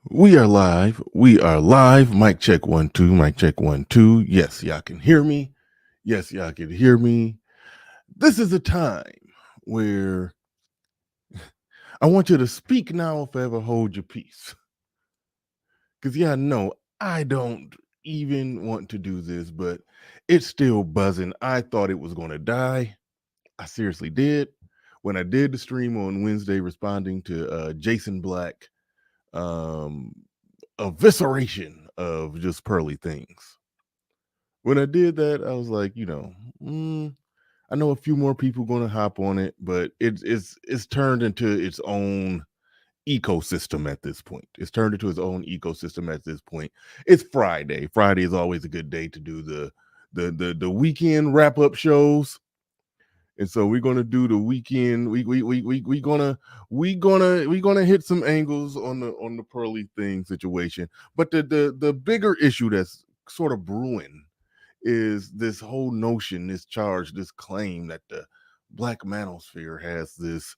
We are live. We are live. Mic check 1 2. Mic check 1 2. Yes, y'all can hear me. Yes, y'all can hear me. This is a time where I want you to speak now or forever hold your peace. Because, no, I don't even want to do this, but it's still buzzing. I thought it was going to die. I seriously did. When I did the stream on Wednesday responding to Jason Black, evisceration of just pearly things. When I did that, I was like, I know a few more people going to hop on it, but it's turned into its own ecosystem at this point. It's turned into its own ecosystem at this point. It's Friday. Friday is always a good day to do the weekend wrap up shows. And so we're gonna do the weekend. We gonna hit some angles on the pearly thing situation. But the bigger issue that's sort of brewing is this whole notion, this charge, this claim that the Black Manosphere has this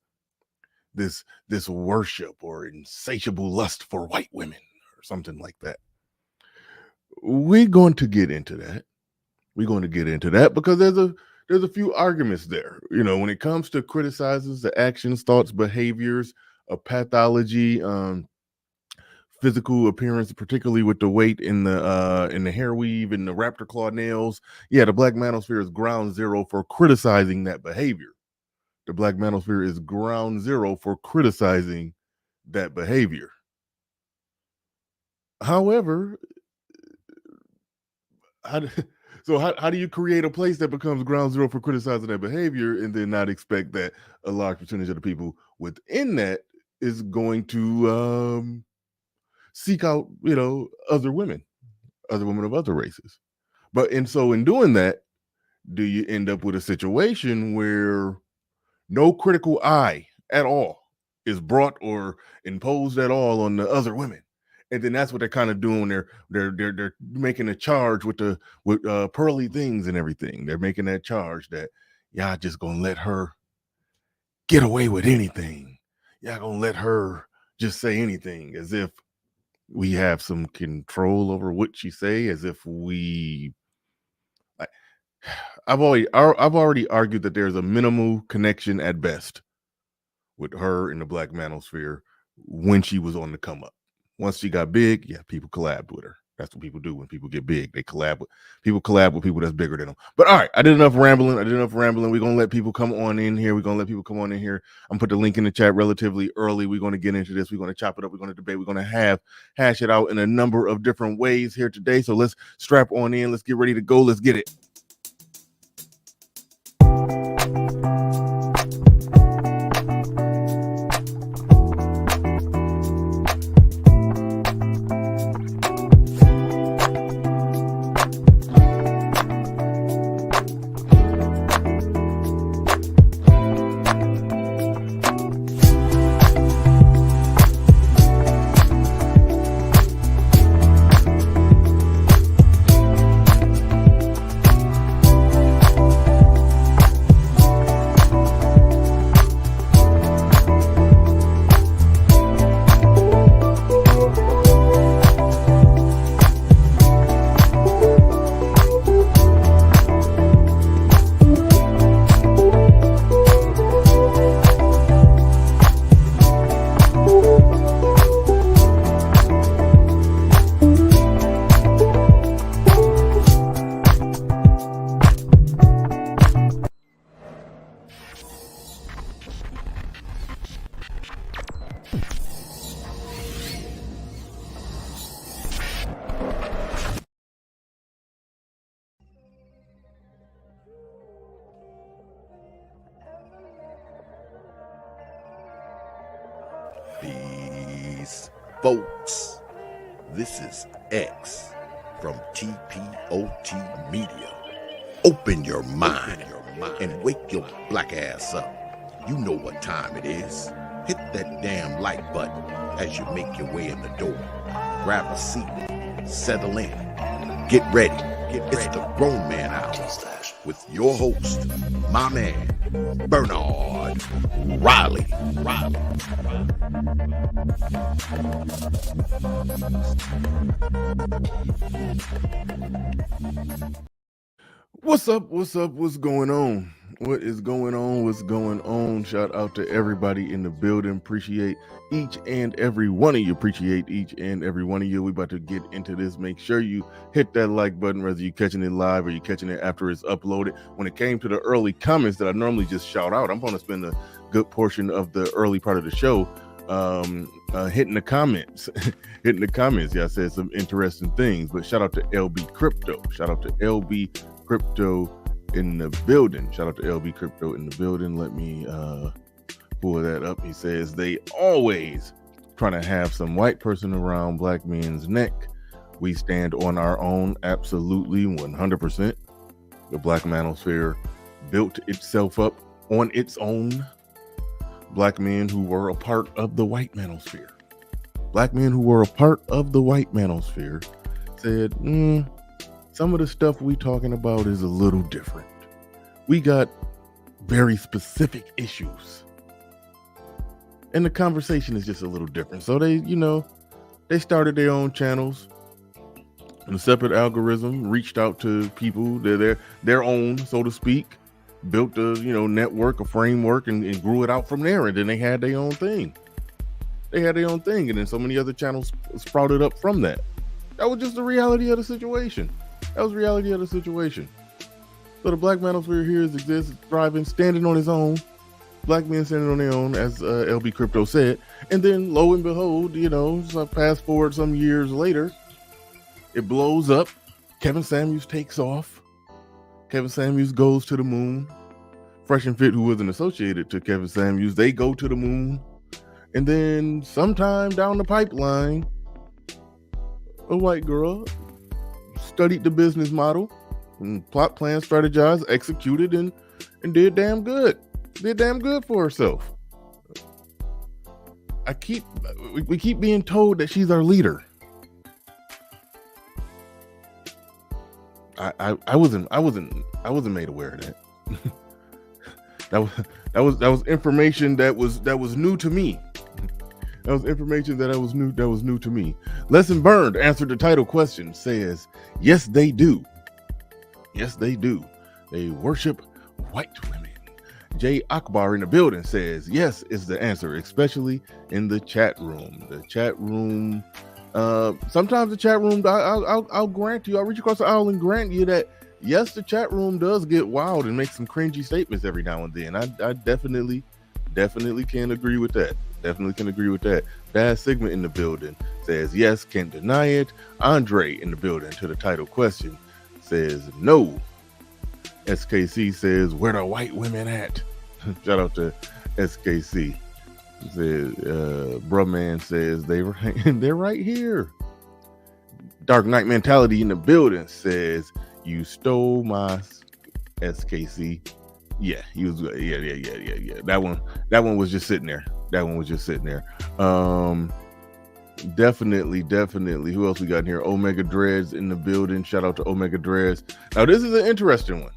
worship or insatiable lust for white women or something like that. We're going to get into that. We're going to get into that because there's a few arguments there. When it comes to criticizing the actions, thoughts, behaviors of pathology, physical appearance, particularly with the weight in the hair weave and the raptor claw nails. Yeah, the Black Manosphere is ground zero for criticizing that behavior. The Black Manosphere is ground zero for criticizing that behavior. However, how do you create a place that becomes ground zero for criticizing that behavior and then not expect that a large percentage of the people within that is going to seek out, other women of other races? And so in doing that, do you end up with a situation where no critical eye at all is brought or imposed at all on the other women? And then that's what they're kind of doing. They're making a charge with pearly things and everything. They're making that charge that y'all just gonna let her get away with anything. Y'all gonna let her just say anything, as if we have some control over what she say, as if we. I've already argued that there's a minimal connection at best with her in the Black Manosphere when she was on the come up. Once she got big, yeah, people collabed with her. That's what people do when people get big. They collab with people that's bigger than them. But all right, I did enough rambling. We're gonna let people come on in here. I'm gonna put the link in the chat relatively early. We're gonna get into this. We're gonna chop it up. We're gonna debate. We're gonna hash it out in a number of different ways here today. So let's strap on in. Let's get ready to go. Let's get it. Peace, folks. This is X from TPOT Media. Open your mind and wake your black ass up. You know what time it is. Hit that damn like button as you make your way in the door. Grab a seat, settle in, get ready. It's the Grown Man Hour with your host, my man, Bernard Riley. What's up? What's up? What's going on? What is going on? What's going on? Shout out to everybody in the building. Appreciate each and every one of you. We about to get into this. Make sure you hit that like button, whether you're catching it live or you're catching it after it's uploaded. When it came to the early comments that I normally just shout out, I'm going to spend a good portion of the early part of the show hitting the comments. Yeah, I said some interesting things, but shout out to LB Crypto. Crypto in the building. Shout out to LB Crypto in the building. Let me pull that up. He says they always trying to have some white person around black men's neck. We stand on our own, absolutely, 100%. The Black Manosphere built itself up on its own. Black men who were a part of the white manosphere. Said, some of the stuff we talking about is a little different. We got very specific issues. And the conversation is just a little different. So they started their own channels. And a separate algorithm reached out to people, their own, so to speak. Built a network, a framework, and grew it out from there. And then they had their own thing. And then so many other channels sprouted up from that. That was just the reality of the situation. So the Black Manosphere here exists, thriving, standing on its own. Black men standing on their own, as LB Crypto said. And then lo and behold, so fast forward some years later, it blows up. Kevin Samuels takes off. Kevin Samuels goes to the moon. Fresh and Fit, who wasn't associated to Kevin Samuels, they go to the moon. And then sometime down the pipeline, a white girl studied the business model, and plot, plan, strategized, executed, and did damn good. Did damn good for herself. We keep being told that she's our leader. I wasn't made aware of that. that was information that was new to me. That was information that was new to me. Lesson Burned answered the title question, says, yes, they do. They worship white women. Jay Akbar in the building says, yes is the answer, especially in the chat room. Sometimes the chat room, I'll grant you, I'll reach across the aisle and grant you that, yes, the chat room does get wild and make some cringy statements every now and then. I definitely can agree with that. Bad Sigma in the building says, yes, can't deny it. Andre in the building to the title question says, no. SKC says, where the white women at? Shout out to SKC. Says, bruh man says they're right here. Dark Knight Mentality in the building says, you stole my SKC. Yeah, he was. Yeah. That one was just sitting there. Definitely. Who else we got in here? Omega Dreads in the building. Shout out to Omega Dreads. Now this is an interesting one.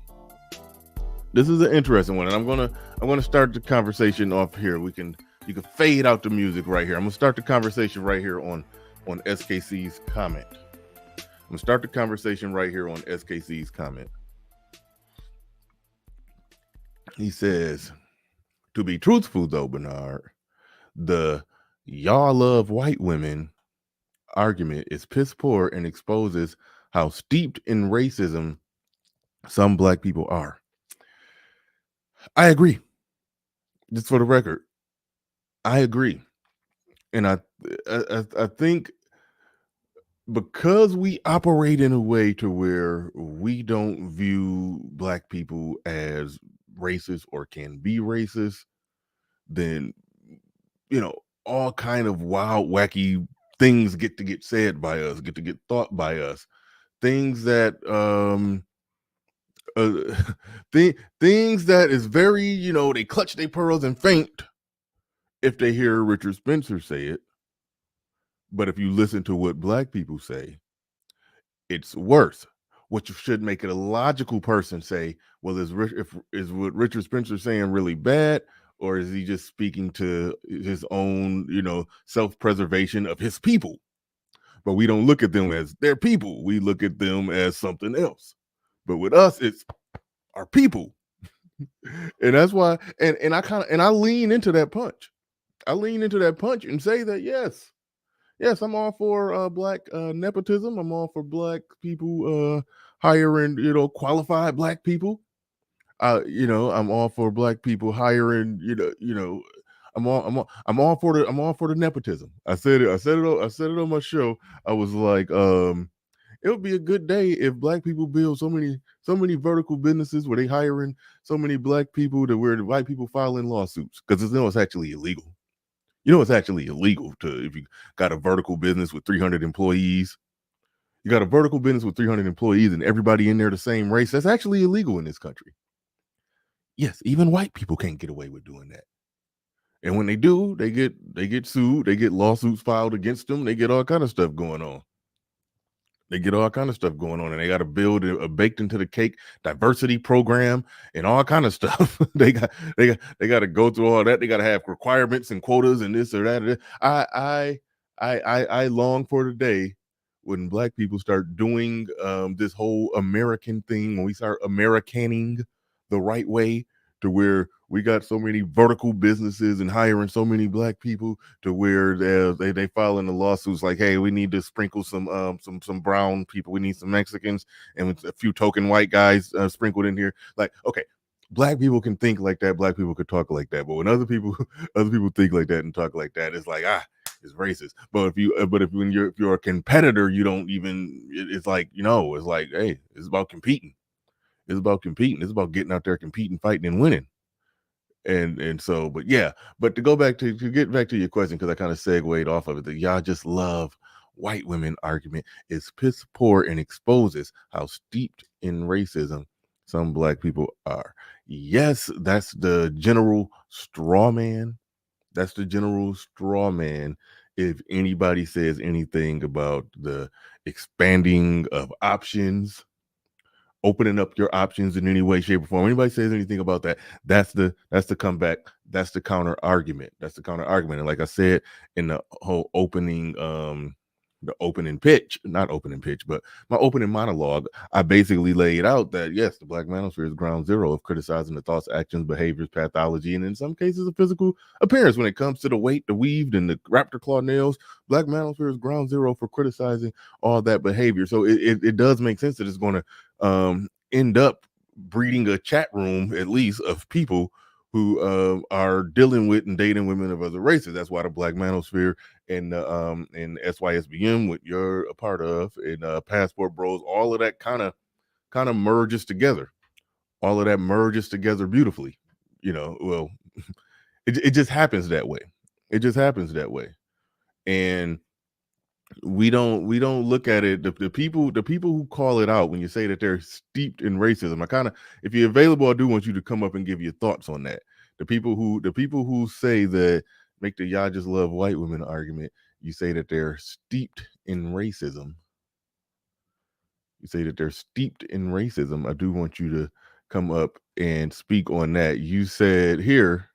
And I'm gonna start the conversation off here. You can fade out the music right here. I'm gonna start the conversation right here on SKC's comment. He says, to be truthful though, Bernard, the y'all love white women argument is piss poor and exposes how steeped in racism some black people are. I agree. Just for the record, I agree. And I think because we operate in a way to where we don't view black people as racist or can be racist, then all kind of wild, wacky things get said by us, get thought by us. Things that things that is very, they clutch their pearls and faint if they hear Richard Spencer say it. But if you listen to what black people say, it's worse. which should make it a logical person say, well, is what Richard Spencer saying really bad, or is he just speaking to his own, self-preservation of his people? But we don't look at them as their people. We look at them as something else. But with us, it's our people. And that's why, and I lean into that punch. I lean into that punch and say that yes, I'm all for black nepotism. I'm all for black people hiring, qualified black people. I'm all for black people hiring, I'm all for the nepotism. I said it on my show. I was like, it would be a good day if black people build so many vertical businesses where they hiring so many black people to where the white people filing lawsuits, because it's actually illegal. It's actually illegal to, if you got a vertical business with 300 employees. You got a vertical business with 300 employees and everybody in there the same race. That's actually illegal in this country. Yes, even white people can't get away with doing that. And when they do, they get sued, they get lawsuits filed against them, they get all kind of stuff going on. They get all kind of stuff going on, and they got to build a baked into the cake diversity program and all kind of stuff. They got to go through all that. They got to have requirements and quotas and this or that. I long for the day when black people start doing this whole American thing, when we start Americaning the right way, to where we got so many vertical businesses and hiring so many black people to where they file in the lawsuits like, hey, we need to sprinkle some brown people, we need some Mexicans and a few token white guys sprinkled in here. Like, okay, black people can think like that, black people could talk like that, but when other people think like that and talk like that, it's like, it's racist. But if you're a competitor, you don't even, it's like, it's like, hey, it's about competing. It's about competing. It's about getting out there, competing, fighting, and winning. And so, but to get back to your question, because I kind of segued off of it, that y'all just love white women argument is piss poor and exposes how steeped in racism some black people are. Yes, that's the general straw man. That's the general straw man. If anybody says anything about the expanding of options, opening up your options in any way, shape, or form. Anybody says anything about that, that's the comeback. That's the counter argument. That's the counter argument. And like I said in the whole opening, the opening pitch, not opening pitch, but my opening monologue, I basically laid out that yes, the Black Manosphere is ground zero of criticizing the thoughts, actions, behaviors, pathology, and in some cases a physical appearance. When it comes to the weight, the weaved, and the raptor claw nails, Black Manosphere is ground zero for criticizing all that behavior. So it does make sense that it's going to end up breeding a chat room, at least, of people who are dealing with and dating women of other races. That's why the Black Manosphere and SYSBM, what you're a part of, and Passport Bros, all of that kind of merges together. All of that merges together beautifully. Well, it just happens that way. It just happens that way. And we don't look at it, the people who call it out when you say that they're steeped in racism. If you're available, I do want you to come up and give your thoughts on that. The people who say that, make the y'all just love white women argument, you say that they're steeped in racism. I do want you to come up and speak on that. You said here,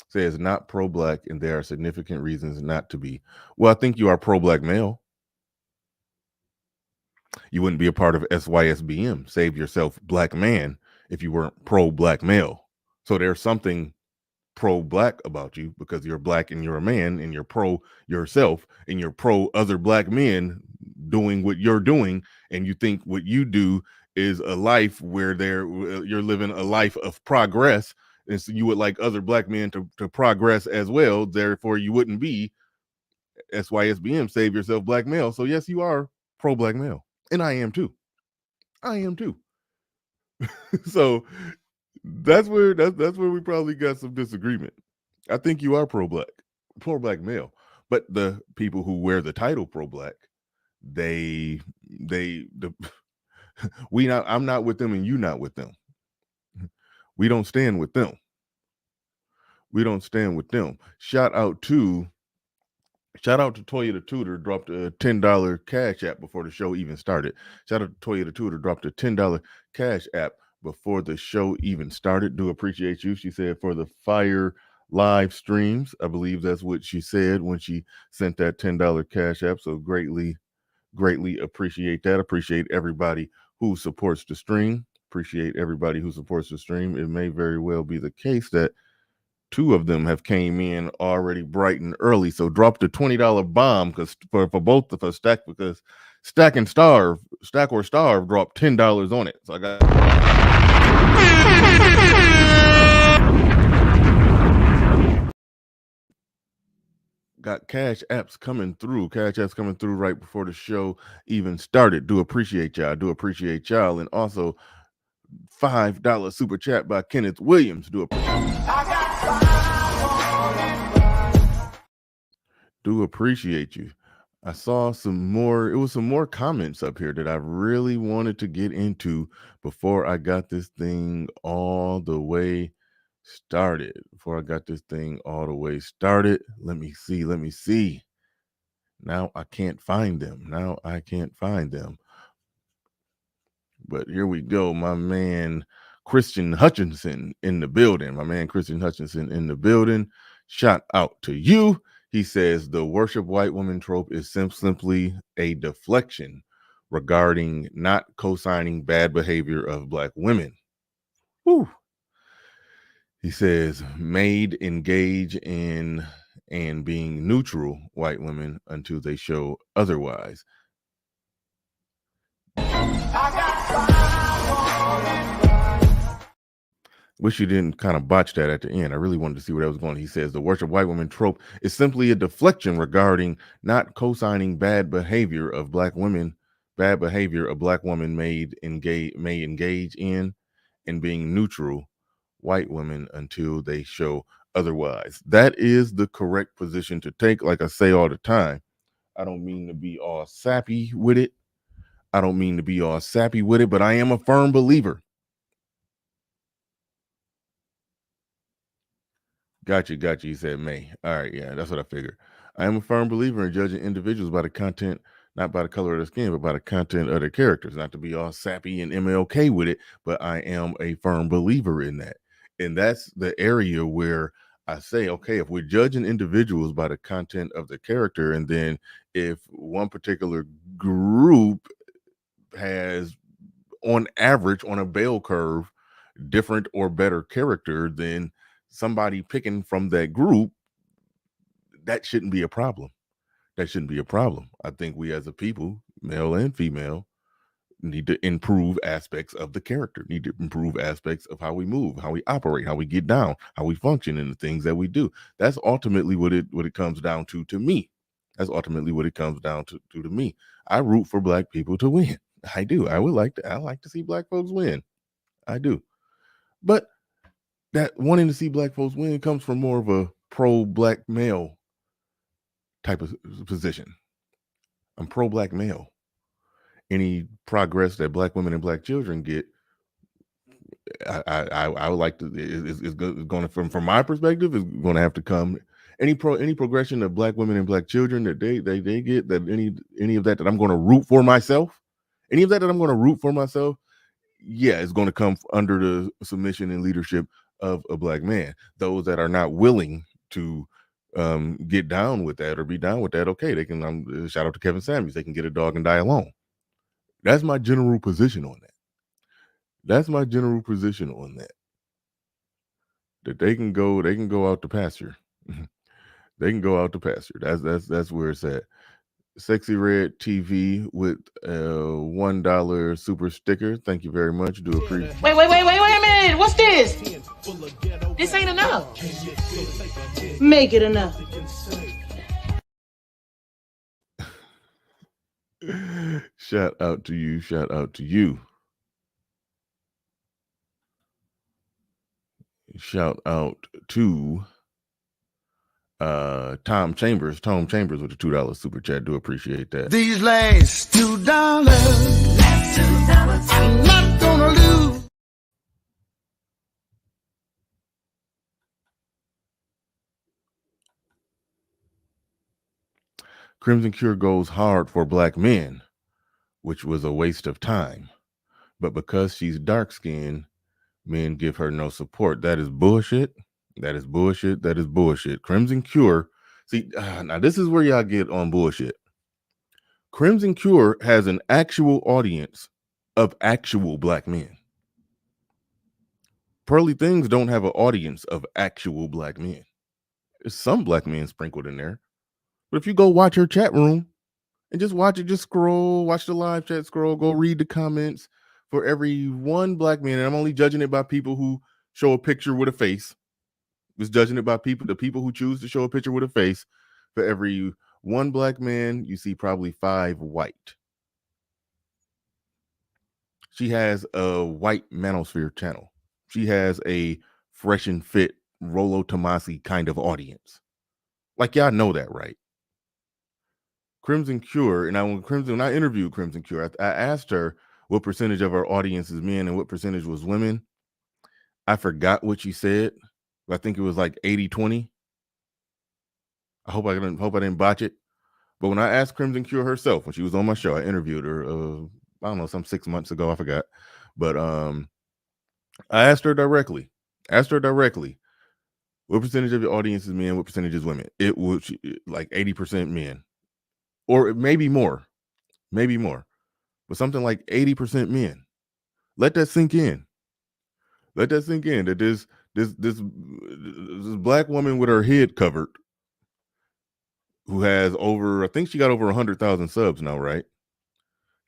says not pro-black and there are significant reasons not to be. Well, I think you are pro-black male. You wouldn't be a part of SYSBM, Save Yourself Black Man, if you weren't pro-black male. So there's something pro-black about you because you're black and you're a man and you're pro yourself and you're pro other black men doing what you're doing, and you think what you do is a life where you're living a life of progress, and so you would like other black men to progress as well. Therefore, you wouldn't be SYSBM, Save Yourself Black Male. So yes, you are pro-black male. And I am too. So that's where we probably got some disagreement. I think you are pro-black male, but the people who wear the title pro-black, I'm not with them and you not with them. We don't stand with them. Shout out to Shout out to Toya the Tutor, dropped a $10 cash app before the show even started. Shout out to Toya the Tutor, dropped a $10 cash app before the show even started. Do appreciate you. She said for the fire live streams. I believe that's what she said when she sent that $10 cash app. So greatly appreciate that. Appreciate everybody who supports the stream. Appreciate everybody who supports the stream. It may very well be the case that two of them have came in already bright and early. So drop the $20 bomb because for both of us, because Stack or Starve dropped $10 on it. So I got cash apps coming through. Cash apps coming through right before the show even started. Do appreciate y'all. Do appreciate y'all. And also $5 super chat by Kenneth Williams. Do appreciate you. I saw some more comments up here that I really wanted to get into before I got this thing all the way started. Let me see. Now I can't find them. But here we go. My man Christian Hutchinson in the building. Shout out to you. He says the worship white woman trope is simply a deflection regarding not co-signing bad behavior of black women. Whew. He says made engage in and being neutral white women until they show otherwise. Wish you didn't kind of botch that at the end. I really wanted to see where that was going. He says the worship white woman trope is simply a deflection regarding not co-signing bad behavior a black woman may engage in and being neutral white women until they show otherwise. That is the correct position to take. Like I say all the time, I don't mean to be all sappy with it, but I am a firm believer. Gotcha. He said May. All right, yeah, that's what I figured. I am a firm believer in judging individuals by the content, not by the color of their skin, but by the content of their characters. Not to be all sappy and MLK with it, but I am a firm believer in that. And that's the area where I say, okay, if we're judging individuals by the content of the character, and then if one particular group has, on average, on a bell curve, different or better character than somebody picking from that group, that shouldn't be a problem. I think we as a people, male and female, need to improve aspects of the character, need to improve aspects of how we move, how we operate, how we get down, how we function in the things that we do. That's ultimately what it comes down to me. To me. I root for black people to win. I do. I like to see black folks win. I do. But that wanting to see black folks win comes from more of a pro-black male type of position. I'm pro-black male. Any progress that black women and black children get, I would like to, is going to, from my perspective, is going to have to come. Any progression of black women and black children that they get, that any of that I'm going to root for myself, yeah, it's going to come under the submission and leadership of a black man. Those that are not willing to get down with that or be down with that, okay, they can, shout out to Kevin Samuels, they can get a dog and die alone. That's my general position on that. That they can go out to pasture. They can go out to pasture. That's where it's at. Sexy Red TV with a $1 super sticker. Thank you very much. Do appreciate. Wait a minute. What's this? This ain't enough. Make it enough. Shout out to you. Shout out to Tom Chambers with the $2 super chat. Do appreciate that. These last $2, I'm not gonna lose. Crimson Cure goes hard for black men, which was a waste of time. But because she's dark skinned, men give her no support. That is bullshit. That is bullshit. That is bullshit. Crimson Cure. See, now this is where y'all get on bullshit. Crimson Cure has an actual audience of actual black men. Pearly Things don't have an audience of actual black men. There's some black men sprinkled in there. But if you go watch her chat room and just watch it, just scroll, watch the live chat, scroll, go read the comments for every one black man. And I'm only judging it by people who show a picture with a face. Just judging it by the people who choose to show a picture with a face. For every one black man, you see probably 5 white. She has a white Manosphere channel. She has a fresh and fit Rolo Tomasi kind of audience. Like, y'all know that, right? Crimson Cure, and when I interviewed Crimson Cure, I asked her what percentage of her audience is men and what percentage was women. I forgot what she said. I think it was like 80-20. I hope I didn't botch it. But when I asked Crimson Cure herself, when she was on my show, I interviewed her, I don't know, some 6 months ago, I forgot. But I asked her directly, what percentage of your audience is men, what percentage is women? It was like 80% men, or maybe more, but something like 80% men. Let that sink in. That this black woman with her head covered, who has I think she got over 100,000 subs now, right?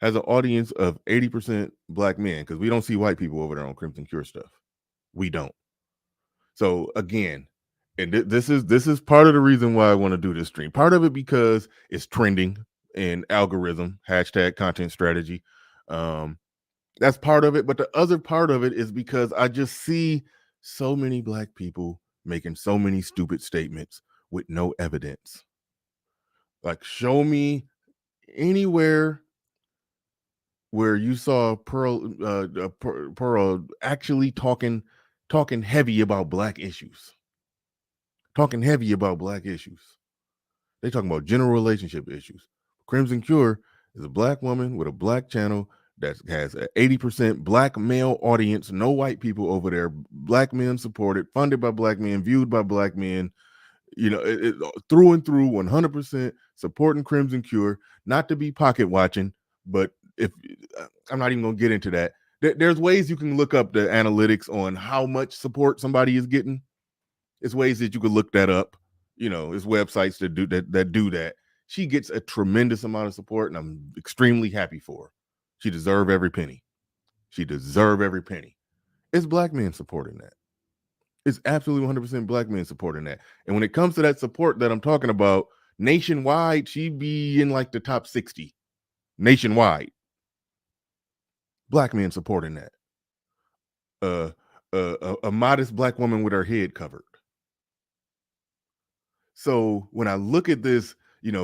Has an audience of 80% black men, because we don't see white people over there on Crimson Cure stuff. We don't. So again, and this is part of the reason why I want to do this stream. Part of it because it's trending in algorithm, hashtag content strategy. That's part of it. But the other part of it is because I just see so many black people making so many stupid statements with no evidence. Like, show me anywhere where you saw Pearl actually talking heavy about black issues. Talking heavy about black issues. They talking about general relationship issues. Crimson Cure is a black woman with a black channel that has an 80% black male audience, no white people over there, black men supported, funded by black men, viewed by black men, through and through, 100% supporting Crimson Cure. Not to be pocket watching, but if I'm not even going to get into that. There's ways you can look up the analytics on how much support somebody is getting. It's ways that you could look that up. It's websites that do that. She gets a tremendous amount of support, and I'm extremely happy for her. She deserves every penny. It's black men supporting that. It's absolutely 100% black men supporting that. And when it comes to that support that I'm talking about, nationwide, she'd be in like the top 60. Nationwide. Black men supporting that. A modest black woman with her head covered. So when I look at this,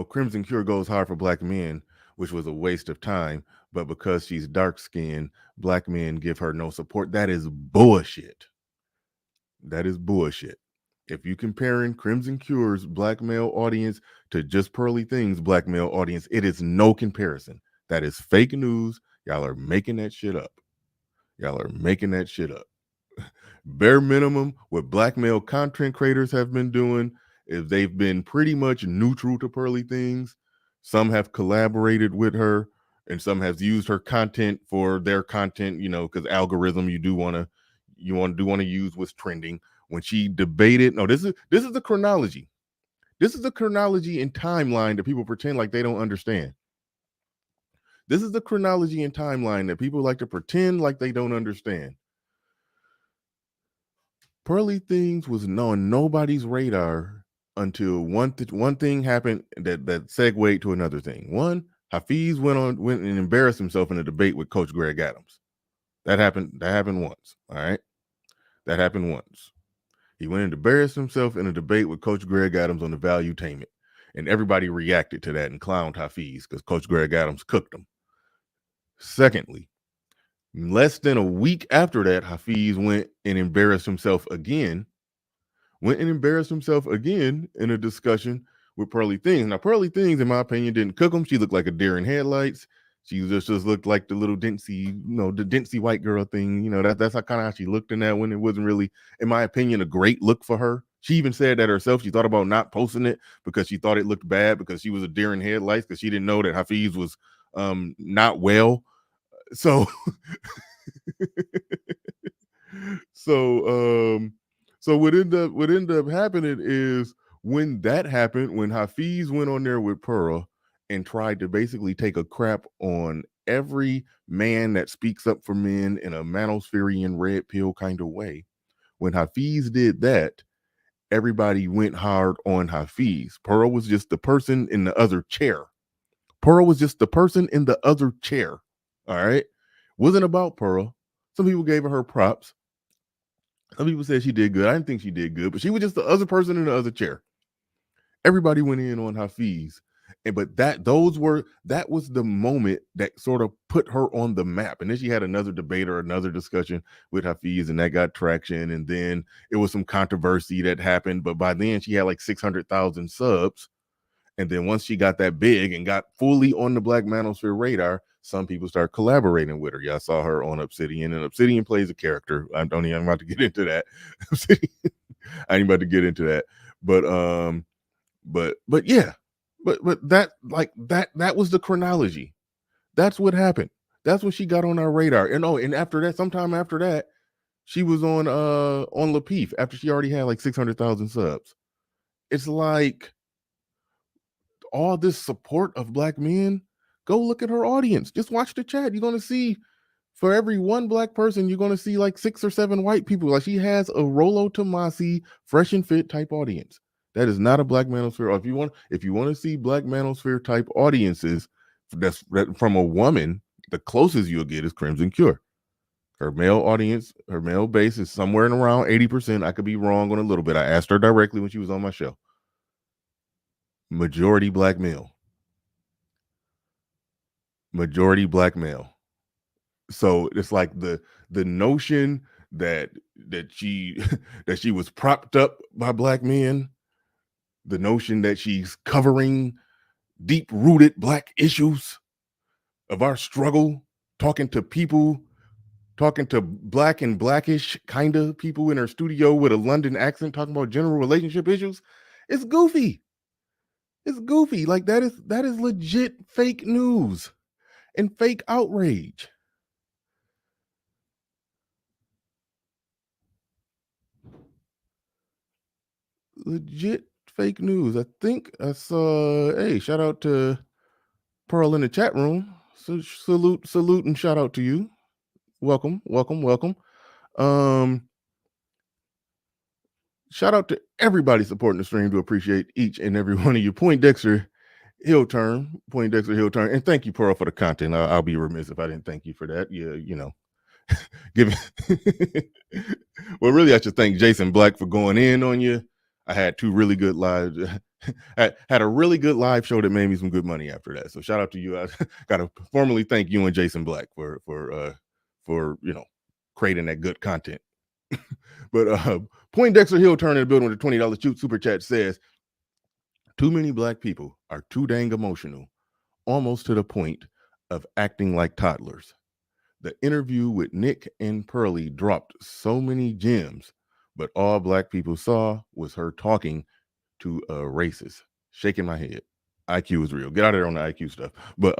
Crimson Cure goes hard for black men, which was a waste of time. But because she's dark skinned, black men give her no support. That is bullshit. If you comparing Crimson Cure's black male audience to just Pearly Things' black male audience, it is no comparison. That is fake news. Y'all are making that shit up. Bare minimum, what black male content creators have been doing is they've been pretty much neutral to Pearly Things. Some have collaborated with her, and some have used her content for their content, because algorithm, you want to use what's trending. When she debated, this is the chronology. This is the chronology and timeline that people pretend like they don't understand. This is the chronology and timeline that people like to pretend like they don't understand. Pearly Things was on nobody's radar until one thing happened that segued to another thing. One, Hafiz went and embarrassed himself in a debate with Coach Greg Adams. That happened once. All right. That happened once. He went and embarrassed himself in a debate with Coach Greg Adams on the valuetainment. And everybody reacted to that and clowned Hafiz because Coach Greg Adams cooked him. Secondly, less than a week after that, Hafiz went and embarrassed himself again in a discussion with Pearly Things. Now, Pearly Things, in my opinion, didn't cook them. She looked like a deer in headlights. She just looked like the little dincy, the dincy white girl thing. That's kind of how she looked in that one. It wasn't really, in my opinion, a great look for her. She even said that herself. She thought about not posting it because she thought it looked bad because she was a deer in headlights, because she didn't know that Hafiz was not well. So so what ended up happening is, when that happened, when Hafiz went on there with Pearl and tried to basically take a crap on every man that speaks up for men in a Manospherian red pill kind of way, when Hafiz did that, everybody went hard on Hafiz. Pearl was just the person in the other chair. Pearl was just the person in the other chair. All right. Wasn't about Pearl. Some people gave her props. Some people said she did good. I didn't think she did good, but she was just the other person in the other chair. Everybody went in on Hafiz. But that was the moment that sort of put her on the map. And then she had another debate or another discussion with Hafiz, and that got traction. And then it was some controversy that happened. But by then she had like 600,000 subs. And then once she got that big and got fully on the Black Manosphere radar, some people start collaborating with her. Y'all saw her on Obsidian, and Obsidian plays a character. I'm about to get into that. I ain't about to get into that. But yeah. But that was the chronology. That's what happened. That's when she got on our radar. And after that, sometime after that, she was on Lapeef after she already had like 600,000 subs. It's like, all this support of Black men, go look at her audience. Just watch the chat. You're going to see, for every one Black person, you're going to see like 6 or 7 white people. Like, she has a Rollo Tomasi, Fresh and Fit type audience. That is not a Black Manosphere. If you want to see Black Manosphere type audiences, that from a woman, the closest you'll get is Crimson Cure. Her male audience, her male base is somewhere in around 80%. I could be wrong on a little bit. I asked her directly when she was on my show. Majority Black male. So it's like the notion that she that she was propped up by Black men, the notion that she's covering deep-rooted Black issues of our struggle, talking to Black and Blackish kind of people in her studio with a London accent, talking about general relationship issues. It's goofy. It's goofy. Like, that is legit fake news and fake outrage. Legit fake news. I think I saw, hey, shout out to Pearl in the chat room. So salute and shout out to you. Welcome. Shout out to everybody supporting the stream. To appreciate each and every one of you. Poindexter Hill Turn. And thank you, Pearl, for the content. I'll be remiss if I didn't thank you for that. Yeah, give well, really, I should thank Jason Black for going in on you. I had 2 really good lives. Had a really good live show that made me some good money after that. So shout out to you. I gotta formally thank you and Jason Black for creating that good content. But Poindexter Hill Turn in the building with a $20 super chat says, too many Black people are too dang emotional, almost to the point of acting like toddlers. The interview with Nick and Pearly dropped so many gems, but all Black people saw was her talking to a racist. Shaking my head. IQ is real. Get out of there on the IQ stuff. But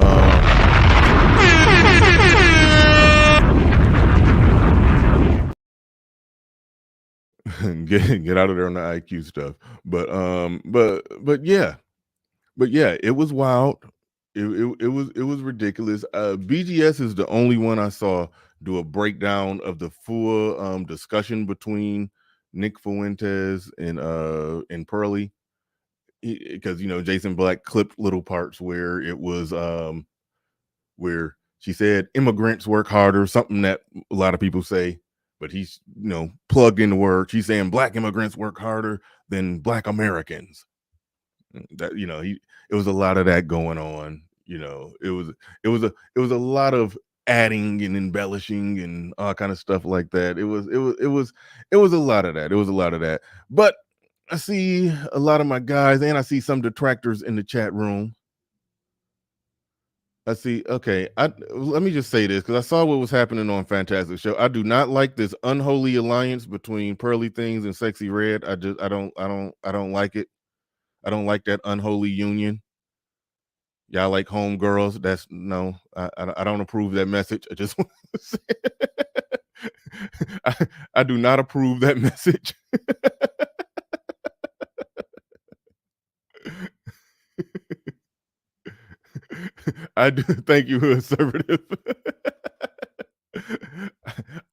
get out of there on the IQ stuff. But yeah, it was wild. It was ridiculous. BGS is the only one I saw do a breakdown of the full discussion between Nick Fuentes and Pearly, because Jason Black clipped little parts where it was where she said immigrants work harder, something that a lot of people say, but he's plugged in the word. She's saying Black immigrants work harder than Black Americans. That it was a lot of that going on. It was a lot of adding and embellishing and all kind of stuff like that. It was a lot of that. But I see a lot of my guys, and I see some detractors in the chat room. I see. Okay, let me just say this because I saw what was happening on Fantastic Show. I do not like this unholy alliance between Pearly Things and Sexy Red. I don't like it. I don't like that unholy union. Y'all like homegirls. That's no. I don't approve that message. I just want to say I do not approve that message. I do. Thank you, conservative.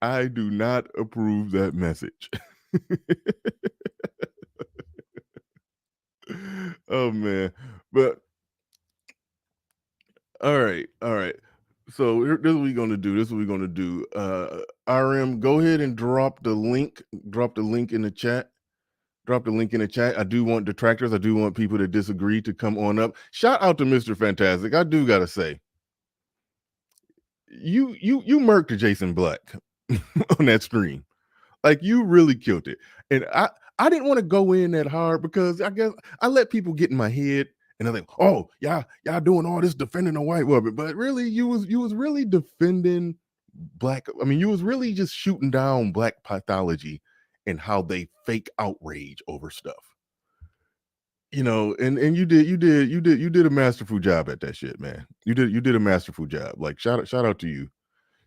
I do not approve that message. Oh man, but all right. So this is what we're gonna do. RM, go ahead and drop the link. Drop the link in the chat. I do want detractors. I do want people that disagree to come on up. Shout out to Mr. Fantastic. I do gotta say, you murked Jason Black on that stream. Like, you really killed it. And I didn't want to go in that hard because I guess I let people get in my head and I think, oh, y'all doing all this defending a white woman. But really, you was really defending black. I mean, you was really just shooting down black pathology and how they fake outrage over stuff. You know, and you did a masterful job at that shit, man. You did a masterful job. Like, shout out to you.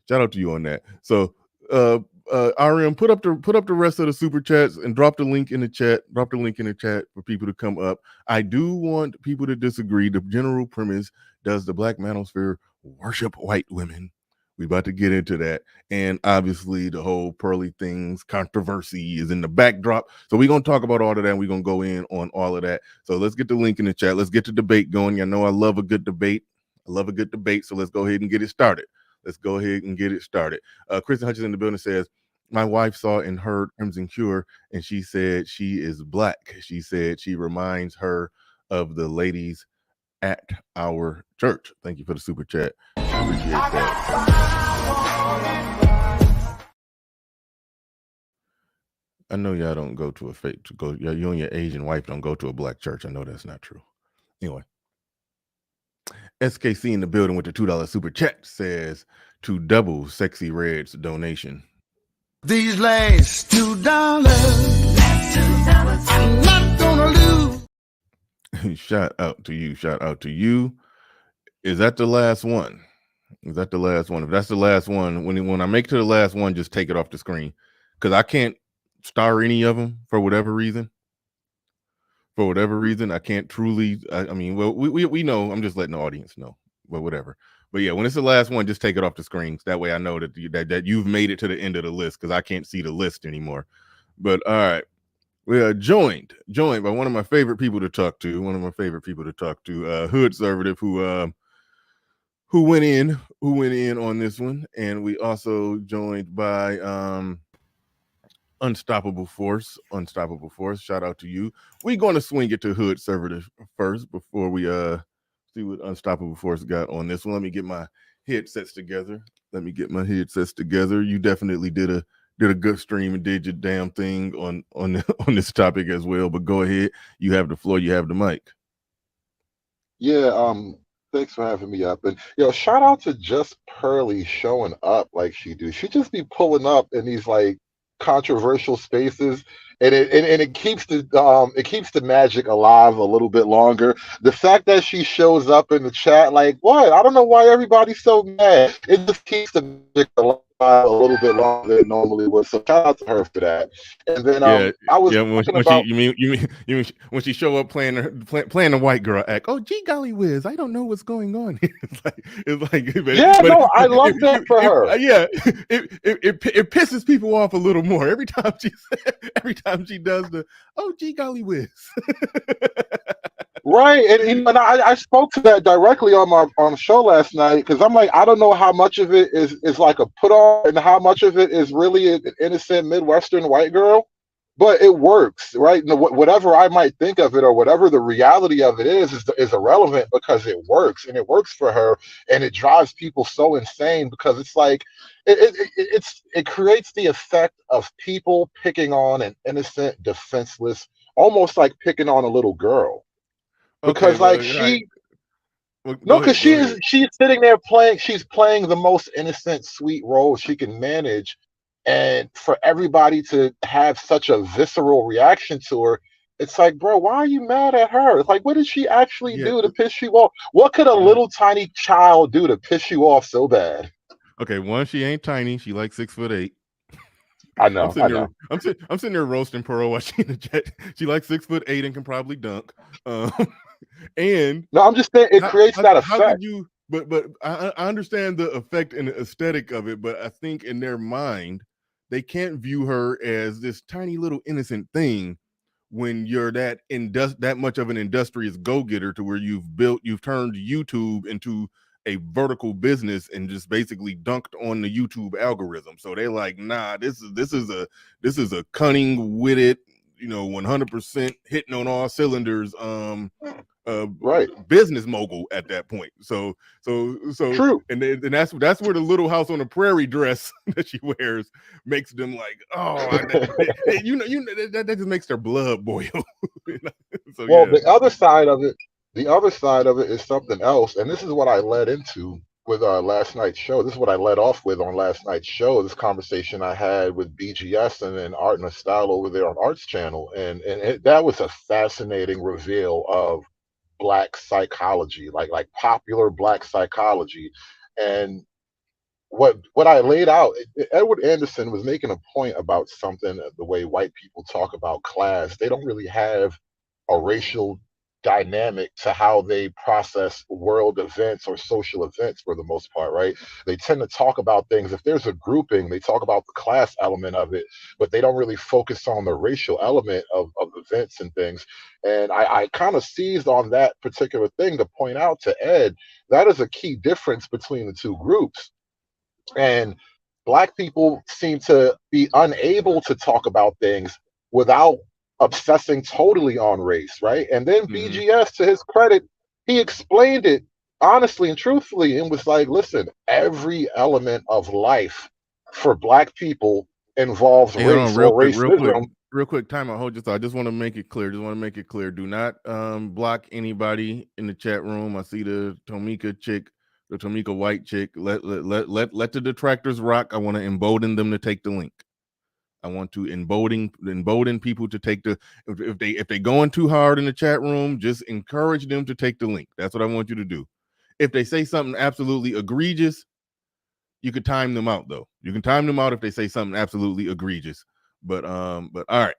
Shout out to you on that. So RM, put up the rest of the super chats and drop the link in the chat. Drop the link in the chat for people to come up. I do want people to disagree. The general premise: does the Black Manosphere worship white women? We about to get into that, and obviously the whole Pearly Things controversy is in the backdrop. So we're gonna talk about all of that. And we're gonna go in on all of that. So let's get the link in the chat. Let's get the debate going. You know I love a good debate. So let's go ahead and get it started. Kristen Hutchins in the building says, my wife saw and heard Crimson Cure, and she said she is black. She said she reminds her of the ladies at our church. Thank you for the super chat. Appreciate that. I know y'all don't go to you and your Asian wife don't go to a black church. I know that's not true. Anyway. SKC in the building with the $2 super chat says to double Sexy Red's donation. These last $2, I'm not gonna lose. Shout out to you. Is that the last one? If that's the last one, when I make to the last one, just take it off the screen because I can't star any of them for whatever reason. I can't truly. I mean, well, we know. I'm just letting the audience know. But whatever. But yeah, when it's the last one, just take it off the screen. That way I know that you've made it to the end of the list because I can't see the list anymore. But all right, we are joined by one of my favorite people to talk to. Hood Conservative, who went in on this one, and we also joined by Unstoppable Force. Shout out to you. We're going to swing it to Hood Conservative first before we see what Unstoppable Force got on this one. Let me get my headsets together. You definitely did a good stream and did your damn thing on this topic as well. But go ahead. You have the floor. You have the mic. Yeah, thanks for having me up. And shout out to Just Pearly showing up like she do. She just be pulling up in these like controversial spaces, and it keeps the magic alive a little bit longer. The fact that she shows up in the chat like, what? I don't know why everybody's so mad. It just keeps the magic alive a little bit longer than it normally would. So shout out to her for that. And then I was when she show up playing the white girl act. Oh, gee golly whiz, I don't know what's going on here. I love that for her. It pisses people off a little more every time she does the oh gee golly whiz. Right, and I spoke to that directly on the show last night because I'm like, I don't know how much of it is like a put on and how much of it is really an innocent Midwestern white girl, but it works, right? Whatever I might think of it or whatever the reality of it is irrelevant because it works, and it works for her, and it drives people so insane because it's like it creates the effect of people picking on an innocent, defenseless, almost like picking on a little girl Okay, because well, like no, go because ahead, go ahead. she's sitting there playing. She's playing the most innocent, sweet role she can manage, and for everybody to have such a visceral reaction to her, it's like, bro, why are you mad at her? It's like, what did she actually Yeah, do to piss you off? What could a yeah. little tiny child do to piss you off so bad? Okay, one, she ain't tiny. She like 6'8". I I'm know, I sitting there. know. I'm sitting there roasting Pearl while she in the jet. She like 6'8" and can probably dunk. Um, and No, I'm just saying it creates that how could effect. you? But I understand the effect and the aesthetic of it. But I think in their mind, they can't view her as this tiny little innocent thing when you're that much of an industrious go-getter to where you've turned YouTube into a vertical business and just basically dunked on the YouTube algorithm. So they're like, nah, this is a cunning, witted, 100% hitting on all cylinders Right. business mogul at that point. So True. and that's where the Little House on the Prairie dress that she wears makes them like, oh, that just makes their blood boil. So Well, yeah. the other side of it is something else, and this is what I led into with last night's show. This is what I led off with on last night's show. This conversation I had with BGS and then Art and Style over there on Art's channel, and that was a fascinating reveal of Black psychology, like popular Black psychology, and what I laid out. Edward Anderson was making a point about something, the way white people talk about class. They don't really have a racial dynamic to how they process world events or social events for the most part, right? They tend to talk about things. If there's a grouping, they talk about the class element of it, but they don't really focus on the racial element of events and things. And I kind of seized on that particular thing to point out to Ed that is a key difference between the two groups. And Black people seem to be unable to talk about things without obsessing totally on race, right? And then Mm-hmm. BGS, to his credit, he explained it honestly and truthfully and was like, listen, every element of life for Black people involves Hey, hold on, race or racism. real quick. Time out. Hold your thought. I just want to make it clear. Do not block anybody in the chat room. I see the Tomika chick, the Tomika white chick. Let the detractors rock. I want to embolden them to take the link. I want to embolden people to take the if they going too hard in the chat room, just encourage them to take the link. That's what I want you to do. If they say something absolutely egregious, you could time them out though. You can time them out if they say something absolutely egregious. But all right.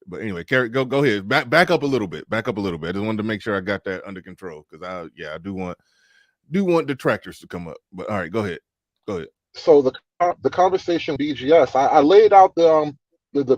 But anyway, Carrie, go ahead. Back up a little bit. I just wanted to make sure I got that under control because I do want detractors to come up. But all right, go ahead. So the conversation BGS, I laid out the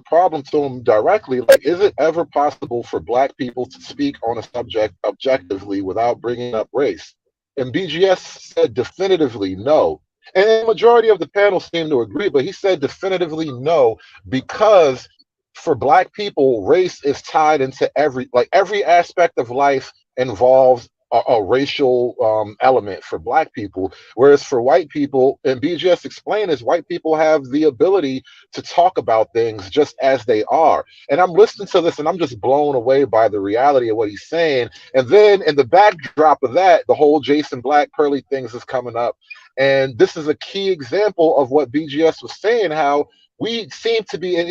problem to him directly. Like, is it ever possible for Black people to speak on a subject objectively without bringing up race? And BGS said definitively no. And the majority of the panel seemed to agree, but he said definitively no because for Black people, race is tied into every aspect of life involves a racial element for Black people. Whereas for white people, and BGS explained is white people have the ability to talk about things just as they are. And I'm listening to this and I'm just blown away by the reality of what he's saying. And then in the backdrop of that, the whole Jason Black Pearly things is coming up. And this is a key example of what BGS was saying, how we seem to be, and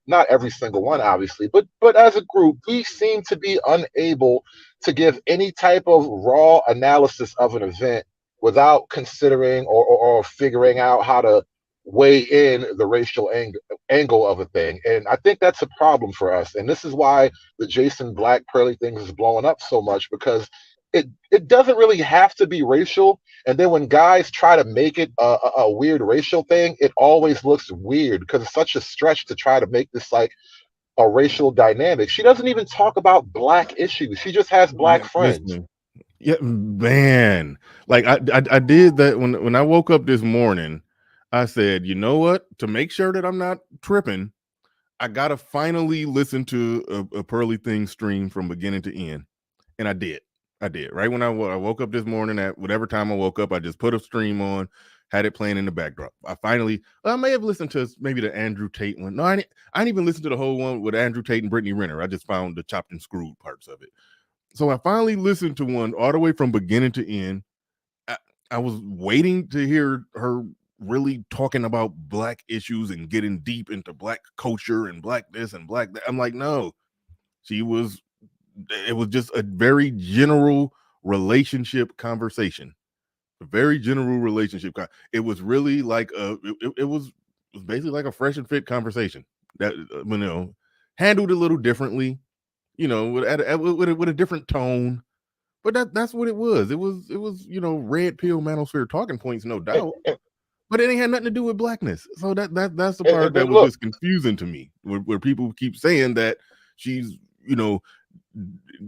not every single one, obviously, but as a group, we seem to be unable to give any type of raw analysis of an event without considering or figuring out how to weigh in the racial angle of a thing. And I think that's a problem for us. And this is why the Jason Black Pearly things is blowing up so much, because it doesn't really have to be racial. And then when guys try to make it a weird racial thing, it always looks weird because it's such a stretch to try to make this like a racial dynamic. She doesn't even talk about Black issues. She just has Black friends. Listen, yeah, man. Like I did that when I woke up this morning. I said, you know what? To make sure that I'm not tripping, I gotta finally listen to a Pearly Thing stream from beginning to end, and I did. Right when I woke up this morning at whatever time I woke up, I just put a stream on, had it playing in the backdrop. I may have listened to maybe the Andrew Tate one. No, I didn't even listen to the whole one with Andrew Tate and Brittany Renner. I just found the chopped and screwed parts of it. So I finally listened to one all the way from beginning to end. I was waiting to hear her really talking about black issues and getting deep into black culture and black this and black that. I'm like, no, it was just a very general relationship conversation. A very general relationship. It was really like it was basically like a fresh and fit conversation that handled a little differently, with a different tone. But that's what it was. It was red pill manosphere talking points, no doubt. But it ain't had nothing to do with blackness. So that's the part that was just confusing to me, where people keep saying that she's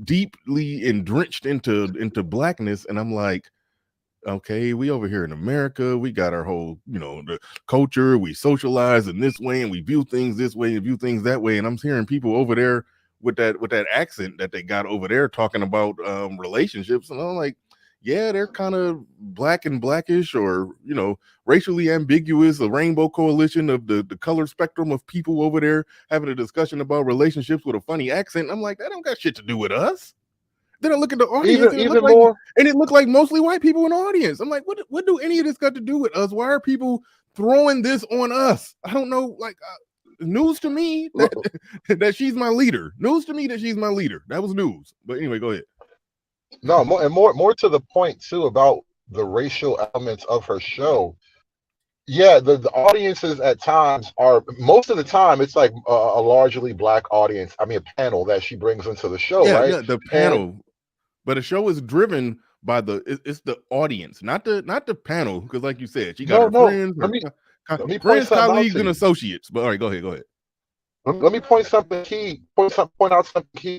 deeply drenched into blackness, and I'm like, okay, we over here in America, we got our whole the culture, we socialize in this way, and we view things this way and view things that way, and I'm hearing people over there with that accent that they got over there talking about relationships, and I'm like, yeah, they're kind of black and blackish, or racially ambiguous, a rainbow coalition of the color spectrum of people over there having a discussion about relationships with a funny accent. I'm like, that don't got shit to do with us. Then I look at the audience, and it looked like mostly white people in the audience. I'm like, what do any of this got to do with us? Why are people throwing this on us? I don't know. Like, news to me that she's my leader. News to me that she's my leader. That was news. But anyway, go ahead. No, more to the point too about the racial elements of her show. Yeah, the audiences at times are, most of the time it's like a largely black audience. I mean, a panel that she brings into the show, right? Yeah, the panel. But the show is driven by it's the audience, not the panel, because like you said, she got her friends, friends, colleagues, and associates. But all right, go ahead. Let me point out something key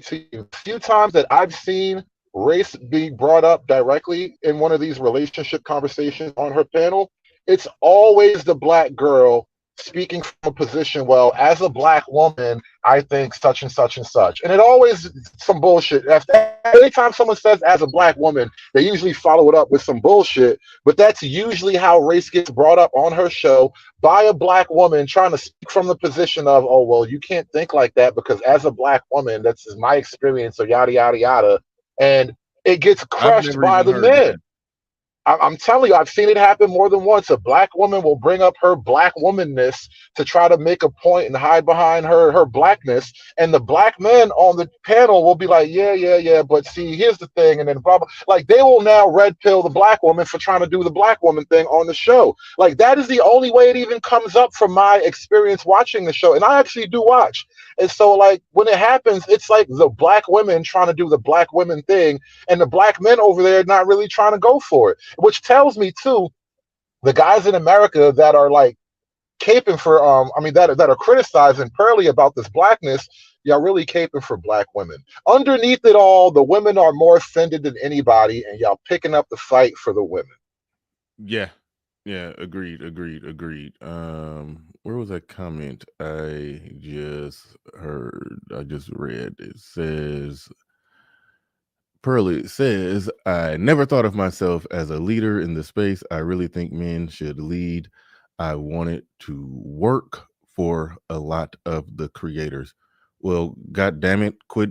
to you. A few times that I've seen race be brought up directly in one of these relationship conversations on her panel, it's always the black girl speaking from a position, well, as a black woman, I think such and such and such. And it always some bullshit. Anytime someone says as a black woman, they usually follow it up with some bullshit. But that's usually how race gets brought up on her show, by a black woman trying to speak from the position of, oh, well, you can't think like that because as a black woman, that's my experience, or yada, yada, yada. And it gets crushed by the men. I'm telling you, I've seen it happen more than once. A black woman will bring up her black womanness to try to make a point and hide behind her blackness. And the black men on the panel will be like, yeah, but see, here's the thing. And then blah, blah. Like, they will now red pill the black woman for trying to do the black woman thing on the show. Like, that is the only way it even comes up from my experience watching the show. And I actually do watch. And so, like, when it happens, it's like the black women trying to do the black women thing, and the black men over there not really trying to go for it. Which tells me too, the guys in America that are like caping for, that are criticizing Pearly about this blackness, y'all really caping for black women. Underneath it all, the women are more offended than anybody, and y'all picking up the fight for the women. Yeah, agreed. Where was that comment I just read? It says, Pearly says, I never thought of myself as a leader in the space. I really think men should lead. I wanted to work for a lot of the creators. Well, God damn it, quit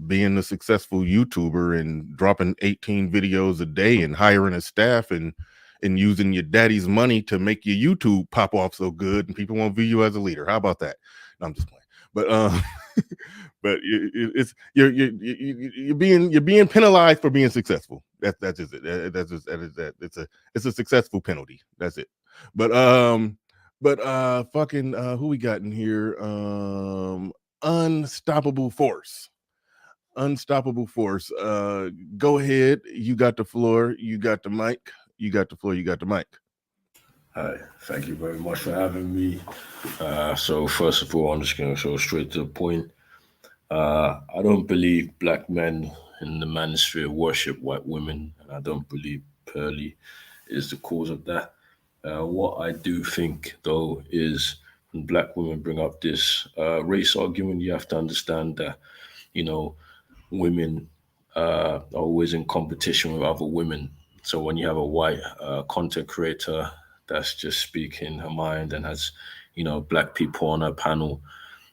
being a successful YouTuber and dropping 18 videos a day and hiring a staff and using your daddy's money to make your YouTube pop off so good and people won't view you as a leader. How about that? No, I'm just playing. But but you're being penalized for being successful. That's just it. That's just that. It's a successful penalty. That's it. But fucking who we got in here? Unstoppable Force. Go ahead. You got the floor. You got the mic. You got the floor. You got the mic. Hi, thank you very much for having me. So first of all, I'm just going to go straight to the point. I don't believe black men in the manosphere worship white women, and I don't believe Pearly is the cause of that. What I do think, though, is when black women bring up this race argument, you have to understand that, women are always in competition with other women So when you have a white content creator that's just speaking her mind and has, black people on her panel,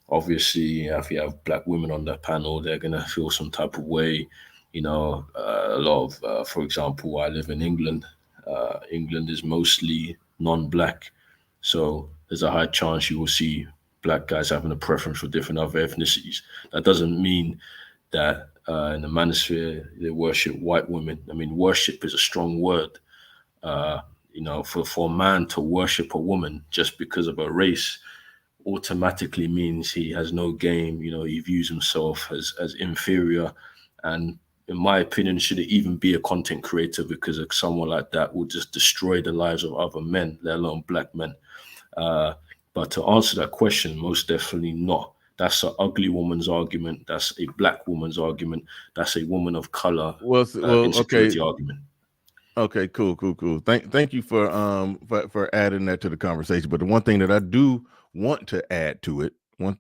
obviously, if you have black women on that panel, they're gonna feel some type of way. A lot of, for example, I live in England. England is mostly non-black, so there's a high chance you will see black guys having a preference for different other ethnicities. That doesn't mean that in the manosphere they worship white women. I mean, worship is a strong word. For a man to worship a woman just because of a race automatically means he has no game. He views himself as inferior, and in my opinion, should it even be a content creator, because someone like that will just destroy the lives of other men, let alone black men. But to answer that question, most definitely not. That's an ugly woman's argument. That's a black woman's argument. That's a woman of color insecurity argument. Okay, cool. Thank you for adding that to the conversation. But the one thing that I do want to add to it, and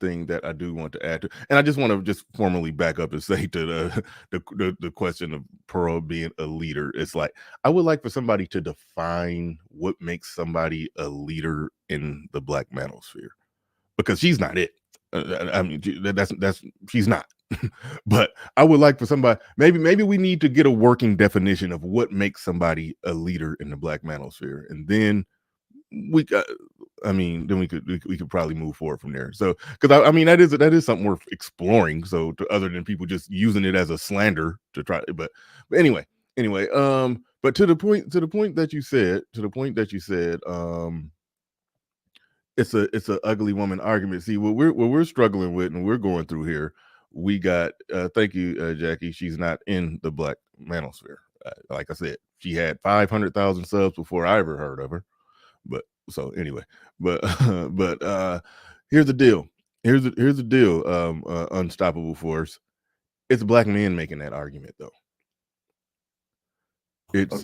I just want to just formally back up and say to the question of Pearl being a leader, it's like I would like for somebody to define what makes somebody a leader in the black manosphere, because she's not it. I mean, that's she's not. But I would like for somebody, maybe we need to get a working definition of what makes somebody a leader in the black manosphere, and then we could probably move forward from there. So, because I mean that is something worth exploring. So, other than people just using it as a slander to try, but anyway, but to the point that you said, it's a ugly woman argument. See, what we're struggling with and we're going through here, we got thank you, Jackie. She's not in the black manosphere. Like I said, she had 500,000 subs before I ever heard of her. But so anyway, but here's the deal. Here's the deal. Unstoppable Force. It's black men making that argument, though. It's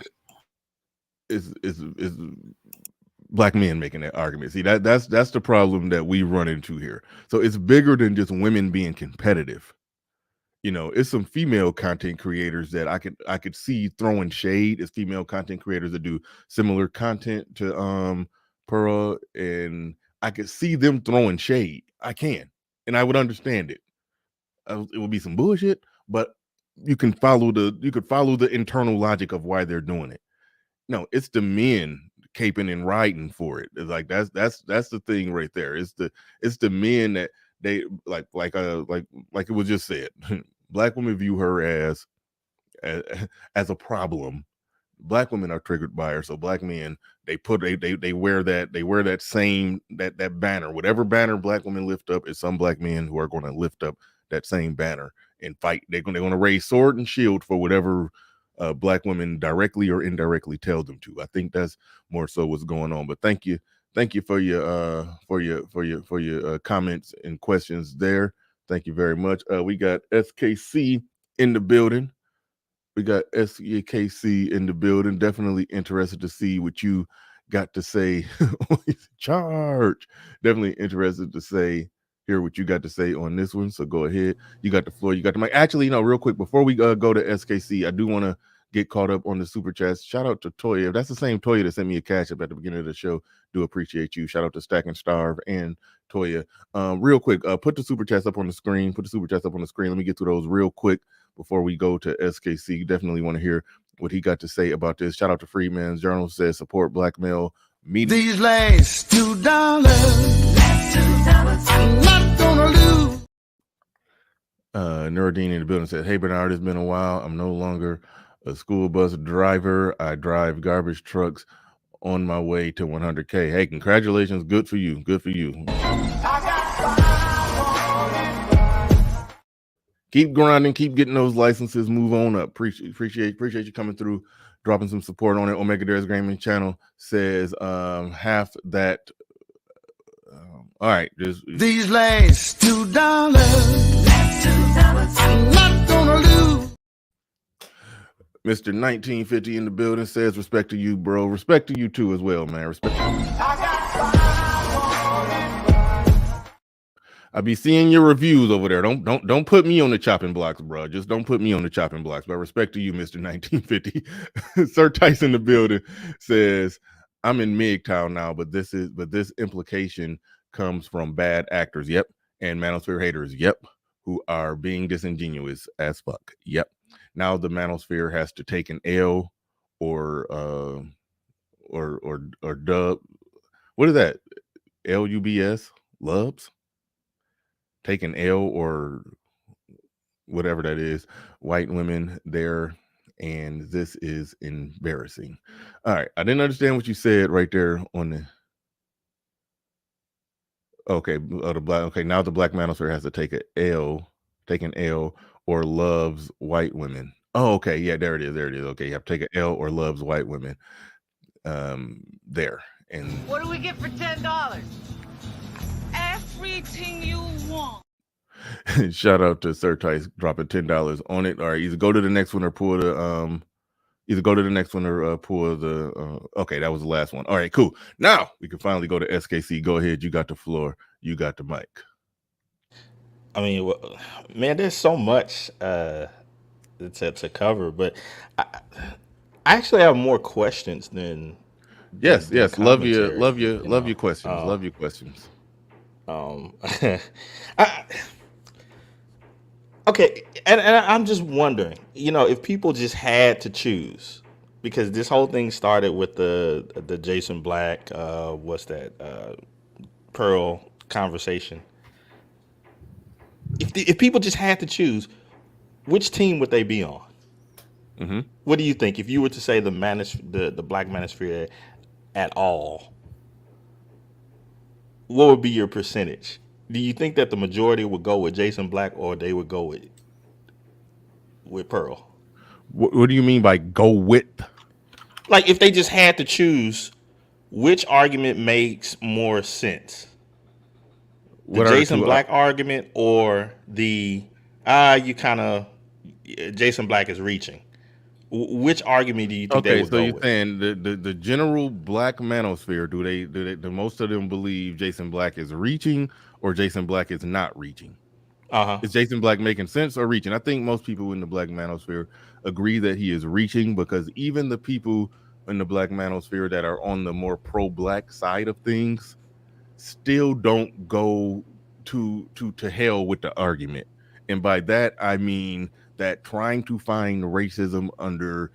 black men making that argument. See, that's the problem that we run into here. So it's bigger than just women being competitive. It's some female content creators that I could see throwing shade. It's female content creators that do similar content to Pearl, and I could see them throwing shade. I can, and I would understand it. It would be some bullshit, but you could follow the internal logic of why they're doing it. No, it's the men caping and riding for it. It's like that's the thing right there. It's the men that they like it was just said. Black women view her as a problem. Black women are triggered by her, so black men they wear that same banner. Whatever banner black women lift up, is some black men who are going to lift up that same banner and fight. They're going to raise sword and shield for whatever black women directly or indirectly tell them to. I think that's more so what's going on. But thank you for your comments and questions there. Thank you very much. We got SKC in the building. Definitely interested to see what you got to say. Charge. Definitely interested to hear what you got to say on this one. So go ahead. You got the floor. You got the mic. Actually, real quick, before we go to SKC, I do want to get caught up on the super chats. Shout out to Toya. If that's the same Toya that sent me a Cashapp at the beginning of the show, do appreciate you. Shout out to Stack and Starve and Toya. Real quick, put the super chats up on the screen. Let me get through those real quick before we go to SKC. Definitely want to hear what he got to say about this. Shout out to Freeman's Journal, says support black male media. These last $2, I'm not gonna lose. Nuruddin in the building said, hey Bernard, it's been a while. I'm no longer a school bus driver. I drive garbage trucks on my way to 100K. Hey, congratulations. Good for you. Keep grinding, keep getting those licenses, move on up. Appreciate you coming through, dropping some support on it. Omega Dares Gaming channel says half that. All right, these last $2, I'm not gonna lose. Mr. 1950 in the building says respect to you, bro. Respect to you too as well, man. Respect. I be seeing your reviews over there. Don't put me on the chopping blocks, bro. Just don't put me on the chopping blocks. But respect to you, Mr. 1950. Sir Tyson in the building says, I'm in MGTOW now, but this implication comes from bad actors. Yep. And Manosphere haters. Yep. Who are being disingenuous as fuck. Yep. Now the Manosphere has to take an L or dub. What is that? LUBS? Lubs? Take an L or whatever that is. White women there, and this is embarrassing. All right, I didn't understand what you said right there on the. Okay, the black. Okay, now the Black Manosphere has to take an L, or loves white women. Oh, okay, yeah, there it is. Okay, you have to take an L or loves white women. There and. What do we get for $10? Everything you want. Shout out to Sir Tice dropping $10 on it. All right, either go to the next one or pull the okay, that was the last one. All right, cool. Now we can finally go to SKC. Go ahead, you got the floor, you got the mic. I mean, man, there's so much to cover, but I actually have more questions than yes. Love your commentary, questions. Love your questions. Okay, and I'm just wondering, if people just had to choose, because this whole thing started with the Jason Black, Pearl conversation. If people just had to choose, which team would they be on? Mm-hmm. What do you think? If you were to say the Black Manosphere at all, what would be your percentage? Do you think that the majority would go with Jason Black, or they would go with Pearl? What do you mean by go with? Like, if they just had to choose, which argument makes more sense? The Jason Black argument, or the Jason Black is reaching? Which argument do you think they would go with? Okay, so you're saying the general Black Manosphere, do most of them believe Jason Black is reaching, or Jason Black is not reaching? Is Jason Black making sense or reaching? I think most people in the Black Manosphere agree that he is reaching, because even the people in the Black Manosphere that are on the more pro-Black side of things still don't go to hell with the argument. And by that, I mean that trying to find racism under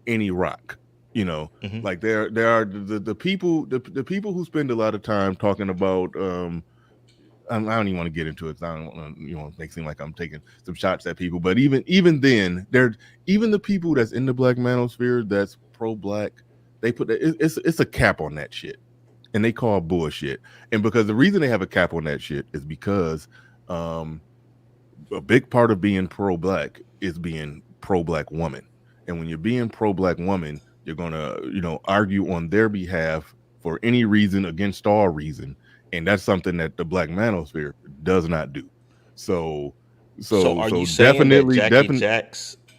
any rock, like there are the people who spend a lot of time talking about, I don't even want to get into it, because I don't want to, make it seem like I'm taking some shots at people. But even then, even the people that's in the Black Manosphere that's pro-Black, they put it's a cap on that shit, and they call bullshit. And because the reason they have a cap on that shit is because a big part of being pro-Black is being pro-Black woman. And when you're being pro-Black woman, you're gonna argue on their behalf for any reason against all reason. And that's something that the Black Manosphere does not do. So are you saying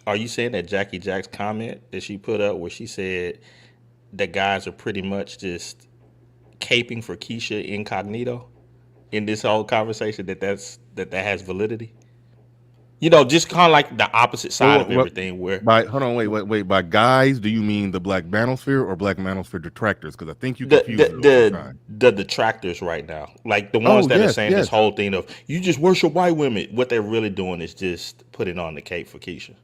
are you saying that Jackie Jack's comment that she put up, where she said that guys are pretty much just caping for Keisha incognito in this whole conversation, that has validity? Just kind of like the opposite side of everything. Where by guys, do you mean the Black Manosphere or Black Manosphere detractors? Because I think you confuse the detractors right now, like the ones that are saying this whole thing of you just worship white women. What they're really doing is just putting on the cape for Keisha.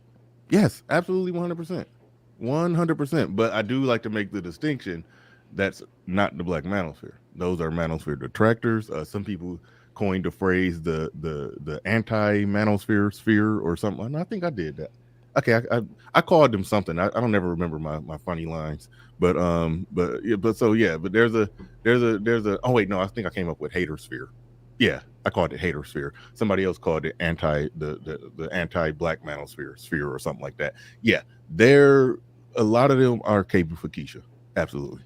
Yes, absolutely, 100%. But I do like to make the distinction. That's not the Black Manosphere. Those are Manosphere detractors. Some people coined the phrase the anti-Manosphere sphere or something. I think I did that. Okay, I called them something. I don't ever remember my funny lines. But there's a oh wait, no, I think I came up with hater sphere. Yeah, I called it hater sphere. Somebody else called it the anti-Black Manosphere sphere or something like that. Yeah, a lot of them are capable for Keisha. Absolutely.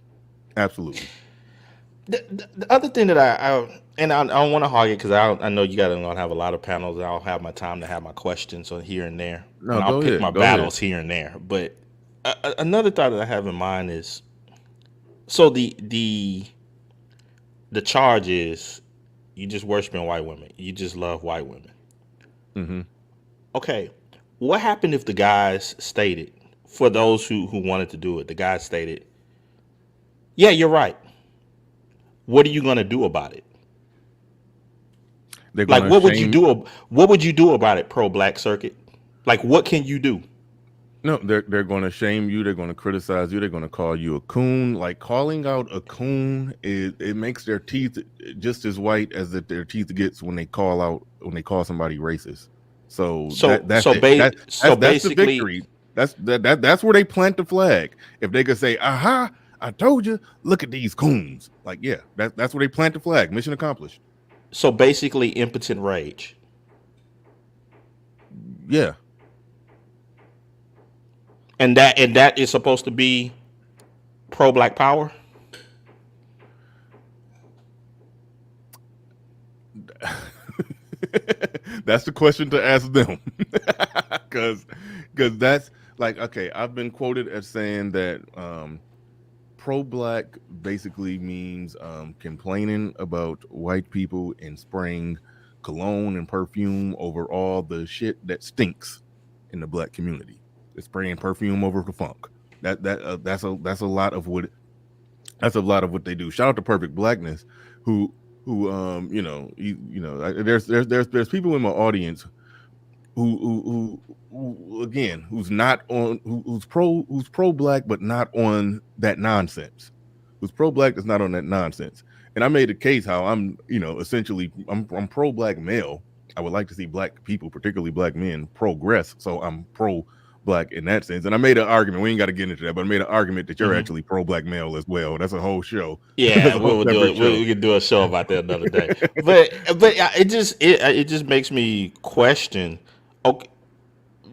The other thing that I don't want to hog it, because I know you guys are going to have a lot of panels, and I'll have my time to have my questions on here and there. No, and I'll pick my battles ahead. here and there. But another thought that I have in mind is, so the charge is You just worshiping white women. You just love white women. Mm-hmm. Okay, what happened if the guys stated, for those who wanted to do it, the guys stated, yeah, you're right. What are you gonna do about it? They're Like, gonna shame. What would you do about it, pro black circuit? Like, what can you do? No, they're going to shame you. They're going to criticize you. They're going to call you a coon. Like calling out a coon is it makes their teeth just as white as that their teeth gets when they call somebody racist. So So that's so it. ba- so That's the basically, victory. That's where they plant the flag. If they could say, "Aha, I told you, look at these coons." Like, yeah, that's where they plant the flag. Mission accomplished. so basically, impotent rage, Yeah. and that is supposed to be pro black power. That's the question to ask them. because that's like, okay, I've been quoted as saying that pro-black basically means complaining about white people and spraying cologne and perfume over all the shit that stinks in the black community. They're spraying perfume over the funk. That's a lot of what they do. Shout out to Perfect Blackness, who there's people in my audience who again who's not on who's pro black but not on that nonsense. Who's pro black that's not on that nonsense. And I made a case how I'm essentially I'm pro black male. I would like to see black people, particularly black men, progress. So I'm pro black in that sense. And I made an argument. We ain't got to get into that, but I made an argument that you're actually pro black male as well. That's a whole show. Yeah, That's a whole we'll do separate it. show. We can do a show about that another day. But it just makes me question. Okay,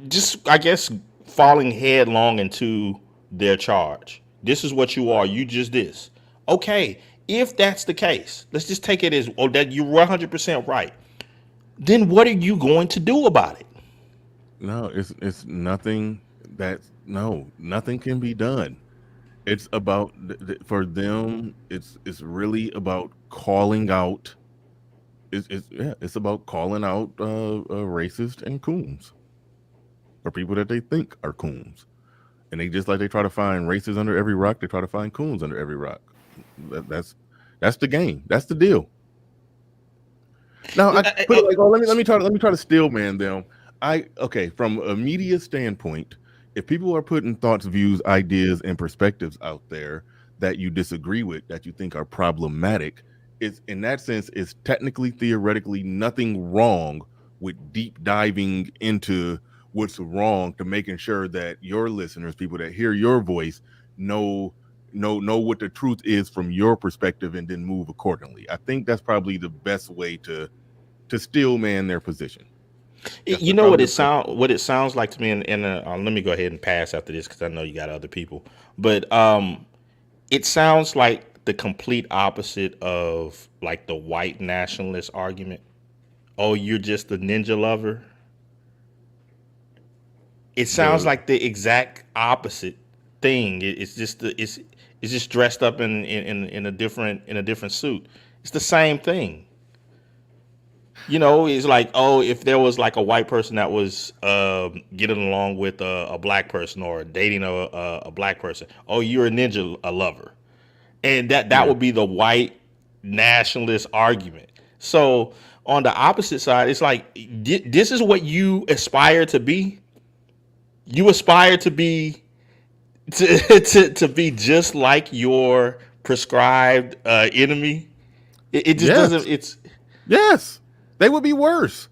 just I guess falling headlong into their charge. This is what you are. You just this. Okay, if that's the case, let's just take it as that you're 100% right. Then what are you going to do about it? No, it's nothing nothing can be done. It's about for them. It's really about calling out. It's about calling out racist and coons or people that they think are coons, and they just like they try to find races under every rock. They try to find coons under every rock. That's the game. That's the deal. Now I put it like, oh, let me try to steel man them. Okay, from a media standpoint, if people are putting thoughts, views, ideas, and perspectives out there that you disagree with, that you think are problematic, it's in that sense, it's technically, theoretically, nothing wrong with deep diving into what's wrong to making sure that your listeners, people that hear your voice, know what the truth is from your perspective and then move accordingly. I think that's probably the best way to steel man their position. You know what it sounds like to me, and let me go ahead and pass after this because I know you got other people. But it sounds like the complete opposite of like the white nationalist argument. Oh, you're just a ninja lover. It sounds like the exact opposite thing. It's just it's just dressed up in a different suit. It's the same thing. It's like, oh, if there was like a white person that was getting along with a black person or dating a black person, oh, you're a ninja a lover, and that would be the white nationalist argument. So on the opposite side, it's like this is what you aspire to be. You aspire to be to be just like your prescribed enemy. It just doesn't. It's yes. They would be worse.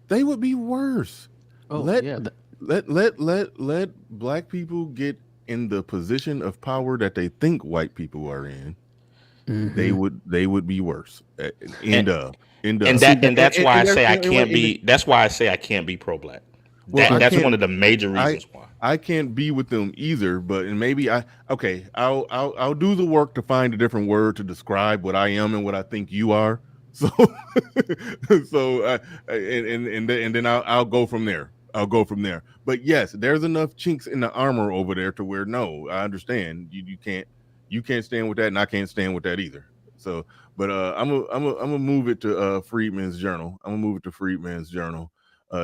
They would be worse. Oh, let yeah. let black people get in the position of power that they think white people are in. Mm-hmm. They would be worse. That's why I say I can't be. That's why I say I can't be pro black. Well, That's one of the major reasons why. I can't be with them either. But and maybe I'll do the work to find a different word to describe what I am and what I think you are. So and then I'll go from there. I'll go from there. But yes, there's enough chinks in the armor over there to where no, I understand you can't stand with that, and I can't stand with that either. So, but I'm gonna move it to Freedman's Journal. I'm gonna move it to Freedman's Journal.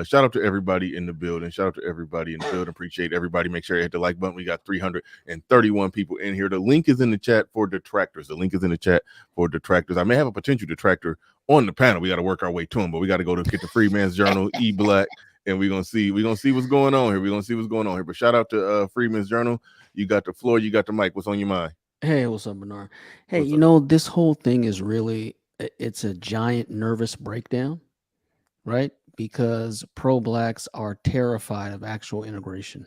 Shout out to everybody in the building. Shout out to everybody in the building. Appreciate everybody. Make sure you hit the like button. We got 331 people in here. The link is in the chat for detractors. The link is in the chat for detractors. I may have a potential detractor on the panel. We got to work our way to him, but we got to go to get the Freedman's Journal, E Black, and we're gonna see what's going on here. We're gonna see what's going on here. But shout out to Freedman's Journal. You got the floor. You got the mic. What's on your mind? Hey, what's up, Bernard? Hey, you know, this whole thing is really, it's a giant nervous breakdown, right? Because pro-blacks are terrified of actual integration.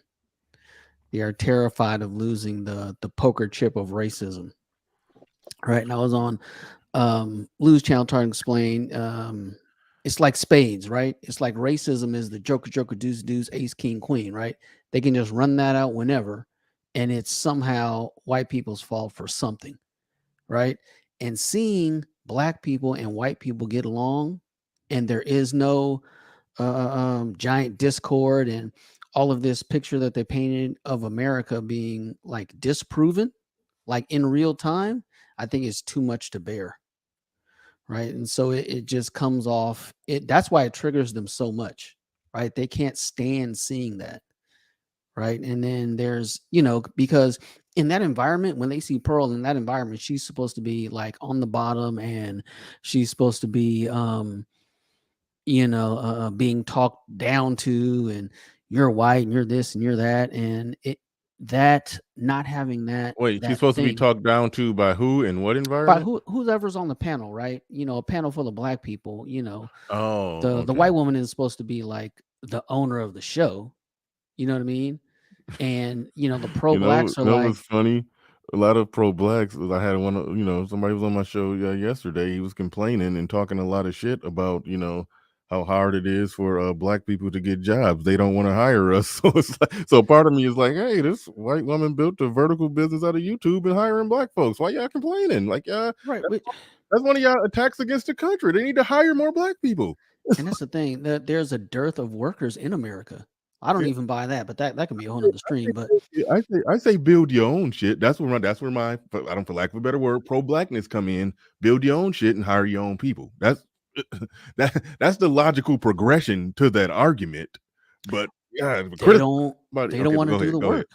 They are terrified of losing the poker chip of racism, right? And I was on Lou's channel trying to explain, it's like spades, right? It's like racism is the joker, joker, deuce, deuce, ace, king, queen, right? They can just run that out whenever, and it's somehow white people's fault for something, right? And seeing black people and white people get along, and there is no giant discord and all of this picture that they painted of America being like disproven, like in real time, I think is too much to bear, right? And so it just comes off. That's why it triggers them so much, right? They can't stand seeing that. Right. And then there's, because in that environment, when they see Pearl in that environment, she's supposed to be like on the bottom, and she's supposed to be, being talked down to, and you're white and you're this and you're that. And not having that. Wait, she's supposed to be talked down to by who and what environment? By whoever's on the panel, right? A panel full of black people, Oh, the white woman is supposed to be like the owner of the show. You know what I mean? And the pro-blacks are like, was funny. A lot of pro-blacks. I had one. Somebody was on my show yesterday. He was complaining and talking a lot of shit about how hard it is for black people to get jobs. They don't want to hire us. So it's like, so part of me is like, hey, this white woman built a vertical business out of YouTube and hiring black folks. Why y'all complaining? Like, right? That's one of y'all attacks against the country. They need to hire more black people. And that's the thing, that there's a dearth of workers in America. I don't even buy that, but that can be a whole other stream. But I say build your own shit. That's where my I don't, for lack of a better word, pro-blackness come in. Build your own shit and hire your own people. That's the logical progression to that argument. But yeah, they don't want to do the work.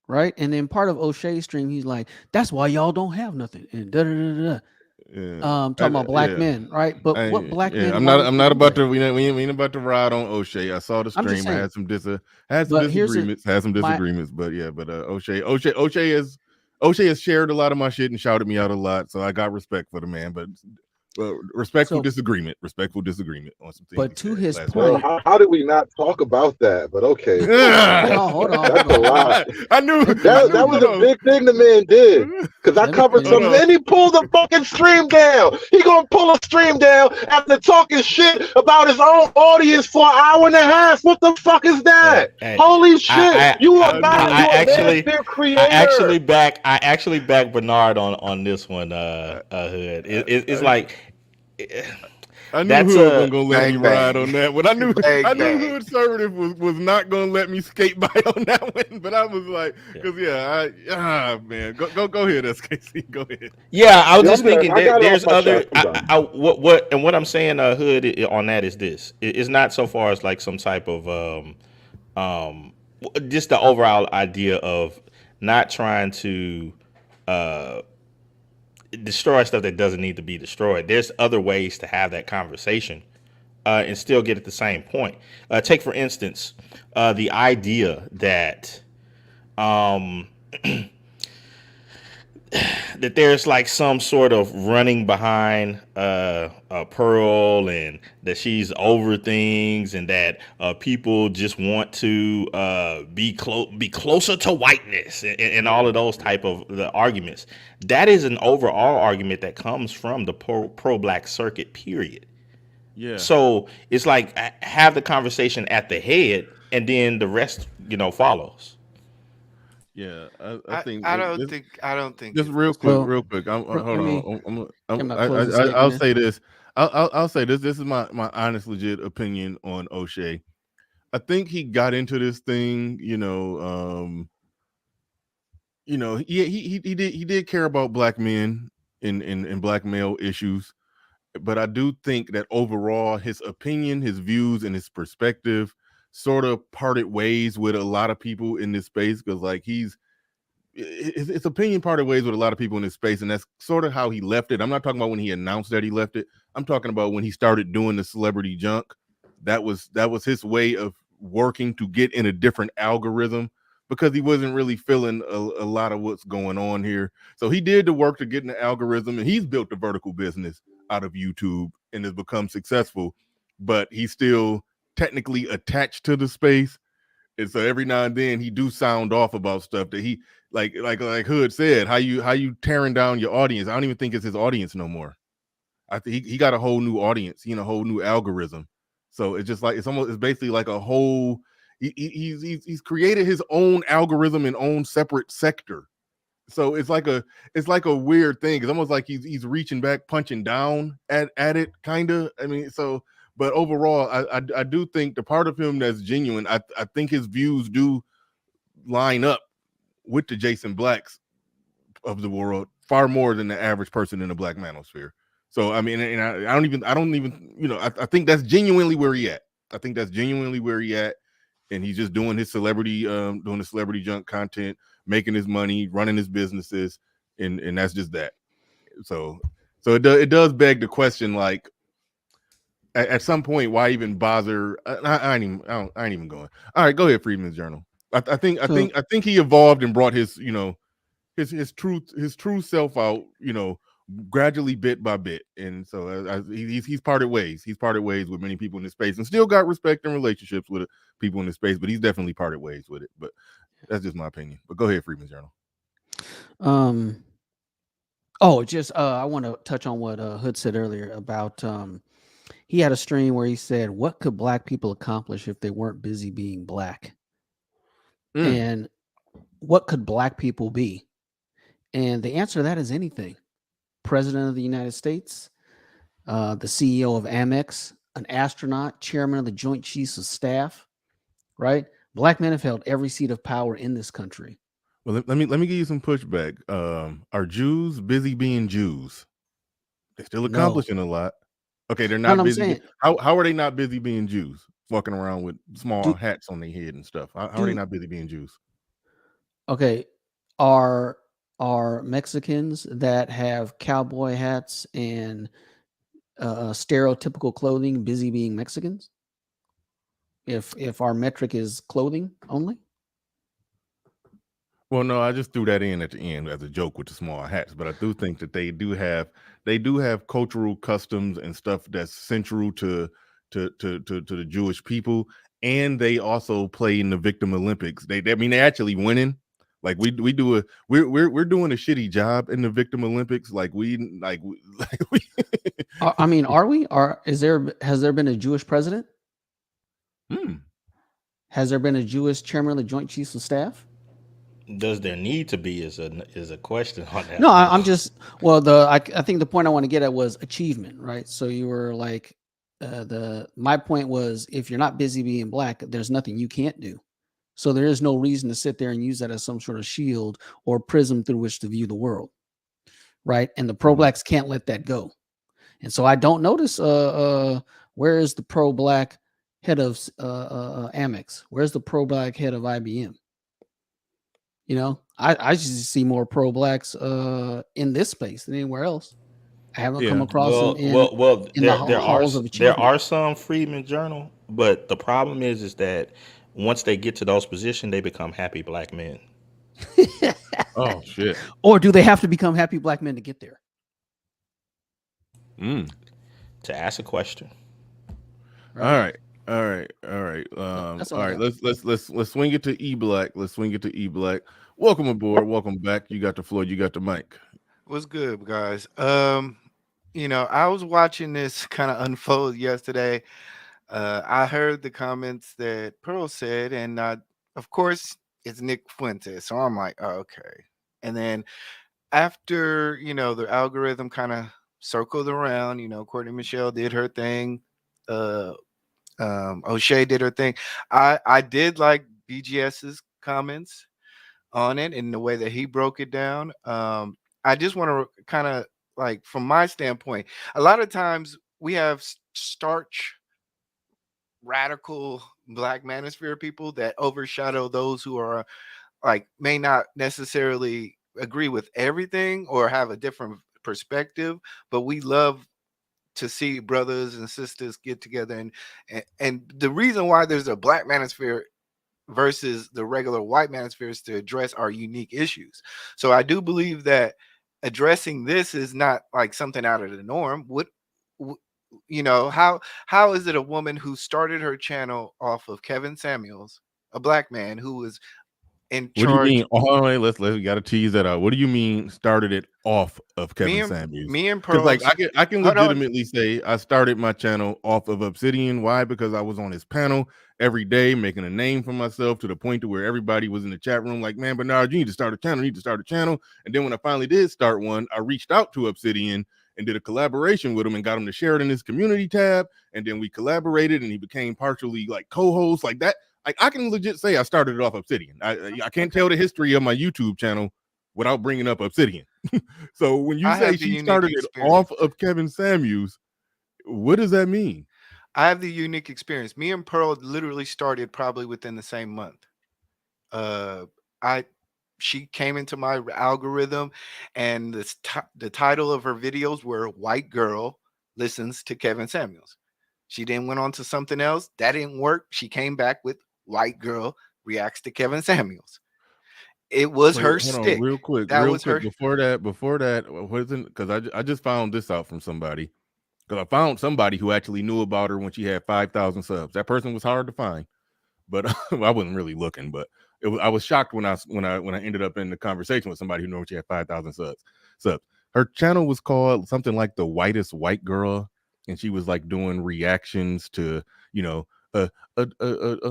Right. And then part of O'Shea's stream, he's like, that's why y'all don't have nothing. And Yeah. Talking about black men, right? But what black men? I'm not about to. We ain't about to ride on O'Shea. I saw the stream. I had some disagreements. But yeah, but O'Shea has shared a lot of my shit and shouted me out a lot. So I got respect for the man. But respectful disagreement on some things. But to his point, how did we not talk about that? But okay, hold on. That's a lot. I knew that was a big thing the man did, because I covered some. Then he pulled the fucking stream down. He gonna pull a stream down after talking shit about his own audience for an hour and a half. What the fuck is that? Holy shit! You are not a Manosphere creator. I actually back Bernard on this one. Hood. It's like. I knew Hood wasn't gonna let me ride on that one. I knew Hood Conservative was not gonna let me skate by on that one. But I was like, because man, go ahead, SKC, go ahead. Yeah, I was just thinking there's other. What I'm saying, Hood, on that is this. It's not so far as like some type of just the overall idea of not trying to destroy stuff that doesn't need to be destroyed. There's other ways to have that conversation and still get at the same point. Take, for instance, the idea that that there's like some sort of running behind Pearl, and that she's over things, and that people just want to be closer to whiteness, and all of those type of the arguments. That is an overall argument that comes from the pro-black circuit, period. Yeah. So it's like, have the conversation at the head, and then the rest, follows. Yeah, I think I don't think. Just real quick. I'll say this. I'll say this. This is my honest, legit opinion on O'Shea. I think he got into this thing, he did care about black men, in black male issues, but I do think that overall his opinion, his views, and his perspective sort of parted ways with a lot of people in this space, because like his opinion parted ways with a lot of people in this space, and that's sort of how he left it. I'm not talking about when he announced that he left it. I'm talking about when he started doing the celebrity junk. That was his way of working to get in a different algorithm, because he wasn't really feeling a lot of what's going on here. So he did the work to get in the algorithm, and he's built a vertical business out of YouTube and has become successful, but he's still technically attached to the space. And so every now and then he do sound off about stuff that he like Hood said, how you tearing down your audience. I don't even think it's his audience no more. I think he got a whole new audience, a whole new algorithm. So it's just like it's basically like a whole he's created his own algorithm and own separate sector. So it's like a weird thing. It's almost like he's reaching back, punching down at it, kind of. I mean, so but overall, I do think the part of him that's genuine, I think his views do line up with the Jason Blacks of the world far more than the average person in the Black Manosphere. So I mean, and I don't even I think that's genuinely where he at. I think that's genuinely where he at, and he's just doing his celebrity, doing the celebrity junk content, making his money, running his businesses, and that's just that. So it does beg the question, like, at some point, why even bother? I ain't even going. All right, go ahead, Freedman's Journal. I think he evolved and brought his his true self out, gradually, bit by bit, and so he's parted ways. He's parted ways with many people in this space, and still got respect and relationships with people in this space. But he's definitely parted ways with it. But that's just my opinion. But go ahead, Freedman's Journal. I want to touch on what Hood said earlier about he had a stream where he said, what could black people accomplish if they weren't busy being black? And what could black people be? And the answer to that is anything. President of the United States, the CEO of Amex, an astronaut, chairman of the Joint Chiefs of Staff, right? Black men have held every seat of power in this country. Well, let me give you some pushback. Are Jews busy being Jews? They're still accomplishing a lot. Okay, they're not busy. How are they not busy being Jews? Walking around with small hats on their head and stuff. How are they not busy being Jews? Okay, are Mexicans that have cowboy hats and stereotypical clothing busy being Mexicans? If our metric is clothing only? Well, no, I just threw that in at the end as a joke with the small hats, but I do think that they do have cultural customs and stuff that's central to the Jewish people, and they also play in the Victim Olympics. They're actually winning. Like we're doing a shitty job in the Victim Olympics. I mean, are we? Has there been a Jewish president? Has there been a Jewish chairman of the Joint Chiefs of Staff? Does there need to be is a question on that? No, I'm just I think the point I want to get at was achievement, right? So you were like, my point was, if you're not busy being black, there's nothing you can't do. So there is no reason to sit there and use that as some sort of shield or prism through which to view the world, right? And the pro-blacks can't let that go. And so I don't notice where is the pro-black head of Amex? Where's the pro-black head of IBM? I just see more pro-blacks in this space than anywhere else. I haven't come across them in the halls of achievement. There are some Freedman Journal, but the problem is that once they get to those positions, they become happy black men. Oh shit! Or do they have to become happy black men to get there? To ask a question. Right. All right. All right. Let's swing it to E Black. Welcome aboard. Welcome back. You got the floor. You got the mic. What's good, guys? I was watching this kind of unfold yesterday. I heard the comments that Pearl said, and of course it's Nick Fuentes. So I'm like, oh, okay. And then after the algorithm kind of circled around, Courtney Michelle did her thing. O'Shea did her thing. I did like BGS's comments on it and the way that he broke it down. I just want to kind of like from my standpoint, a lot of times we have starch radical black manosphere people that overshadow those who are like may not necessarily agree with everything or have a different perspective, but we love to see brothers and sisters get together and the reason why there's a black manosphere versus the regular white manosphere is to address our unique issues. So I do believe that addressing this is not like something out of the norm. Wh- how is it a woman who started her channel off of Kevin Samuels, a black man who was in What do you charge? mean? Oh, let's we got to tease that out. What do you mean started it off of Me Kevin and Samuels? me and Because like Pearls. I can Hold on. legitimately say I started my channel off of Obsidian. Why? Because I was on his panel every day, making a name for myself to the point to where everybody was in the chat room like, man, Bernard, you need to start a channel. You need to start a channel. And then when I finally did start one, I reached out to Obsidian and did a collaboration with him and got him to share it in his community tab. And then we collaborated, and he became partially like co-host like that. Like I can legit say I started it off Obsidian. I can't tell the history of my YouTube channel without bringing up Obsidian. So when you I say have the she unique started it experience. off of Kevin Samuels, what does that mean? I have the unique experience. Me and Pearl literally started probably within the same month. I She came into my algorithm, and the title of her videos were "White Girl Listens to Kevin Samuels." She then went on to something else that didn't work. She came back with "White Girl Reacts to Kevin Samuels." It was Wait, her hold on, stick. That real was quick. her. Before that, wasn't because I just found this out from somebody. Because I found somebody who actually knew about her when she had 5,000 subs. That person was hard to find, but I wasn't really looking. But I was shocked when I ended up in the conversation with somebody who knew she had 5,000 subs. Her channel was called something like the Whitest White Girl, and she was like doing reactions to you know a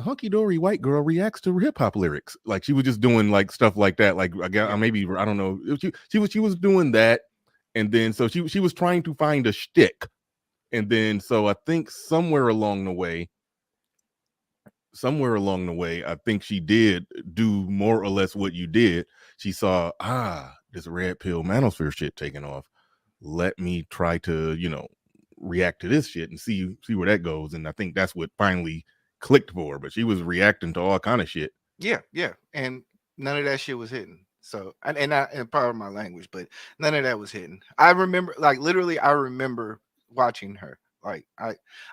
hunky dory white girl reacts to hip hop lyrics. Like she was just doing like stuff like that. Like I guess Yeah. maybe I don't know. She was doing that, and then so she was trying to find a shtick. And then, so I think somewhere along the way, I think she did do more or less what you did. She saw, this red pill manosphere shit taking off. Let me try to, react to this shit and see where that goes. And I think that's what finally clicked for her. But she was reacting to all kind of shit. Yeah, yeah, and none of that shit was hitting. So, and part of my language, but none of that was hitting. I remember, like literally, I remember watching her. Like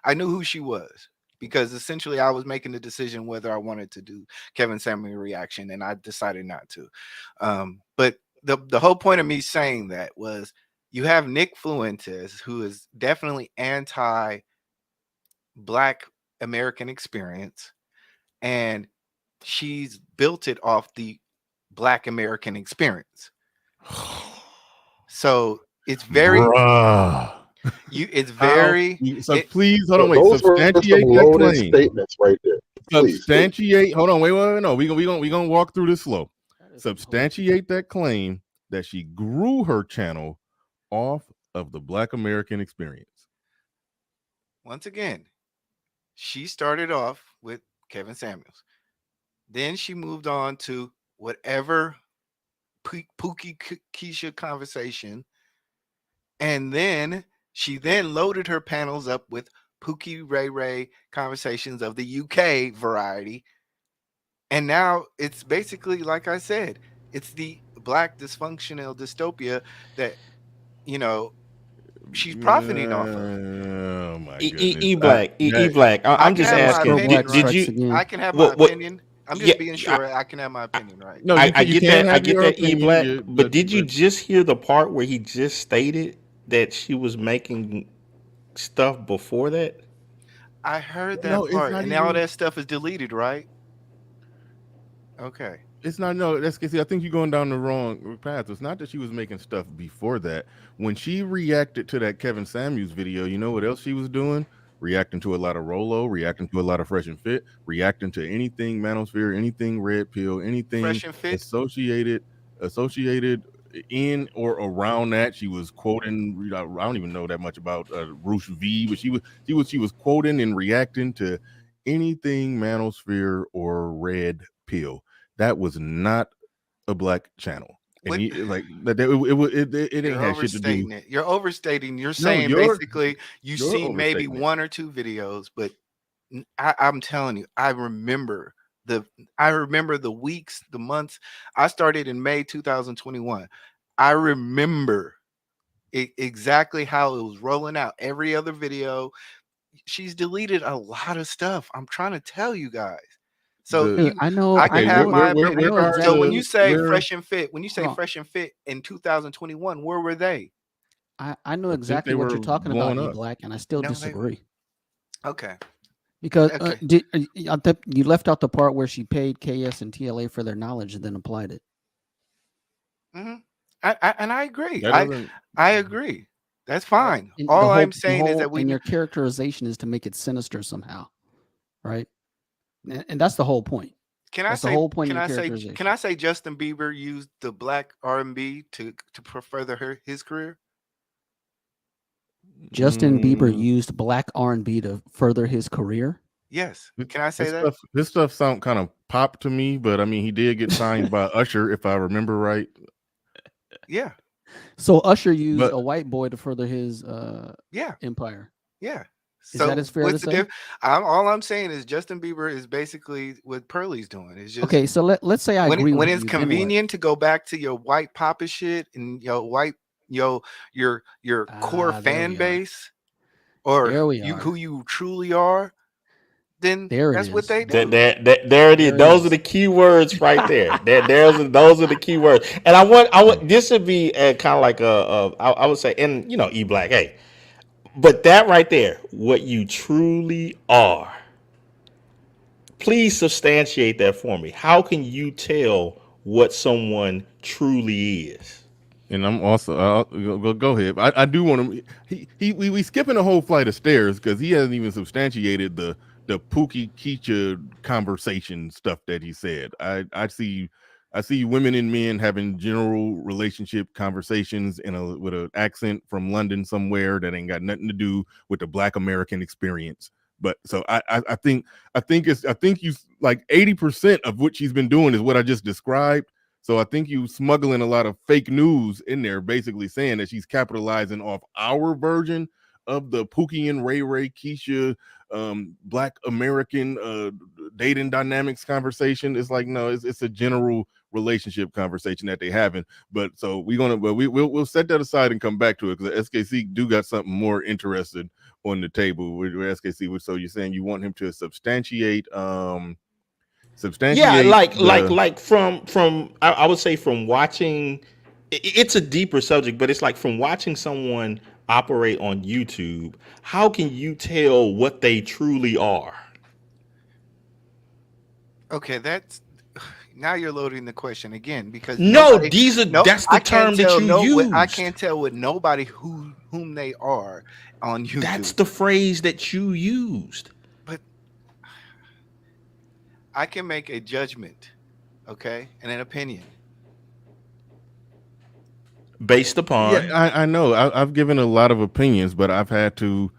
I knew who she was because essentially I was making the decision whether I wanted to do Kevin Samuel reaction, and I decided not to. But the whole point of me saying that was you have Nick Fluentes, who is definitely anti Black American experience, and she's built it off the Black American experience. So it's very Bruh. it's How? very So please hold on, wait. Those were some Substantiate that loaded claim. statements right there. Please. Substantiate. Hold on, wait. No, we gonna walk through this slow. Substantiate that claim that she grew her channel off of the Black American experience. once again, she started off with Kevin Samuels. Then she moved on to whatever Pookie Keisha conversation. And then she then loaded her panels up with Pookie Ray Ray conversations of the UK variety. And now it's basically, like I said, it's the Black dysfunctional dystopia that, she's profiting off of. Oh my E goodness. Black, E Black. I'm can just have my asking. opinion, Black Did right? strikes you? again. I can have my What? opinion. I'm Yeah, just being sure I can have my opinion, right? No, I you get can that. I have get your that. E Black. opinion, But did you just hear the part where he just stated that she was making stuff before that? I heard no, that it's part, not and now even. that stuff is deleted, right? Okay. It's not that's see, I think you're going down the wrong path. It's not that she was making stuff before that. When she reacted to that Kevin Samuels video, you know what else she was doing? Reacting to a lot of Rolo, reacting to a lot of Fresh and Fit, reacting to anything Manosphere, anything Red Pill, anything Fresh and Fit. associated in or around that. She was quoting. I don't even know that much about Roosh V, but she was quoting and reacting to anything Manosphere or Red Pill. That was not a Black channel. And like that, it ain't had shit to do. You're overstating. You're No, saying basically you've you're seen maybe overstating it. 1 or 2 videos, but I'm telling you, I remember the weeks, the months. I started in May 2021. I remember exactly how it was rolling out. Every other video, she's deleted a lot of stuff. I'm trying to tell you guys. So I know. I can have my opinion. I know exactly. So when you say fresh and fit, fresh and fit in 2021, where were they? I know exactly what you're talking about, E Black, and I still disagree. Okay. Because you left out the part where she paid KS and TLA for their knowledge and then applied it. Mm-hmm. And I agree. I agree. That's fine. And All I'm saying is that your characterization is to make it sinister somehow, right? And that's the whole point. Can I say Justin Bieber used the black R&B to further his career? Justin Bieber used black R&B to further his career? Yes. Can I say that? His stuff sound kind of pop to me, but I mean, he did get signed by Usher, if I remember right. Yeah. So Usher used a white boy to further his empire. Yeah. Is that as fair to say? All I'm saying is Justin Bieber is basically what Pearly's doing. It's just okay. So let's say I agree. When it's convenient to go back to your white papa shit and your white your core fan base, or who you truly are, then that's what they do. There it is. Those are the key words right there. Those are the key words. And I want this would be kind of like I would say, and E Black, hey. But that right there, what you truly are, please substantiate that for me. How can you tell what someone truly is? And I'm also go ahead. I do want to. We skipping a whole flight of stairs because he hasn't even substantiated the Pookie Keisha conversation stuff that he said. I see women and men having general relationship conversations with an accent from London somewhere that ain't got nothing to do with the Black American experience. But so I think you like 80% of what she's been doing is what I just described. So I think you smuggling a lot of fake news in there, basically saying that she's capitalizing off our version of the Pookie and Ray Keisha Black American dating dynamics conversation. It's like, no, it's a general relationship conversation that they having. But so we'll set that aside and come back to it because the SKC do got something more interested on the table with SKC. So you're saying you want him to substantiate like from I would say from watching, it's a deeper subject, but it's like from watching someone operate on YouTube, how can you tell what they truly are? Okay, that's now you're loading the question again because that's the term that you use. I can't tell with nobody whom they are on YouTube. That's the phrase that you used. But I can make a judgment, okay, and an opinion based upon. Yeah, I know. I've given a lot of opinions, but I've had to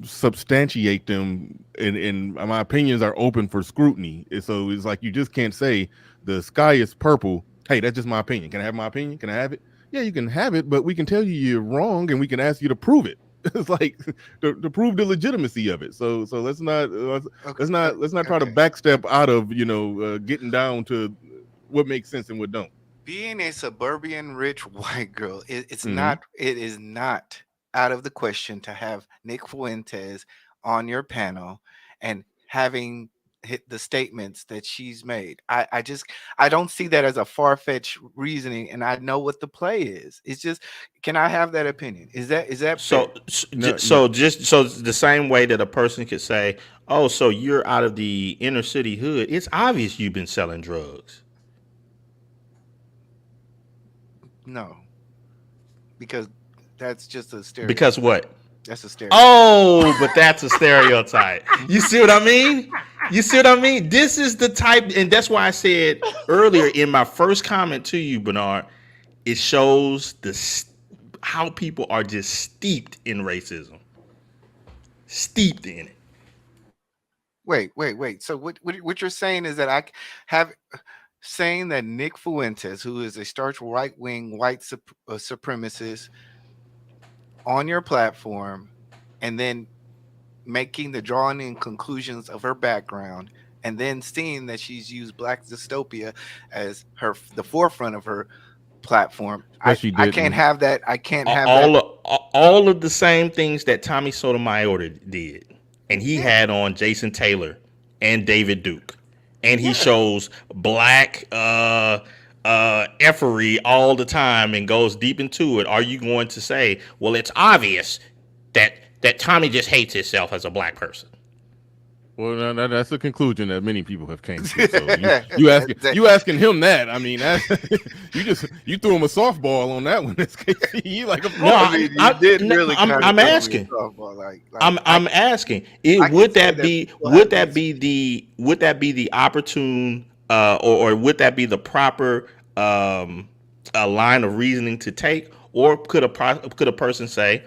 substantiate them, and my opinions are open for scrutiny. So it's like you just can't say the sky is purple. Hey, that's just my opinion. Can I have my opinion? Can I have it? Yeah, you can have it, but we can tell you you're wrong, and we can ask you to prove it. It's like to prove the legitimacy of it. So let's not try to backstep out of getting down to what makes sense and what don't. Being a suburban rich white girl, it is not out of the question to have Nick Fuentes on your panel and having hit the statements that she's made. I don't see that as a far-fetched reasoning, and I know what the play is. It's just, can I have that opinion? Is that so? Just the same way that a person could say, "Oh, so you're out of the inner city hood." It's obvious you've been selling drugs. No, because that's just a stereotype. Because what? That's a stereotype. Oh, but that's a stereotype. You see what I mean? This is the type, and that's why I said earlier in my first comment to you, Bernard, it shows how people are just steeped in racism. Steeped in it. Wait. So what you're saying is that I have saying that Nick Fuentes, who is a starch right-wing white supremacist, on your platform, and then making the drawing in conclusions of her background, and then seeing that she's used Black dystopia as the forefront of her platform. But she I can't didn't. have that. I can't have that. All of the same things that Tommy Sotomayor did, and he had on Jason Taylor and David Duke, and he shows black effery all the time and goes deep into it. Are you going to say, well, it's obvious that Tommy just hates himself as a black person? Well, that's a conclusion that many people have came to. So you asking him that? I mean, you threw him a softball on that one. You like, of course. I'm asking. I'm asking. Would that be the opportune or would that be the proper line of reasoning to take, or could a person say,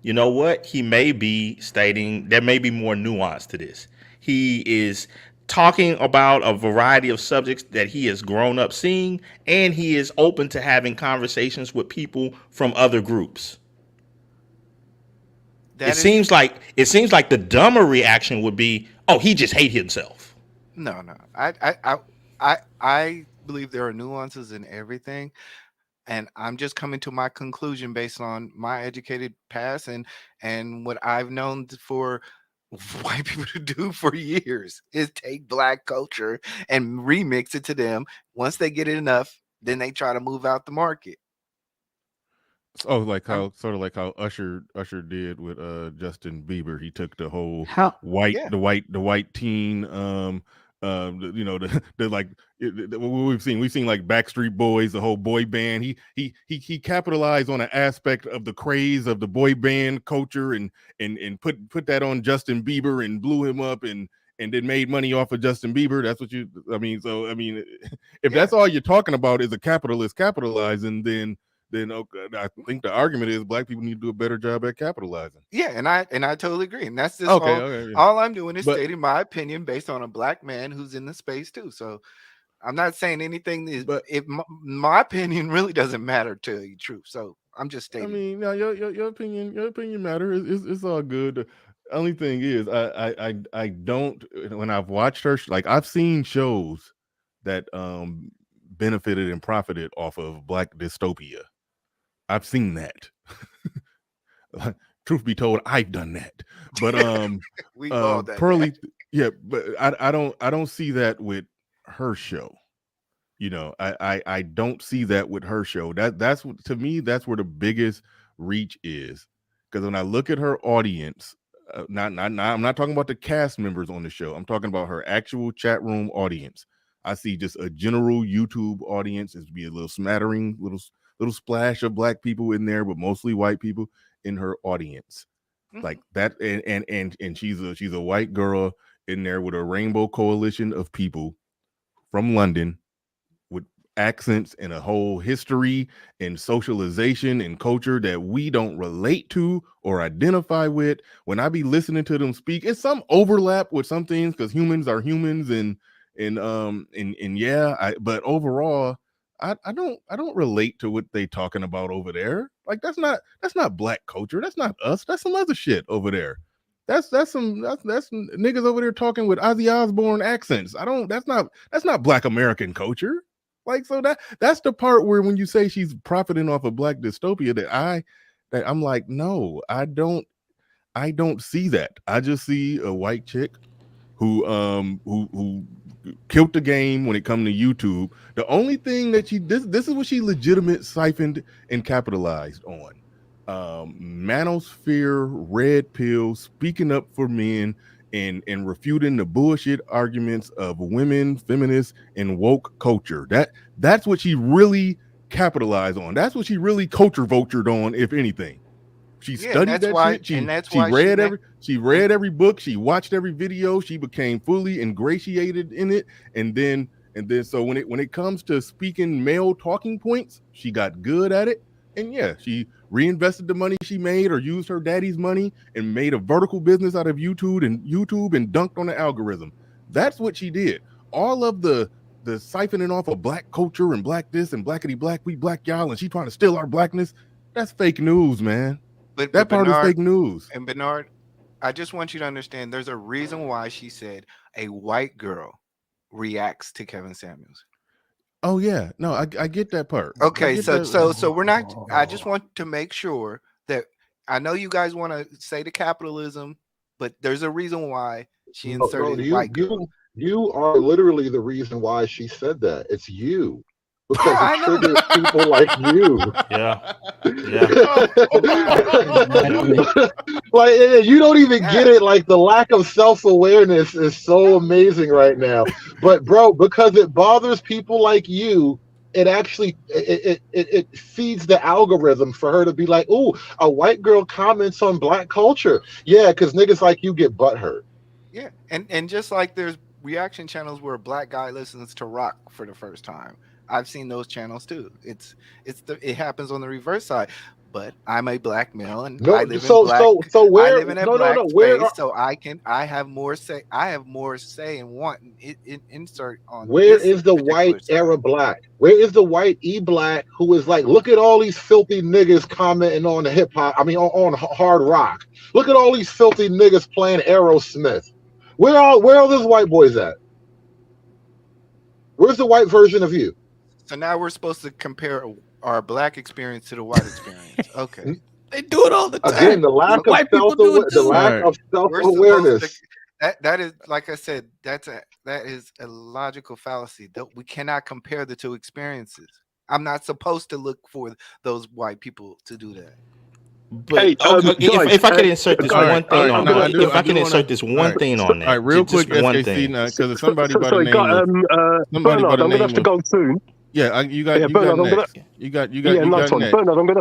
you know what, he may be stating there may be more nuance to this. He is talking about a variety of subjects that he has grown up seeing, and he is open to having conversations with people from other groups. It seems like the dumber reaction would be, oh, he just hates himself. No. I believe there are nuances in everything. And I'm just coming to my conclusion based on my educated past and what I've known for white people to do for years is take Black culture and remix it to them. Once they get it enough, then they try to move out the market. Oh, like how Usher did with Justin Bieber. He took the whole white teen we've seen like Backstreet Boys, the whole boy band. He capitalized on an aspect of the craze of the boy band culture and put that on Justin Bieber and blew him up and then made money off of Justin Bieber. That's what if that's all you're talking about is a capitalist capitalizing, then okay, I think the argument is Black people need to do a better job at capitalizing. Yeah, and I totally agree. And that's just all I'm doing is stating my opinion based on a Black man who's in the space too. So I'm not saying anything if my opinion really doesn't matter, to tell you the truth. So I'm just stating. I mean, no, your opinion matters. It's all good. The only thing is I don't, when I've watched her, like I've seen shows that benefited and profited off of Black dystopia. I've seen that. Truth be told, I've done that. But we all done Pearly, that. yeah, but I don't see that with her show. I don't see that with her show. That's to me, that's where the biggest reach is. Because when I look at her audience, I'm not talking about the cast members on the show. I'm talking about her actual chat room audience. I see just a general YouTube audience. It's be a little smattering, little splash of Black people in there, but mostly white people in her audience. Mm-hmm. Like that, and she's a white girl in there with a rainbow coalition of people from London with accents and a whole history and socialization and culture that we don't relate to or identify with. When I be listening to them speak, it's some overlap with some things because humans are humans but overall, I don't relate to what they talking about over there. Like that's not Black culture. That's not us. That's some other shit over there. That's some niggas over there talking with Ozzy Osbourne accents. That's not Black American culture. Like, so that's the part where when you say she's profiting off of Black dystopia that I'm like, no, I don't see that. I just see a white chick who killed the game when it comes to YouTube. The only thing that this is what she legitimate siphoned and capitalized on. Manosphere, red pill, speaking up for men and refuting the bullshit arguments of women, feminists, and woke culture. That's what she really capitalized on. That's what she really culture vultured on, if anything. She studied that shit. She read every book. She watched every video. She became fully ingratiated in it. And then so when it comes to speaking male talking points, she got good at it. And yeah, she reinvested the money she made or used her daddy's money and made a vertical business out of YouTube and dunked on the algorithm. That's what she did. All of the the siphoning off of black culture and black this and blackity black, we black y'all, and she trying to steal our blackness. That's fake news, man. But That part Bernard, is fake news. and Bernard, I just want you to understand there's a reason why she said a white girl reacts to Kevin Samuels. Oh yeah, no, I get that part. Okay, so we're not. I just want to make sure that I know you guys want to say the capitalism, but there's a reason why she inserted white girl. You are literally the reason why she said that. It's you. Because it triggers people like you. Yeah. Like, you don't even get it. Like, the lack of self-awareness is so amazing right now. But bro, because it bothers people like you, it actually it feeds the algorithm for her to be like, "Ooh, a white girl comments on black culture." Yeah, because niggas like you get butthurt. Yeah, and just like there's reaction channels where a black guy listens to rock for the first time. I've seen those channels too. It happens on the reverse side. But I'm a black male and I live in black. I live in a black space, so I have more say. I have more say in wanting insert on. Where is the white era black? Where is the white black who is like, look at all these filthy niggas commenting on the hip hop? I mean, on hard rock. Look at all these filthy niggas playing Aerosmith. Where are those white boys at? Where's the white version of you? So now we're supposed to compare our black experience to the white experience. Okay. They do it all the time. Again, the lack of self-awareness. That is, like I said, that is a logical fallacy. We cannot compare the two experiences. I'm not supposed to look for those white people to do that. But if I could insert this one thing on that, if I can insert this one thing on that, all right, real quick, SKC, because if somebody by the name somebody by the name, I'm gonna have to go soon. Yeah, you got next. You got nice one. next. Bernard, I'm gonna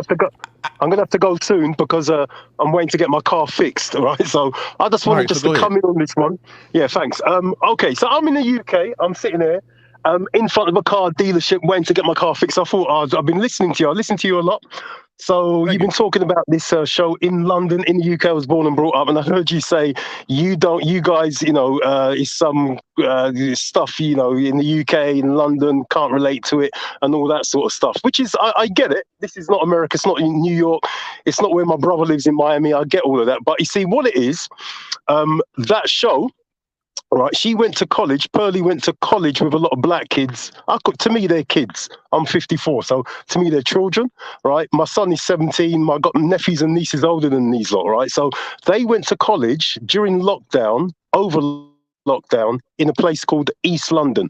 have to go soon because I'm waiting to get my car fixed. All right, so I just wanted to come in on this one. Yeah, thanks. Okay, so I'm in the UK. I'm sitting here in front of a car dealership waiting to get my car fixed. I thought I've been listening to you. I listen to you a lot. So you've been talking about this show in London, in the UK. I was born and brought up, and I heard you say you guys, is some stuff, in the UK, in London, can't relate to it, and all that sort of stuff. Which is, I get it. This is not America. It's not in New York. It's not where my brother lives in Miami. I get all of that. But you see, what it is, that show. Right, she went to college. Pearlie went to college with a lot of black kids. To me, they're kids. I'm 54, so to me, they're children. Right, my son is 17. I got nephews and nieces older than these lot. Right, so they went to college during lockdown, over lockdown, in a place called East London.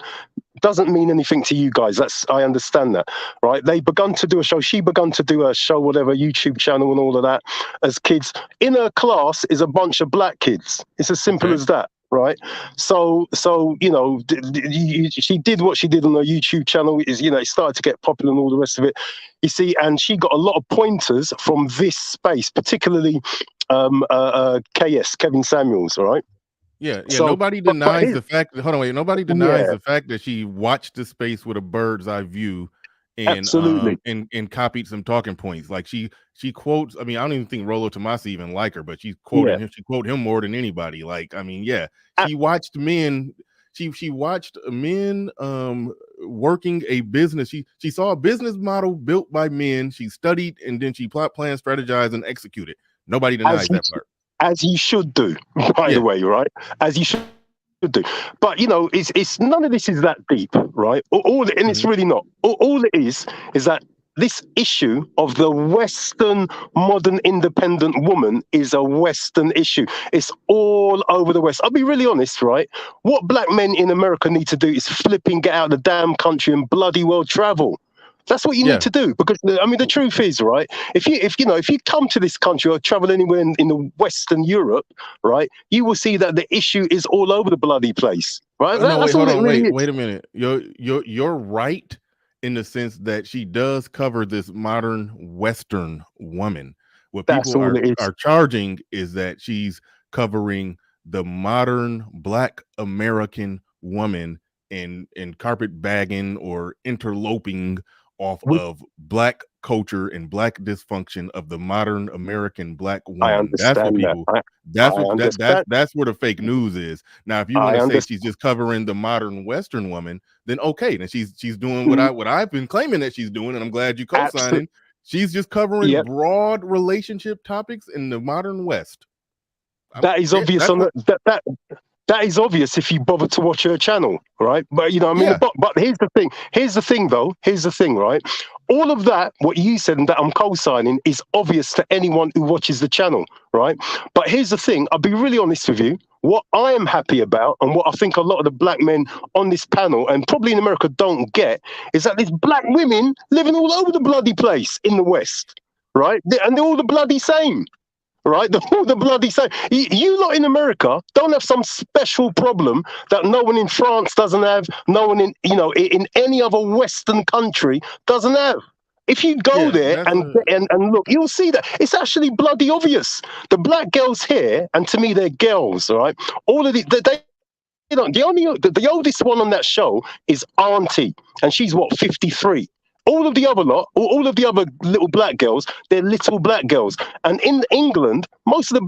Doesn't mean anything to you guys. I understand that, right? They begun to do a show. She begun to do a show, whatever, YouTube channel and all of that. As kids in her class is a bunch of black kids. It's as simple as that. Right, so she did what she did on her YouTube channel. It started to get popular and all the rest of it. You see, and she got a lot of pointers from this space, particularly Kevin Samuels. All right. Yeah. So, nobody denies the fact. Hold on, wait. Nobody denies the fact that she watched the space with a bird's eye view. And and copied some talking points. Like she quotes. I mean, I don't even think Rollo Tomasi even like her, but she's quoting him. She quote him more than anybody. Like, I mean, she watched men. She watched men working a business. She saw a business model built by men. She studied and then she planned, strategized, and executed. Nobody denies that part. As you should do, by the way, right? As you should do. But it's none of this is that deep, right? It's really not. All it is that this issue of the Western modern independent woman is a Western issue. It's all over the West. I'll be really honest, right? What black men in America need to do is flipping get out of the damn country and bloody well travel. That's what you need to do, because I mean the truth is, right? If you come to this country or travel anywhere in the Western Europe, right, you will see that the issue is all over the bloody place, right? Wait a minute. You're right in the sense that she does cover this modern Western woman. What people are charging is that she's covering the modern Black American woman in carpet bagging or interloping off of black culture and black dysfunction of the modern American black woman. I understand That's what people. That's where the fake news is. Now, if you want to say she's just covering the modern Western woman, then okay, then she's doing what I've been claiming that she's doing, and I'm glad you co-signing. She's just covering broad relationship topics in the modern West. That is obvious that is obvious if you bother to watch her channel, right? But I mean, but here's the thing, right? All of that, what you said and that I'm co-signing, is obvious to anyone who watches the channel, right? But here's the thing, I'll be really honest with you. What I am happy about, and what I think a lot of the black men on this panel, and probably in America, don't get, is that there's black women living all over the bloody place in the West, right? And they're all the bloody same. Right, the bloody same. You lot in America don't have some special problem that no one in France doesn't have, no one in in any other Western country doesn't have. If you go there and look, you'll see that it's actually bloody obvious. The black girls here, and to me they're girls, right? All of the oldest one on that show is Auntie, and she's what, 53. All of the other little black girls, they're little black girls. And in England, most of the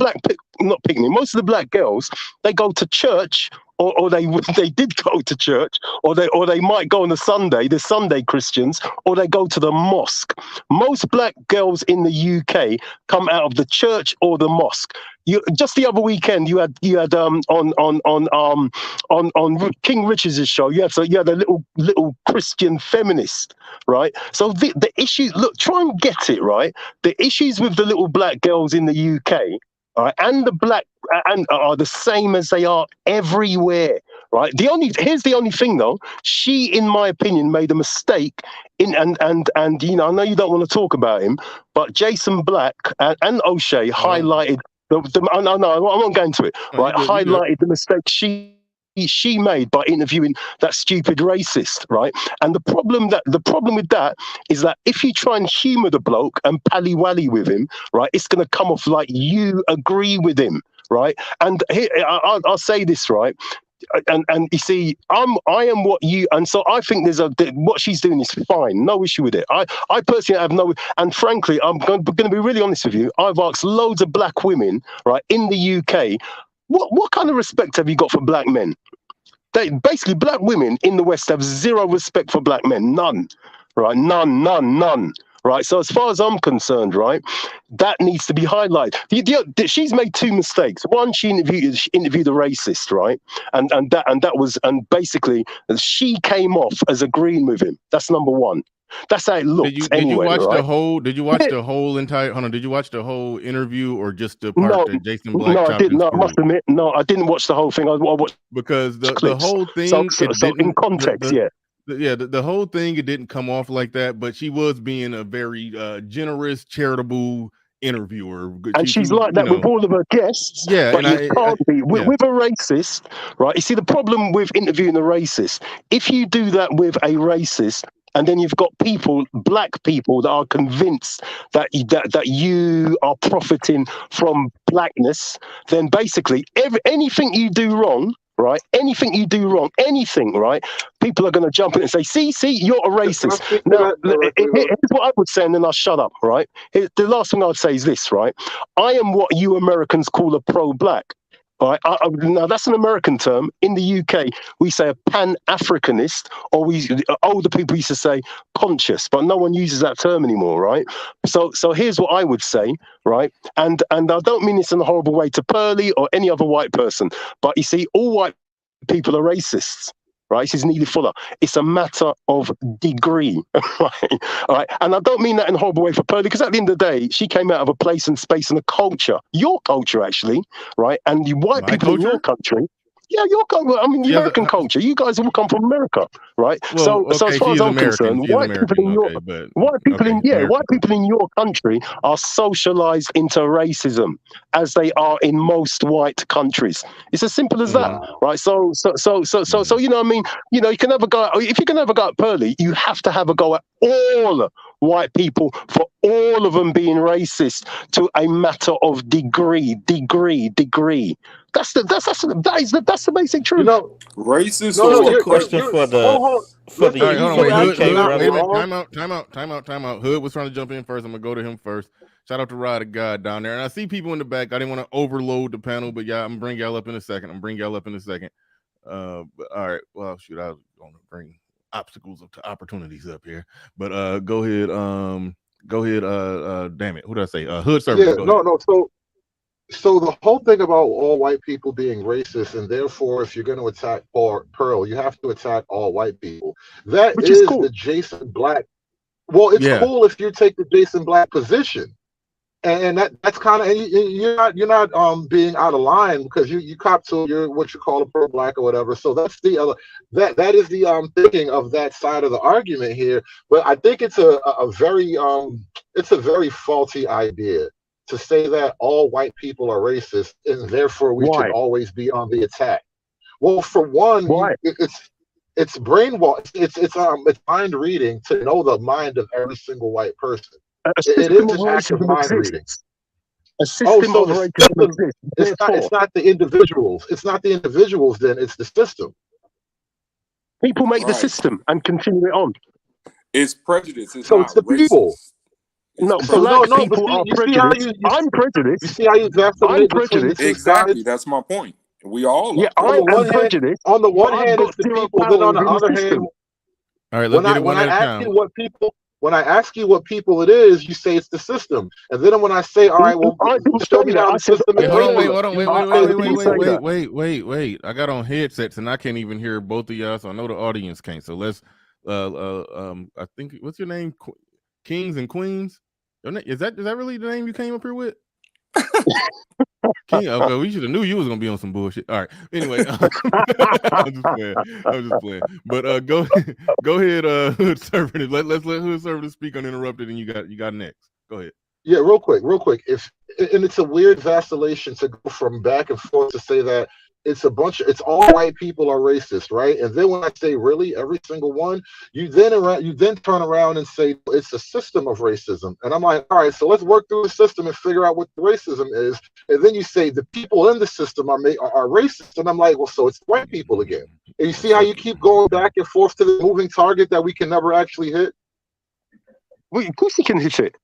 black girls, they go to church, or they did go to church, or they might go on a Sunday. They're Sunday Christians, or they go to the mosque. Most black girls in the UK come out of the church or the mosque. Just the other weekend, you had on King Richard's show, you had a little Christian feminist, right? So the issue, look, try and get it right. The issues with the little black girls in the UK, and the black are the same as they are everywhere, right? Here's the only thing though. She, in my opinion, made a mistake and I know you don't want to talk about him, but Jason Black and O'Shea highlighted. No, I'm not going to it. Right, highlighted the mistake she made by interviewing that stupid racist, right? And the problem with that is that if you try and humour the bloke and pally-wally with him, right, it's going to come off like you agree with him, right? And here, I'll say this, right? And you see, I am what you, and so I think what she's doing is fine, no issue with it. I personally have no, and frankly, I'm going to be really honest with you. I've asked loads of black women, right, in the UK, what kind of respect have you got for black men? Basically, black women in the West have zero respect for black men, none, right? None. Right, so as far as I'm concerned, right, that needs to be highlighted. She's made two mistakes. One, she interviewed a racist, right, and basically she came off as agreeing with him. That's number one. That's how it looked. Did you watch the whole? Did you watch the whole entire? Hold on. Did you watch the whole interview or just the part that Jason Black? No, I didn't. No, I must admit, no, I didn't watch the whole thing. I watched because the whole thing. So in context, the whole thing, it didn't come off like that, but she was being a very generous, charitable interviewer, and she's like that with all of her guests. Yeah, but you can't be with a racist, right? You see, the problem with interviewing a racist, if you do that with a racist, and then you've got black people that are convinced that you are profiting from blackness, then basically anything you do wrong, right? Anything you do wrong, right? People are going to jump in and say, see, you're a racist. Now, here's what I would say, and then I'll shut up, right? The last thing I'd say is this, right? I am what you Americans call a pro-black. Right. Now that's an American term. In the UK, we say a Pan-Africanist, or older people used to say conscious, but no one uses that term anymore, right? So here's what I would say, right? And I don't mean this in a horrible way to Pearly or any other white person, but you see, all white people are racists. Right, this is Neely Fuller. It's a matter of degree, right? All right, and I don't mean that in a horrible way for Pearly, because at the end of the day, she came out of a place and space and a culture, your culture actually, right? And the white people in your country, your culture. I mean, the American culture. You guys all come from America, right? Well, so as far as I'm concerned, white people in your country are socialized into racism, as they are in most white countries. It's as simple as that, right? So you know what I mean? You know, you can have a go. If you can have a go at Pearly, you have to have a go at all white people for all of them being racist to a matter of degree. That's the basic truth. You know, Racist no, What's the or question for the listen, for All right, the hold on, for wait, the Hood, UK Hood, brother? wait a minute, wrong. time out. Hood was trying to jump in first. I'm gonna go to him first. Shout out to Rod of God down there, and I see people in the back. I didn't want to overload the panel, but yeah, I'm gonna bring y'all up in a second. But all right, well, shoot, I was gonna bring obstacles up to opportunities up here, but go ahead, damn it, who did I say? Hood service. Yeah, Go ahead. no. So the whole thing about all white people being racist, and therefore, if you're going to attack Pearl, you have to attack all white people. That Which is is cool. the Jason Black. Well, it's Yeah. cool if you take the Jason Black position, and that's kind of you're not being out of line because you cop to you're what you call a pro black or whatever. So that's the other that is the thinking of that side of the argument here. But I think it's a very faulty idea to say that all white people are racist and therefore we should always be on the attack. Well, for one, it's brainwash. It's mind reading to know the mind of every single white person. It is an act of mind reading. A system of racism exists. It's not the individuals. It's not the individuals. Then it's the system. People make the system and continue it on. It's prejudice. It's so not it's the people. No, So black no, people but are you prejudiced. I'm prejudiced. You see how you vacillate between the two Exactly. sides? That's my point. We all yeah, are. I am prejudiced. On the one I've hand, got it's the zero people. power Then on the within other system. hand, All right, let's get it one at a time. When I ask you what people it is, you say it's the system. And then when I say, all right, well, I didn't show say me that. how I the said, system is wait. I got on headsets and I can't even hear both of y'all, so I know the audience can't. So let's I think what's your name? Kings and Queens? Is that really the name you came up here with? King, okay, we should have knew you was gonna be on some bullshit. All right. Anyway, I'm just playing. But go ahead, Hood Servant. Let's let Hood Servant speak uninterrupted, and you got next. Go ahead. Yeah, real quick. And it's a weird vacillation to go from back and forth to say that it's all white people are racist, right? And then when I say really every single one, you then turn around and say it's a system of racism. And I'm like, all right, so let's work through the system and figure out what the racism is. And then you say the people in the system are racist. And I'm like, well, so it's white people again. And you see how you keep going back and forth to the moving target that we can never actually hit? Well, of course you can hit it.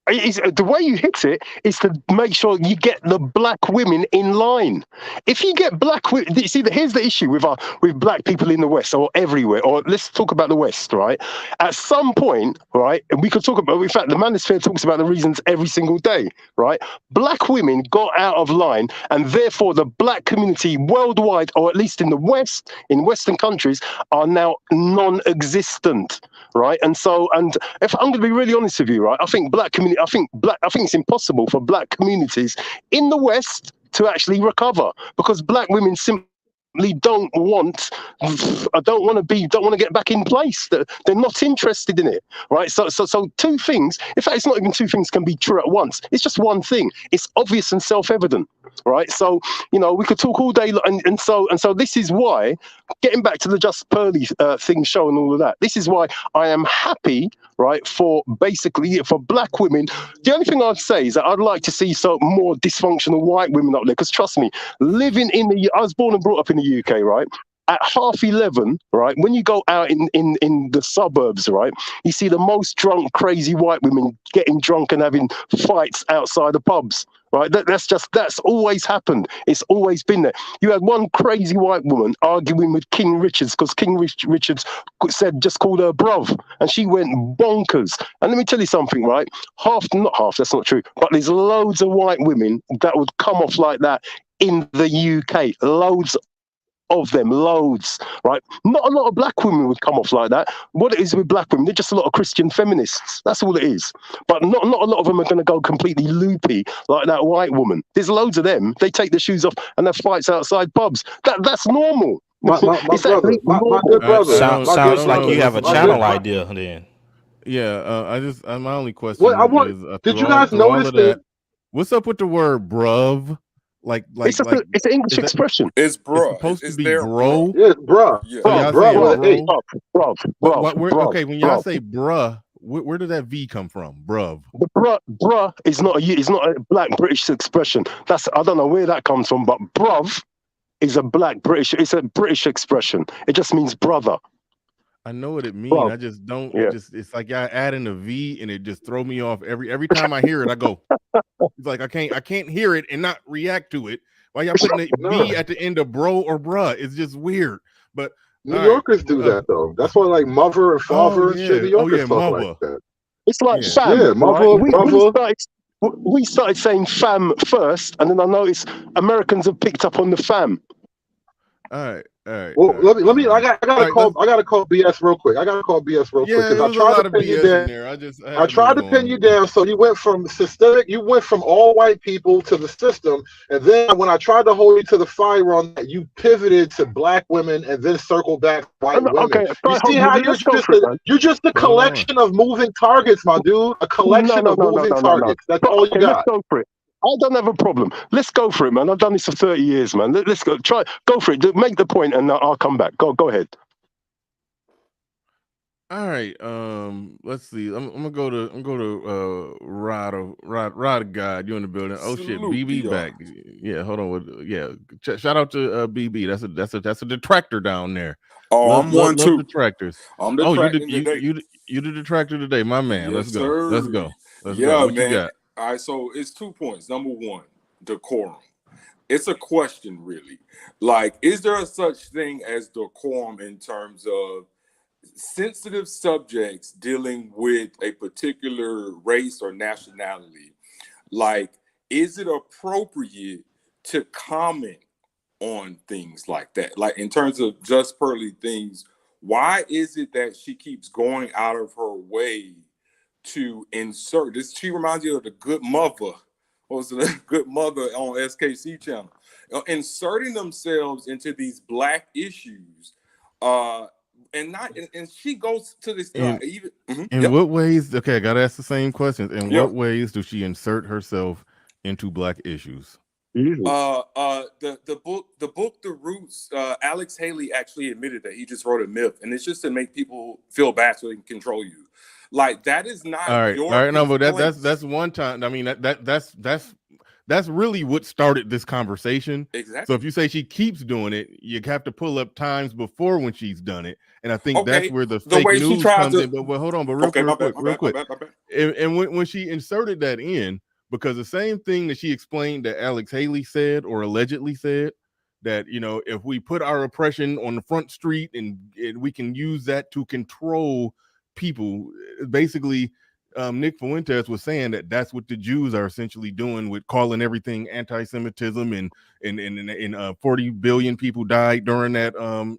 The way you hit it is to make sure you get the black women in line. If you get black women, see, here's the issue with black people in the West or everywhere. Or let's talk about the West, right? At some point, right, and we could talk about. In fact, the Manosphere talks about the reasons every single day, right? Black women got out of line, and therefore the black community worldwide, or at least in the West, in Western countries, are now non-existent. Right, and if I'm going to be really honest with you, right, I think it's impossible for black communities in the West to actually recover because black women simply don't want to get back in place. They're not interested in it, right? So two things. In fact, it's not even two things can be true at once. It's just one thing. It's obvious and self-evident, right? So we could talk all day, and so this is why. Getting back to the Just Pearly thing show and all of that, this is why I am happy, right, for black women. The only thing I'd say is that I'd like to see more dysfunctional white women up there, because trust me, I was born and brought up in the UK, right? At 11:30, right, when you go out in the suburbs, right, you see the most drunk, crazy white women getting drunk and having fights outside the pubs. Right, that's always happened. It's always been there. You had one crazy white woman arguing with King Richards because King Richards just called her bruv, and she went bonkers. And let me tell you something, right? Not half, that's not true, but there's loads of white women that would come off like that in the UK. Loads of them, right? Not a lot of black women would come off like that. What it is with black women, they're just a lot of Christian feminists. That's all it is. But not a lot of them are going to go completely loopy like that white woman. There's loads of them. They take their shoes off and have fights outside pubs. That's normal. My good brother. Sounds like you have a channel idea then. Yeah, my only question is, did you guys notice that? What's up with the word bruv? It's an English expression. It's bro. It's supposed to be bro. Yeah, bruh. Yeah. Bruh. Okay, when y'all say bruh, where did that V come from? Bruv. The bruh is not a black British expression. I don't know where that comes from, but bruv is a black British. It's a British expression. It just means brother. I know what it means. I just don't. Yeah. It's like I add in a V, and it just throw me off every time I hear it. I go, it's like I can't hear it and not react to it. Why y'all putting a V at the end of bro or bruh? It's just weird. But New Yorkers do that though. That's why like mother and father and shit. New Yorkers talk like that. It's like fam. Yeah, mother, right? We started saying fam first, and then I noticed Americans have picked up on the fam. All right. Well, let me. I gotta call BS real quick. I gotta call BS real quick because I tried to pin you down. I tried to pin you down, so you went from systemic. You went from all white people to the system, and then when I tried to hold you to the fire on that, you pivoted to black women and then circled back to white women. Okay, you see how you're just a collection of moving targets, my dude. A collection of moving targets. That's all you got. Let's go for it. I don't have a problem. Let's go for it, man. I've done this for 30 years, man. Let's go. Go for it. Make the point, and I'll come back. Go ahead. All right. Let's see. I'm gonna go to Rod God. You in the building? Oh shit, BB back. Yeah. Hold on. Shout out to BB. That's a detractor down there. Oh, I'm one too. Detractors. I'm detracting today. You the detractor today, my man. Yes, Let's go. Let's go. What man. You got? All right, so it's 2 points. Number one, decorum. It's a question, really. Like, is there a such thing as decorum in terms of sensitive subjects dealing with a particular race or nationality? Like, is it appropriate to comment on things like that? Like, in terms of Just Pearly things, why is it that she keeps going out of her way to insert this? She reminds you of the Good Mother. What was the Good Mother on SKC channel? Inserting themselves into these black issues, and she goes to this. What ways? Okay, I gotta ask the same questions. In what ways does she insert herself into black issues? The book, The Roots. Alex Haley actually admitted that he just wrote a myth, and it's just to make people feel bad so they can control you. Like, that is not all right. No, but that's one time. I mean, that's really what started this conversation. Exactly. So if you say she keeps doing it, you have to pull up times before when she's done it, and I think that's where the fake news comes in. But hold on, but real quick. And when she inserted that in, because the same thing that she explained that Alex Haley said or allegedly said, that, you know, if we put our oppression on the front street and we can use that to control people, basically Nick Fuentes was saying that that's what the Jews are essentially doing with calling everything anti-Semitism, and 40 billion people died during that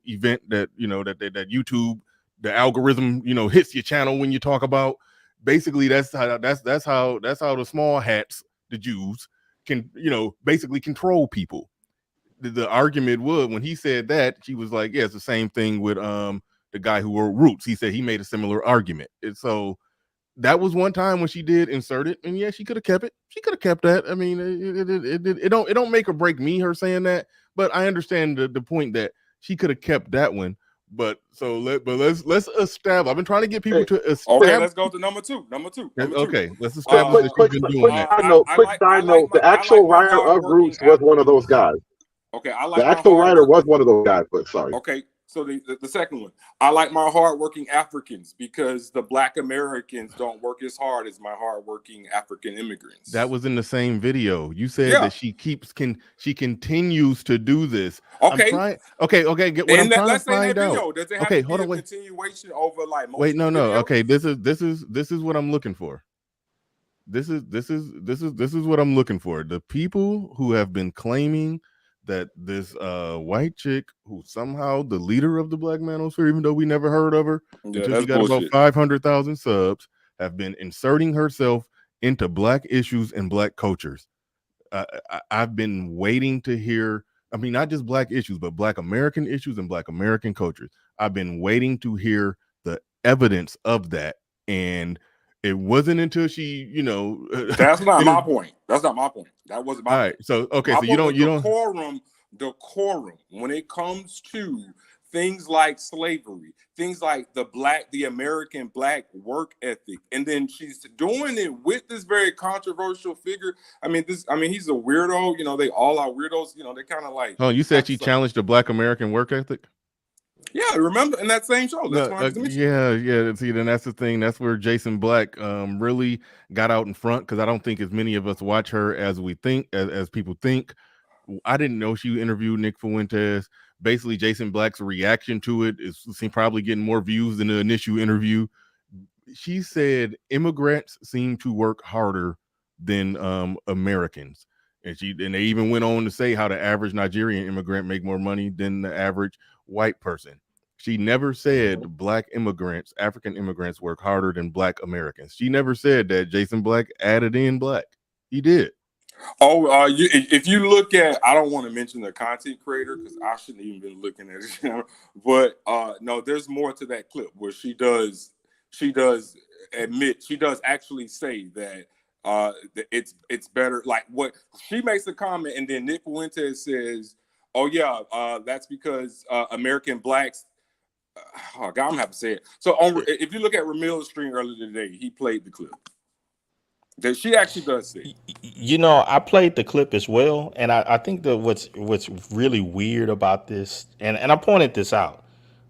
event that, you know, that YouTube, the algorithm, you know, hits your channel when you talk about. Basically that's how the small hats, the Jews, can, you know, basically control people. The argument was, when he said that, she was like, yeah, it's the same thing with the guy who wrote Roots. He said he made a similar argument. And so that was one time when she did insert it, and yeah, she could have kept it. She could have kept that. I mean, it don't make or break me, her saying that, but I understand the point that she could have kept that one. But let's establish. I've been trying to get people to establish. Okay, let's go to number two. Okay, let's establish. Quick side note. The actual writer of Roots was one of those guys. Okay, I like the actual writer was one of those guys, but sorry. Okay, so the second one, I like my hardworking Africans because the Black Americans don't work as hard as my hardworking African immigrants. That was in the same video. You said that she continues to do this. Okay. Okay. What I'm trying to find out. Does it have to be a continuation over like? Wait, no. Okay, this is what I'm looking for. This is what I'm looking for. The people who have been claiming that this white chick, who somehow the leader of the Black Manosphere, even though we never heard of her until she got about 500,000 subs, have been inserting herself into Black issues and Black cultures. I've been waiting to hear, I mean, not just Black issues, but Black American issues and Black American cultures. I've been waiting to hear the evidence of that. And it wasn't until she, you know, that's not my point. That's not my point. That wasn't my point. All right. So okay, so you don't decorum when it comes to things like slavery, things like the American black work ethic, and then she's doing it with this very controversial figure. I mean, he's a weirdo. You know, they all are weirdos. You know, they kind of like. Oh, you said she challenged the Black American work ethic? Yeah, remember in that same show. That's why yeah. See, then that's the thing. That's where Jason Black really got out in front, because I don't think as many of us watch her as we think, as people think. I didn't know she interviewed Nick Fuentes. Basically, Jason Black's reaction to it is probably getting more views than the initial interview. She said immigrants seem to work harder than Americans. And they even went on to say how the average Nigerian immigrant make more money than the average white person. She never said black immigrants, African immigrants, work harder than black Americans. She never said that. Jason Black added in black. He did. Oh, if you look at, I don't want to mention the content creator because I shouldn't even been looking at it, but no, there's more to that clip where she does admit, she does actually say that it's better. Like, what she makes a comment, and then Nick Fuentes says, "Oh yeah, that's because American blacks." Oh God, I'm gonna have to say it. So if you look at Ramil's stream earlier today, he played the clip. That she actually does say. You know, I played the clip as well, and I think that what's really weird about this, and I pointed this out,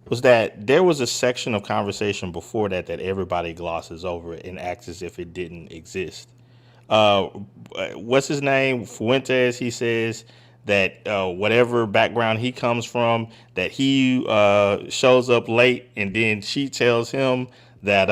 was that there was a section of conversation before that everybody glosses over and acts as if it didn't exist. What's his name? Fuentes. He says that whatever background he comes from, that he shows up late, and then she tells him that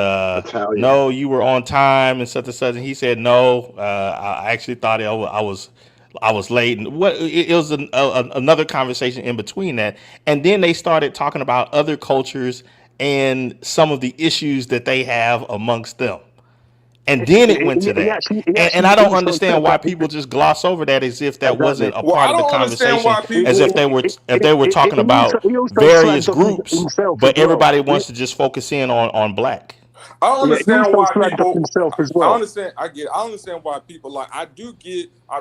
no, you were on time and such and such, and he said no, I actually thought I was late. And it was another conversation in between that, and then they started talking about other cultures and some of the issues that they have amongst them. And then it went to that. And I don't understand why people just gloss over that as if that wasn't a part of the conversation, as if they were talking about various groups, but everybody wants to just focus in on black. I understand why people. Himself as well. I understand. I understand why people like. I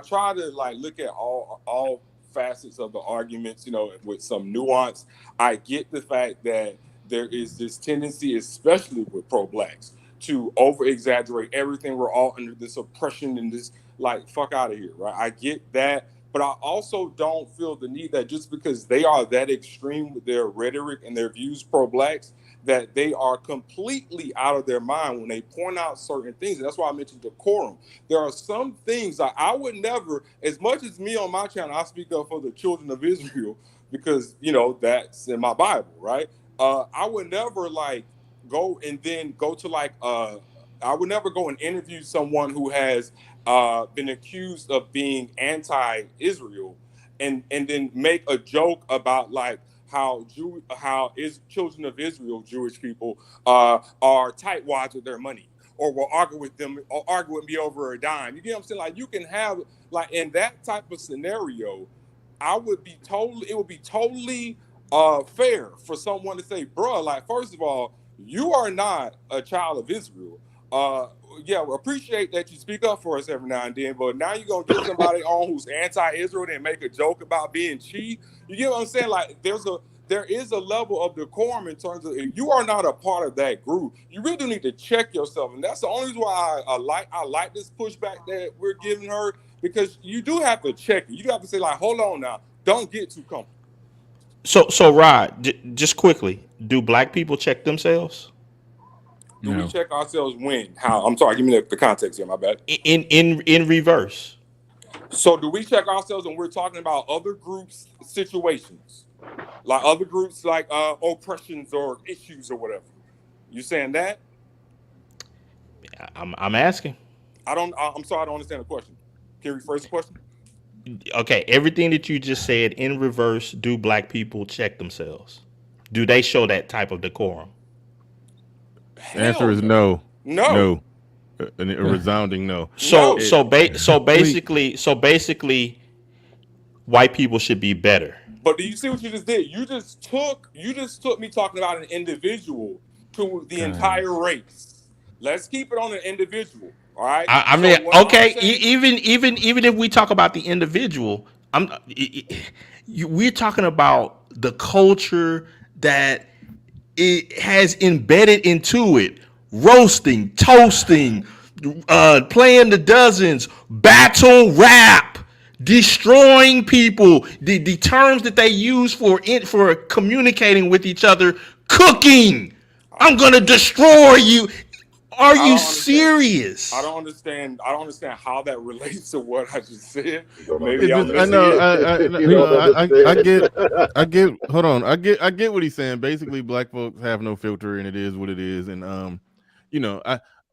try to like look at all facets of the arguments, you know, with some nuance. I get the fact that there is this tendency, especially with pro-blacks, to over-exaggerate everything. We're all under this oppression and this, like, fuck out of here, right? I get that, but I also don't feel the need that just because they are that extreme with their rhetoric and their views pro-blacks, that they are completely out of their mind when they point out certain things. And that's why I mentioned decorum. There are some things that I would never, as much as me on my channel, I speak up for the children of Israel because, you know, that's in my Bible, right? I would never like go to like I would never go and interview someone who has been accused of being anti-Israel and then make a joke about like how children of Israel, Jewish people, are tightwads with their money, or will argue with me over a dime. You get what I'm saying? Like, you can have, like, in that type of scenario, it would be totally fair for someone to say, bruh, like, first of all, you are not a child of Israel. Yeah, we appreciate that you speak up for us every now and then, but now you're gonna get somebody on who's anti-Israel and make a joke about being cheap. You get what I'm saying? Like, there is a level of decorum in terms of, if you are not a part of that group, you really do need to check yourself. And that's the only reason why I like this pushback that we're giving her, because you do have to check it. You have to say, like, hold on now, don't get too comfortable. So Rod, just quickly, do black people check themselves? Do we check ourselves when? How? I'm sorry, give me the context here, my bad. In reverse. So do we check ourselves when we're talking about other groups' situations? Like other groups, like oppressions or issues or whatever? You saying that? I'm asking. I'm sorry, I don't understand the question. Can you rephrase the question? Okay, everything that you just said in reverse, do black people check themselves? Do they show that type of decorum? The answer is no. No. A resounding no. So basically, white people should be better. But do you see what you just did? You just took me talking about an individual to the entire race. Let's keep it on an individual. All right. I mean, okay. Even if we talk about the individual, we're talking about the culture, that it has embedded into it roasting, toasting, playing the dozens, battle rap, destroying people, the terms that they use for communicating with each other, cooking. I'm gonna destroy you. Are you serious? I don't understand how that relates to what I just said. Maybe I know. I get. Hold on. I get what he's saying. Basically, black folks have no filter, and it is what it is. And you know,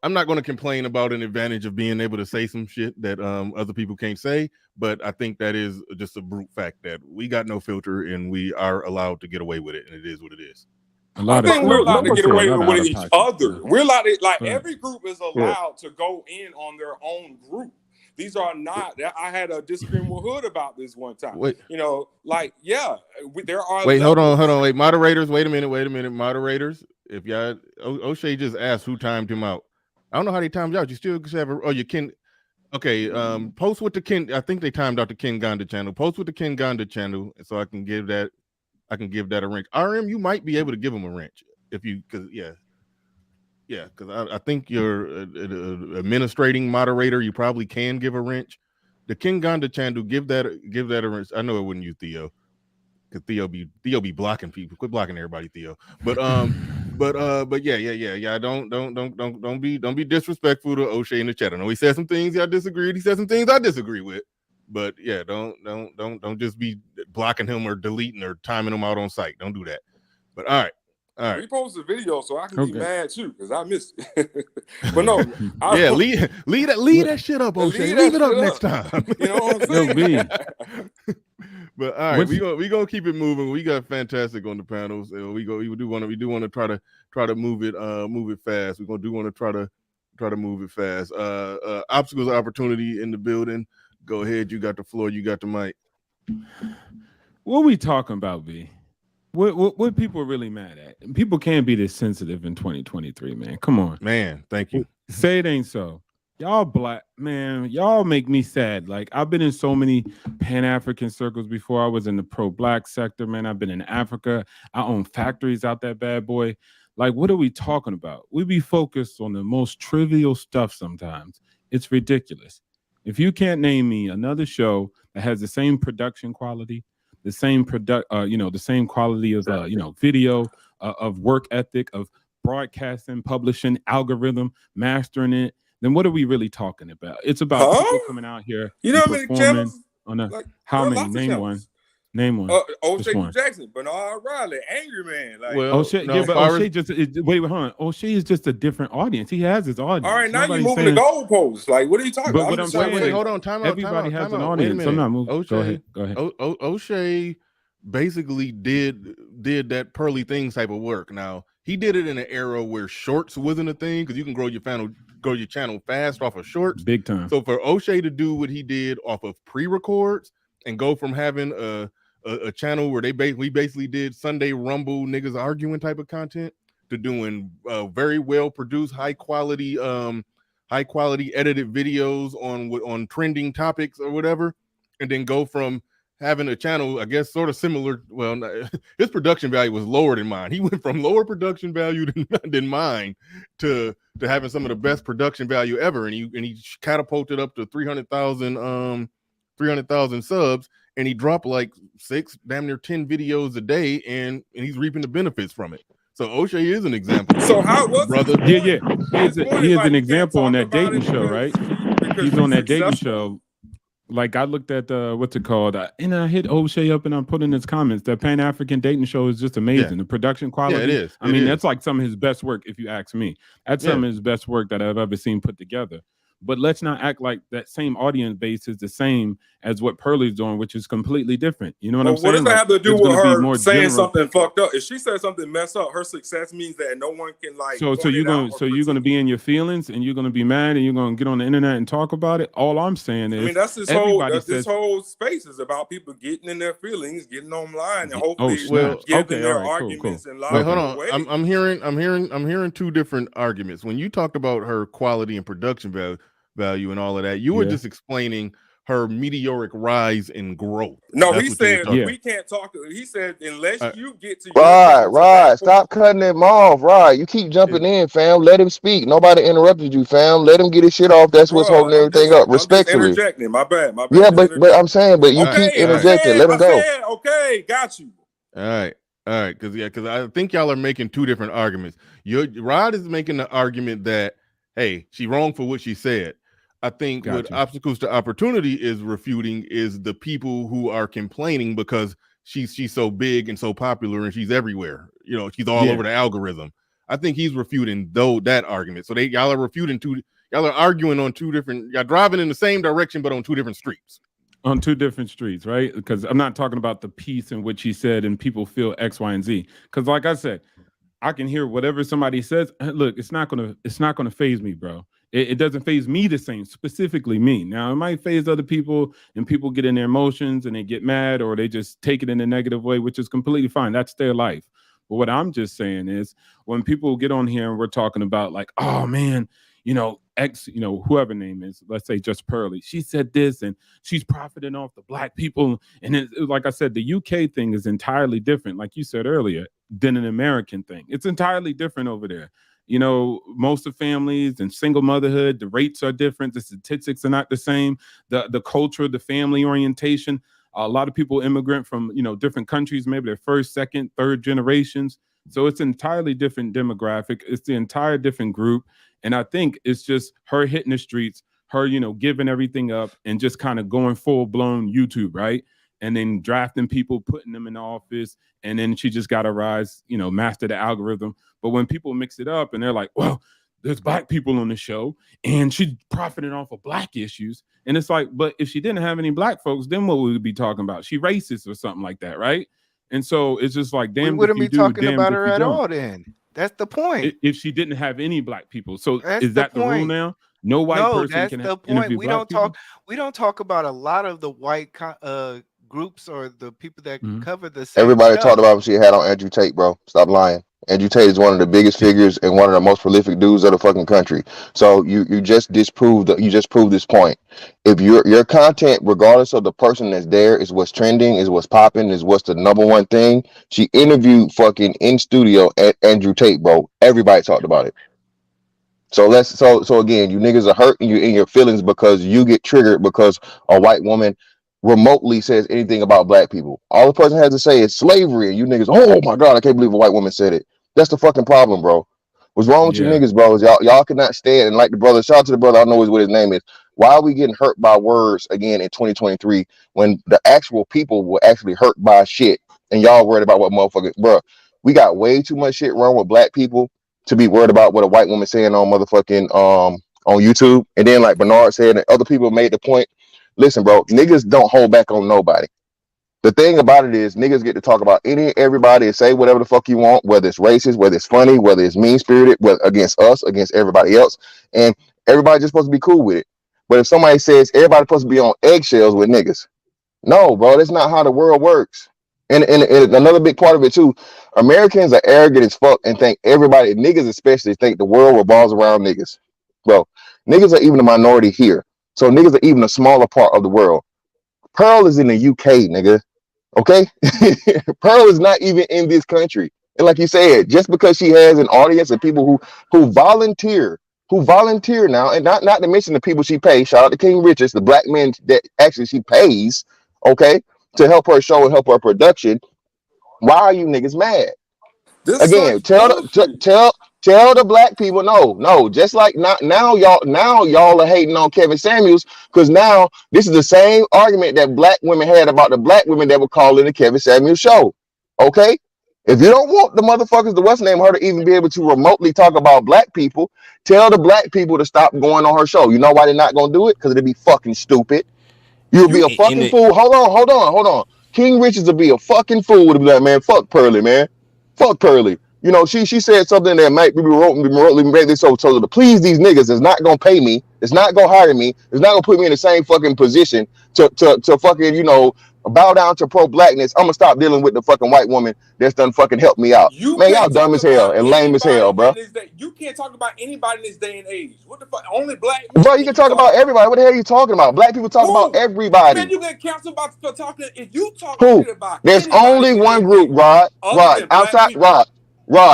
I'm not going to complain about an advantage of being able to say some shit that other people can't say. But I think that is just a brute fact that we got no filter, and we are allowed to get away with it, and it is what it is. I think we're allowed to get away with each other. We're allowed to, like, every group is allowed to go in on their own group. These are not. I had a disagreement with Hood about this one time. Wait. You know, like, yeah, there are. Wait, hold on. Wait, moderators. Wait a minute. Moderators. If y'all, O'Shea just asked who timed him out. I don't know how they timed you out. You still have you can. Okay. Post with the Ken. I think they timed out the Ken Gonda channel. Post with the Ken Gonda channel, so I can give that. A wrench. RM, you might be able to give him a wrench if you, because I think you're an administrating moderator. You probably can give a wrench. The King Gonda channel, give that a wrench. I know it wouldn't use Theo, because Theo be blocking people. Quit blocking everybody, Theo. But yeah. Don't be disrespectful to O'Shea in the chat. I know he said some things I disagreed. He said some things I disagree with. But yeah, don't just be blocking him or deleting or timing him out on site. Don't do that. But all right. Repost the video so I can be mad too, because I missed it. But no, leave that shit up, O'Shea. Leave it up next time. You know what I'm saying? But all right, we gonna keep it moving. We got fantastic on the panels. We do want to try to move it fast. We want to try to move it fast. Obstacles of opportunity in the building. Go ahead. You got the floor. You got the mic. What are we talking about, B? What people are really mad at? People can't be this sensitive in 2023, man. Come on. Man, thank you. Say it ain't so. Y'all black, man, y'all make me sad. Like, I've been in so many Pan-African circles before. I was in the pro-black sector, man. I've been in Africa. I own factories out that bad boy. Like, what are we talking about? We be focused on the most trivial stuff sometimes. It's ridiculous. If you can't name me another show that has the same production quality, the same the same quality of video, of work ethic, of broadcasting, publishing, algorithm, mastering it, then what are we really talking about? It's about people coming out here. You know how many channels? How many? Name one. Name one. O'Shea Jackson, Bernard Riley, Angry Man. Like, O'Shea, O'Shea wait, hold on. O'Shea is just a different audience. He has his audience. All right, now you're moving the goalposts. Like, what are you talking about? What I'm saying, hold on, time out. Everybody has an audience. I'm not moving. O'Shea, go ahead. O'Shea basically did that Pearly Things type of work. Now, he did it in an era where shorts wasn't a thing, because you can grow your channel fast off of shorts. Big time. So for O'Shea to do what he did off of pre-records and go from having a channel where we basically did Sunday Rumble niggas arguing type of content to doing very well produced, high quality edited videos on trending topics or whatever, and then go from having a channel, I guess, sort of similar. Well, his production value was lower than mine. He went from lower production value than mine to having some of the best production value ever, and he catapulted up to 300,000 subs. And he dropped like 6, damn near 10 videos a day, and he's reaping the benefits from it. So O'Shea is an example. So how was brother? Yeah. He is an example on that dating show, right? He's on that dating show. Like, I looked at what's it called, and I hit O'Shea up and I put in his comments. That Pan-African dating show is just amazing. The production quality. Yeah, it is. I mean, that's like some of his best work, if you ask me. That's some of his best work that I've ever seen put together. But let's not act like that same audience base is the same as what Pearly's doing, which is completely different. You know what I'm saying? What does that have to do with her saying something fucked up? If she said something messed up, her success means that no one can like. So you're gonna be in your feelings and you're gonna be mad and you're gonna get on the internet and talk about it. All I'm saying is, that's this whole space is about people getting in their feelings, getting online, and hopefully giving their arguments and live. Wait, hold on. I'm hearing two different arguments. When you talked about her quality and production value and all of that, you were just explaining her meteoric rise in growth. No, That's he what you were said talking we can't talk. He said unless you get to Right. Stop cutting him off. Right. You keep jumping in, fam. Let him speak. Nobody interrupted you, fam. Let him get his shit off. That's what's holding everything up. I'm just Respectfully. interjecting. My bad. Yeah, but I'm saying, but you keep interjecting. Let him go. Okay, got you. All right, because I think y'all are making two different arguments. Rod is making the argument that, hey, she wrong for what she said. I think what Obstacles to Opportunity is refuting is the people who are complaining because she's so big and so popular and she's everywhere. You know, she's all over the algorithm. I think he's refuting that argument. So y'all are arguing on two different. Y'all driving in the same direction but on two different streets. On two different streets, right? Because I'm not talking about the piece in which he said and people feel X, Y, and Z. Because like I said, I can hear whatever somebody says. Look, it's not gonna phase me, bro. It doesn't phase me the same, specifically me. Now it might phase other people, and people get in their emotions and they get mad or they just take it in a negative way, which is completely fine. That's their life. But what I'm just saying is when people get on here and we're talking about like, oh man, you know, X, you know, whoever name is, let's say just Pearly, she said this and she's profiting off the black people. And like I said, the UK thing is entirely different, like you said earlier, than an American thing. It's entirely different over there. You know, most of families and single motherhood, the rates are different. The statistics are not the same. The culture, the family orientation. A lot of people immigrant from, you know, different countries, maybe their first, second, third generations. So it's an entirely different demographic. It's the entire different group. And I think it's just her hitting the streets, her, you know, giving everything up and just kind of going full blown YouTube, right? And then drafting people, putting them in the office. And then she just got to rise, you know, master the algorithm. But when people mix it up and they're like, well, there's black people on the show and she's profiting off of black issues. And it's like, but if she didn't have any black folks, then what would we be talking about? She racist or something like that, right? And so it's just like, damn, we wouldn't be talking about her at all then. That's the point. If she didn't have any black people. So is that the rule now? No white person can that's the point. We don't talk about a lot of the white groups or the people that cover the same Everybody stuff. talked about what she had on Andrew Tate, bro. Stop lying. Andrew Tate is one of the biggest figures and one of the most prolific dudes of the fucking country. So you just proved this point. If your content, regardless of the person that's there, is what's trending, is what's popping, is what's the number one thing. She interviewed fucking in studio at Andrew Tate, bro. Everybody talked about it. So again, you niggas are hurting you in your feelings because you get triggered because a white woman remotely says anything about black people. All the person has to say is slavery, and you niggas, oh my god, I can't believe a white woman said it. That's the fucking problem, bro. What's wrong with you niggas, bro? Is y'all cannot stand, and like the brother, shout out to the brother, I don't know what his name is. Why are we getting hurt by words again in 2023 when the actual people were actually hurt by shit and y'all worried about what motherfuckers, bro? We got way too much shit wrong with black people to be worried about what a white woman saying on motherfucking on YouTube. And then like Bernard said and other people made the point, listen, bro, niggas don't hold back on nobody. The thing about it is niggas get to talk about everybody and say whatever the fuck you want, whether it's racist, whether it's funny, whether it's mean-spirited, whether against us, against everybody else, and everybody's just supposed to be cool with it. But if somebody says everybody's supposed to be on eggshells with niggas, no, bro, that's not how the world works. And another big part of it too, Americans are arrogant as fuck and think everybody, niggas especially, think the world revolves around niggas. Bro, niggas are even a minority here. So niggas are even a smaller part of the world. Pearl is in the UK, nigga. Okay? Pearl is not even in this country. And like you said, just because she has an audience of people who volunteer now, and not to mention the people she pays, shout out to King Richards, the black men that actually she pays, okay, to help her show and help her production. Why are you niggas mad? Again, tell the black people no. Just like now y'all are hating on Kevin Samuels because now this is the same argument that black women had about the black women that were calling the Kevin Samuels show. Okay, if you don't want the motherfuckers, the what's name her to even be able to remotely talk about black people, tell the black people to stop going on her show. You know why they're not gonna do it? Because it'd be fucking stupid. You'll be a fucking fool. Hold on. King Richards will be a fucking fool to be like, man, fuck Pearly, man. Fuck Pearly. You know, she said something that might be remotely made this so to please these niggas is not gonna pay me, it's not gonna hire me, it's not gonna put me in the same fucking position to fucking, you know, bow down to pro-blackness, I'm gonna stop dealing with the fucking white woman that's done fucking help me out. You Man, y'all can't dumb talk as hell about and lame as hell, anybody bro. in this day. You can't talk about anybody in this day and age. What the fuck? Only black men? Bro, you can talk about everybody. What the hell are you talking about? Black people talk about Man, everybody. you get canceled for talking. If you talk Who? shit about There's anybody only in one this group, day, Rod. other than black Outside people, black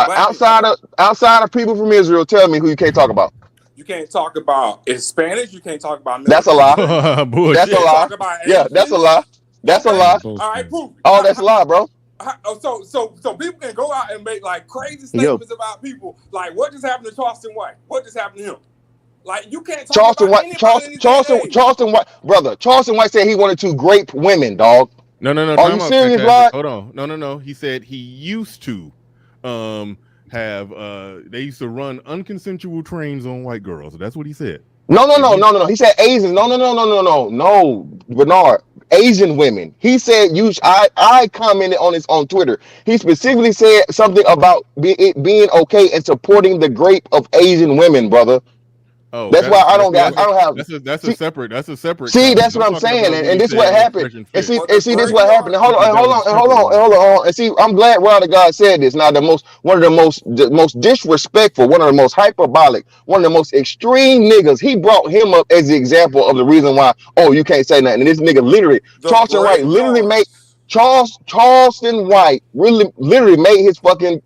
people, outside of people from Israel, tell me who you can't talk about. you can't talk about Hispanics. You can't talk about That's Middle a lie. Eastern. Bullshit. That's You a can't lie. talk about Yeah, that's a Asians. lie. That's a Okay. lie. All right, prove it. Oh, that's a lie, bro. So people can go out and make like crazy Yo. statements about people. Like, what just happened to Charleston White? What just happened to him? Like, you can't talk Charleston about White, anybody in this day and age. Charleston White, brother. Charleston White said he wanted to grape women, dog. No. Are you serious, Rod? Hold on. No. He said he used to have they used to run unconsensual trains on white girls. That's what he said. No. He said Asians. No, Bernard. Asian women. He said I commented on Twitter. He specifically said something about it being okay and supporting the grape of Asian women, brother. Oh, that's why I don't have. That's a separate. See, that's what I'm saying, and this what happened. And see, this what happened. Hold on. And see, I'm glad Rod of God said this. Now, one of the most disrespectful, one of the most hyperbolic, one of the most extreme niggas. He brought him up as the example of the reason why. Oh, you can't say nothing. And this nigga literally, Charleston White, literally made Charleston White literally made his fucking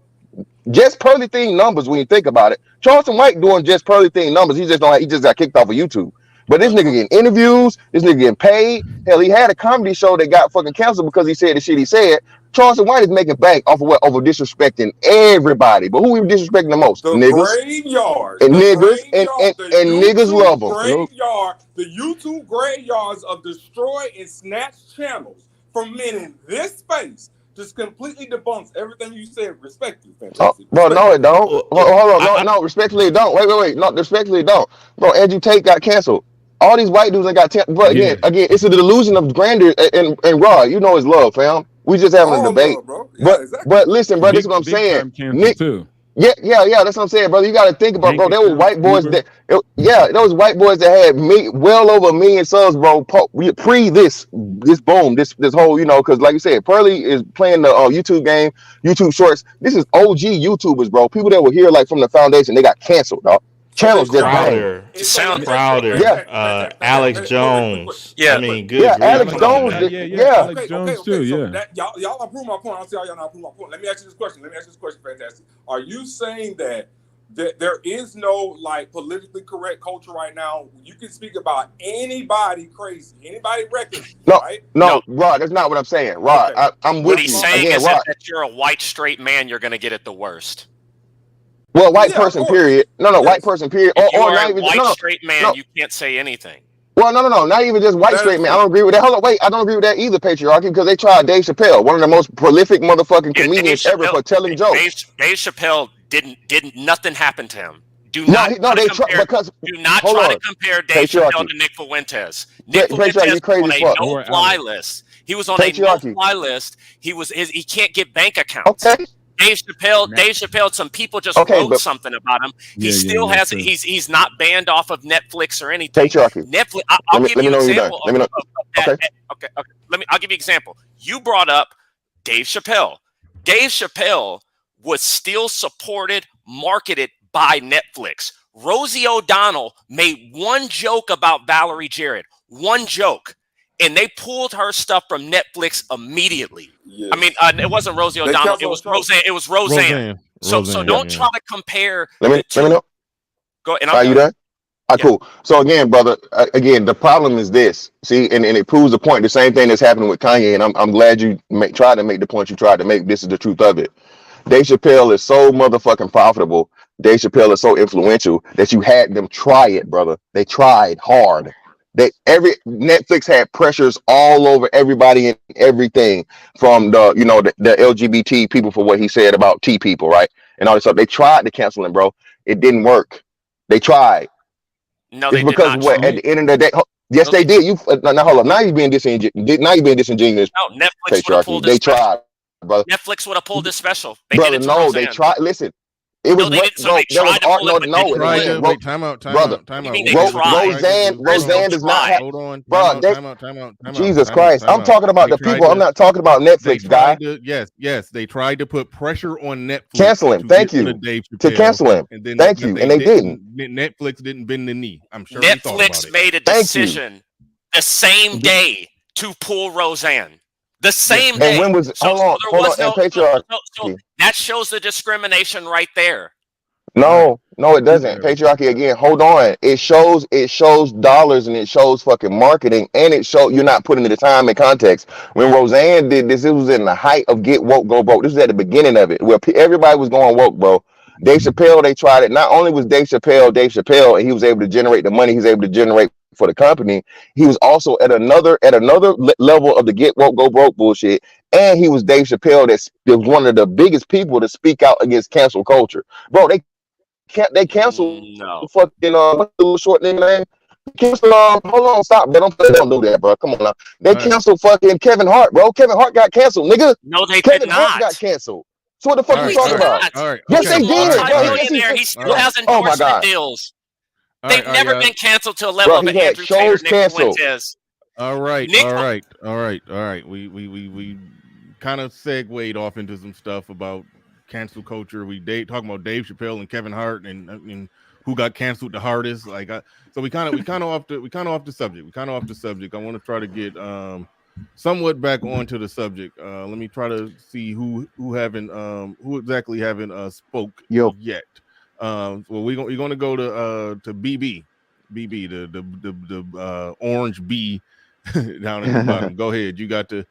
Just Pearly thing numbers when you think about it. Charleston White doing Just Pearly thing numbers. He just got kicked off of YouTube. But this nigga getting interviews, this nigga getting paid. Hell, he had a comedy show that got fucking canceled because he said the shit he said. Charleston White is making bank off of what? Over disrespecting everybody. But who he disrespecting the most? The Niggas. graveyard. And The niggas graveyard, and niggas love them. Graveyard, the YouTube graveyards of destroy and snatch channels from men in this space just completely debunks everything you said. Respectfully, fantastic. Bro, no, it don't. Hold on. No, respectfully, it don't. Wait. No, respectfully, it don't. Bro, Andrew Tate got canceled. All these white dudes ain't got but again, it's a delusion of grandeur and Raw. You know it's love, fam. We just having a debate. Love, bro. Yeah, exactly. But listen, bro, this is what I'm saying. Nick, too. Yeah, that's what I'm saying, brother. You got to think about, bro. There were white boys those white boys that had well over 1 million subs, bro. Pre this boom, this whole, because like you said, Pearly is playing the YouTube game, YouTube Shorts. This is OG YouTubers, bro. People that were here like from the foundation, they got canceled, dog. Channels just Crowder, Alex Jones. Yeah, I mean, good. Alex Jones. Alex Jones too. So Yeah. Y'all approve my point. I'll see how y'all not approve my point. Let me ask you this question. Fantastic. Are you saying that there is no like politically correct culture right now? You can speak about anybody crazy, anybody reckless, right? No, Rod, that's not what I'm saying. Rod, okay. I'm with you. What he's saying again, is Rod, that you're a white straight man, you're going to get it the worst. Well, white person, period. White person, period. If you are a white straight man, you can't say anything. Well, no, not even just white straight man. I don't agree with that. Hold on, wait, I don't agree with that either, patriarchy, because they tried Dave Chappelle, one of the most prolific motherfucking comedians ever, for telling jokes. Dave Chappelle didn't nothing happened to him. Do not try to compare Dave Chappelle to Nick Fuentes. Nick Fuentes was on a no-fly list. He was on a no-fly list. He can't get bank accounts. Okay. Dave Chappelle, some people just wrote something about him. He still has he's not banned off of Netflix or anything. Netflix, I'll give you an example of that. Okay. I'll give you an example. You brought up Dave Chappelle. Dave Chappelle was still supported, marketed by Netflix. Rosie O'Donnell made one joke about Valerie Jarrett. One joke. And they pulled her stuff from Netflix immediately. Yes. I mean, it wasn't Rosie O'Donnell. It was Roseanne. It was Roseanne. So don't try to compare. Let me know. Go. And are you done? Cool. So again, brother, the problem is this. See, and it proves the point. The same thing that's happening with Kanye. And I'm glad you tried to make the point you tried to make. This is the truth of it. Dave Chappelle is so motherfucking profitable. Dave Chappelle is so influential that you had them try it, brother. They tried hard. Netflix had pressures all over everybody and everything, from the LGBT people for what he said about T people, right? And all this stuff. They tried to cancel him, bro. It didn't work. They tried. No, they did not. What at the end of the day, yes, they did. You now hold up. Now you're being disingenuous. No, Netflix would have pulled this. They tried, brother. Netflix would have pulled this special. Brother, no, they tried. Listen. It was they didn't. So they tried to pull it. No, wait, time out. Roseanne does not have. Hold on, Time out. Jesus Christ, I'm talking about the people. I'm not talking about Netflix, guy. Yes, they tried to put pressure on Netflix. Cancel him. Thank you. To cancel him. And then Thank you. And they didn't. Netflix didn't bend the knee. I'm sure Netflix made a decision the same day to pull Roseanne. The same day. And when was hold on, and patriarchy. So that shows the discrimination right there. No, it doesn't. Patriarchy again. Hold on. It shows dollars and it shows fucking marketing and it shows you're not putting the time and context. When Roseanne did this, it was in the height of get woke, go broke. This was at the beginning of it, where everybody was going woke, bro. Dave Chappelle, they tried it. Not only was Dave Chappelle, and he was able to generate the money he's able to generate for the company, he was also at another level of the get woke, go broke bullshit. And he was Dave Chappelle that was one of the biggest people to speak out against cancel culture. Bro, they canceled fucking what's the little short name name? Cancel hold on, stop, bro. Don't do that, bro. Come on now. They canceled fucking Kevin Hart, bro. Kevin Hart got canceled, nigga. No, they Kevin did not. Hart got canceled. So what the fuck are you talking about? All right. Yes, they did. He still has endorsement deals. They've never been canceled to a level of Andrew Tate or Nick Fuentes. All right. We kind of segued off into some stuff about cancel culture. We talking about Dave Chappelle and Kevin Hart and who got canceled the hardest. So we kind of off the subject. I want to try to get somewhat back onto the subject. Let me try to see who exactly haven't spoke yet. Well, we're gonna go to BB, the orange B down at the bottom. Go ahead. You got the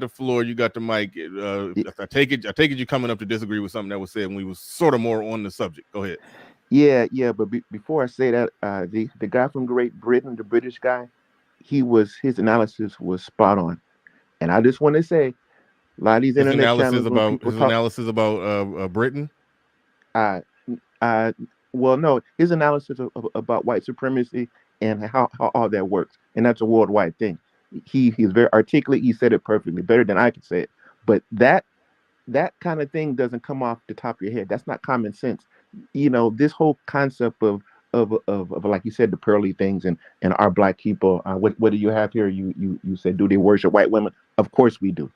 floor. You got the mic. I take it you're coming up to disagree with something that was said when we was sort of more on the subject. Go ahead. Yeah. But before I say that, the guy from Great Britain, the British guy, his analysis was spot on, and I just want to say, a lot of these internet channels analysis about Britain. Well, no, his analysis about white supremacy and how all that works, and that's a worldwide thing. He's very articulate. He said it perfectly, better than I could say it. But that kind of thing doesn't come off the top of your head. That's not common sense. This whole concept of like you said, the pearly things and our black people. What do you have here? You said, do they worship white women? Of course we do.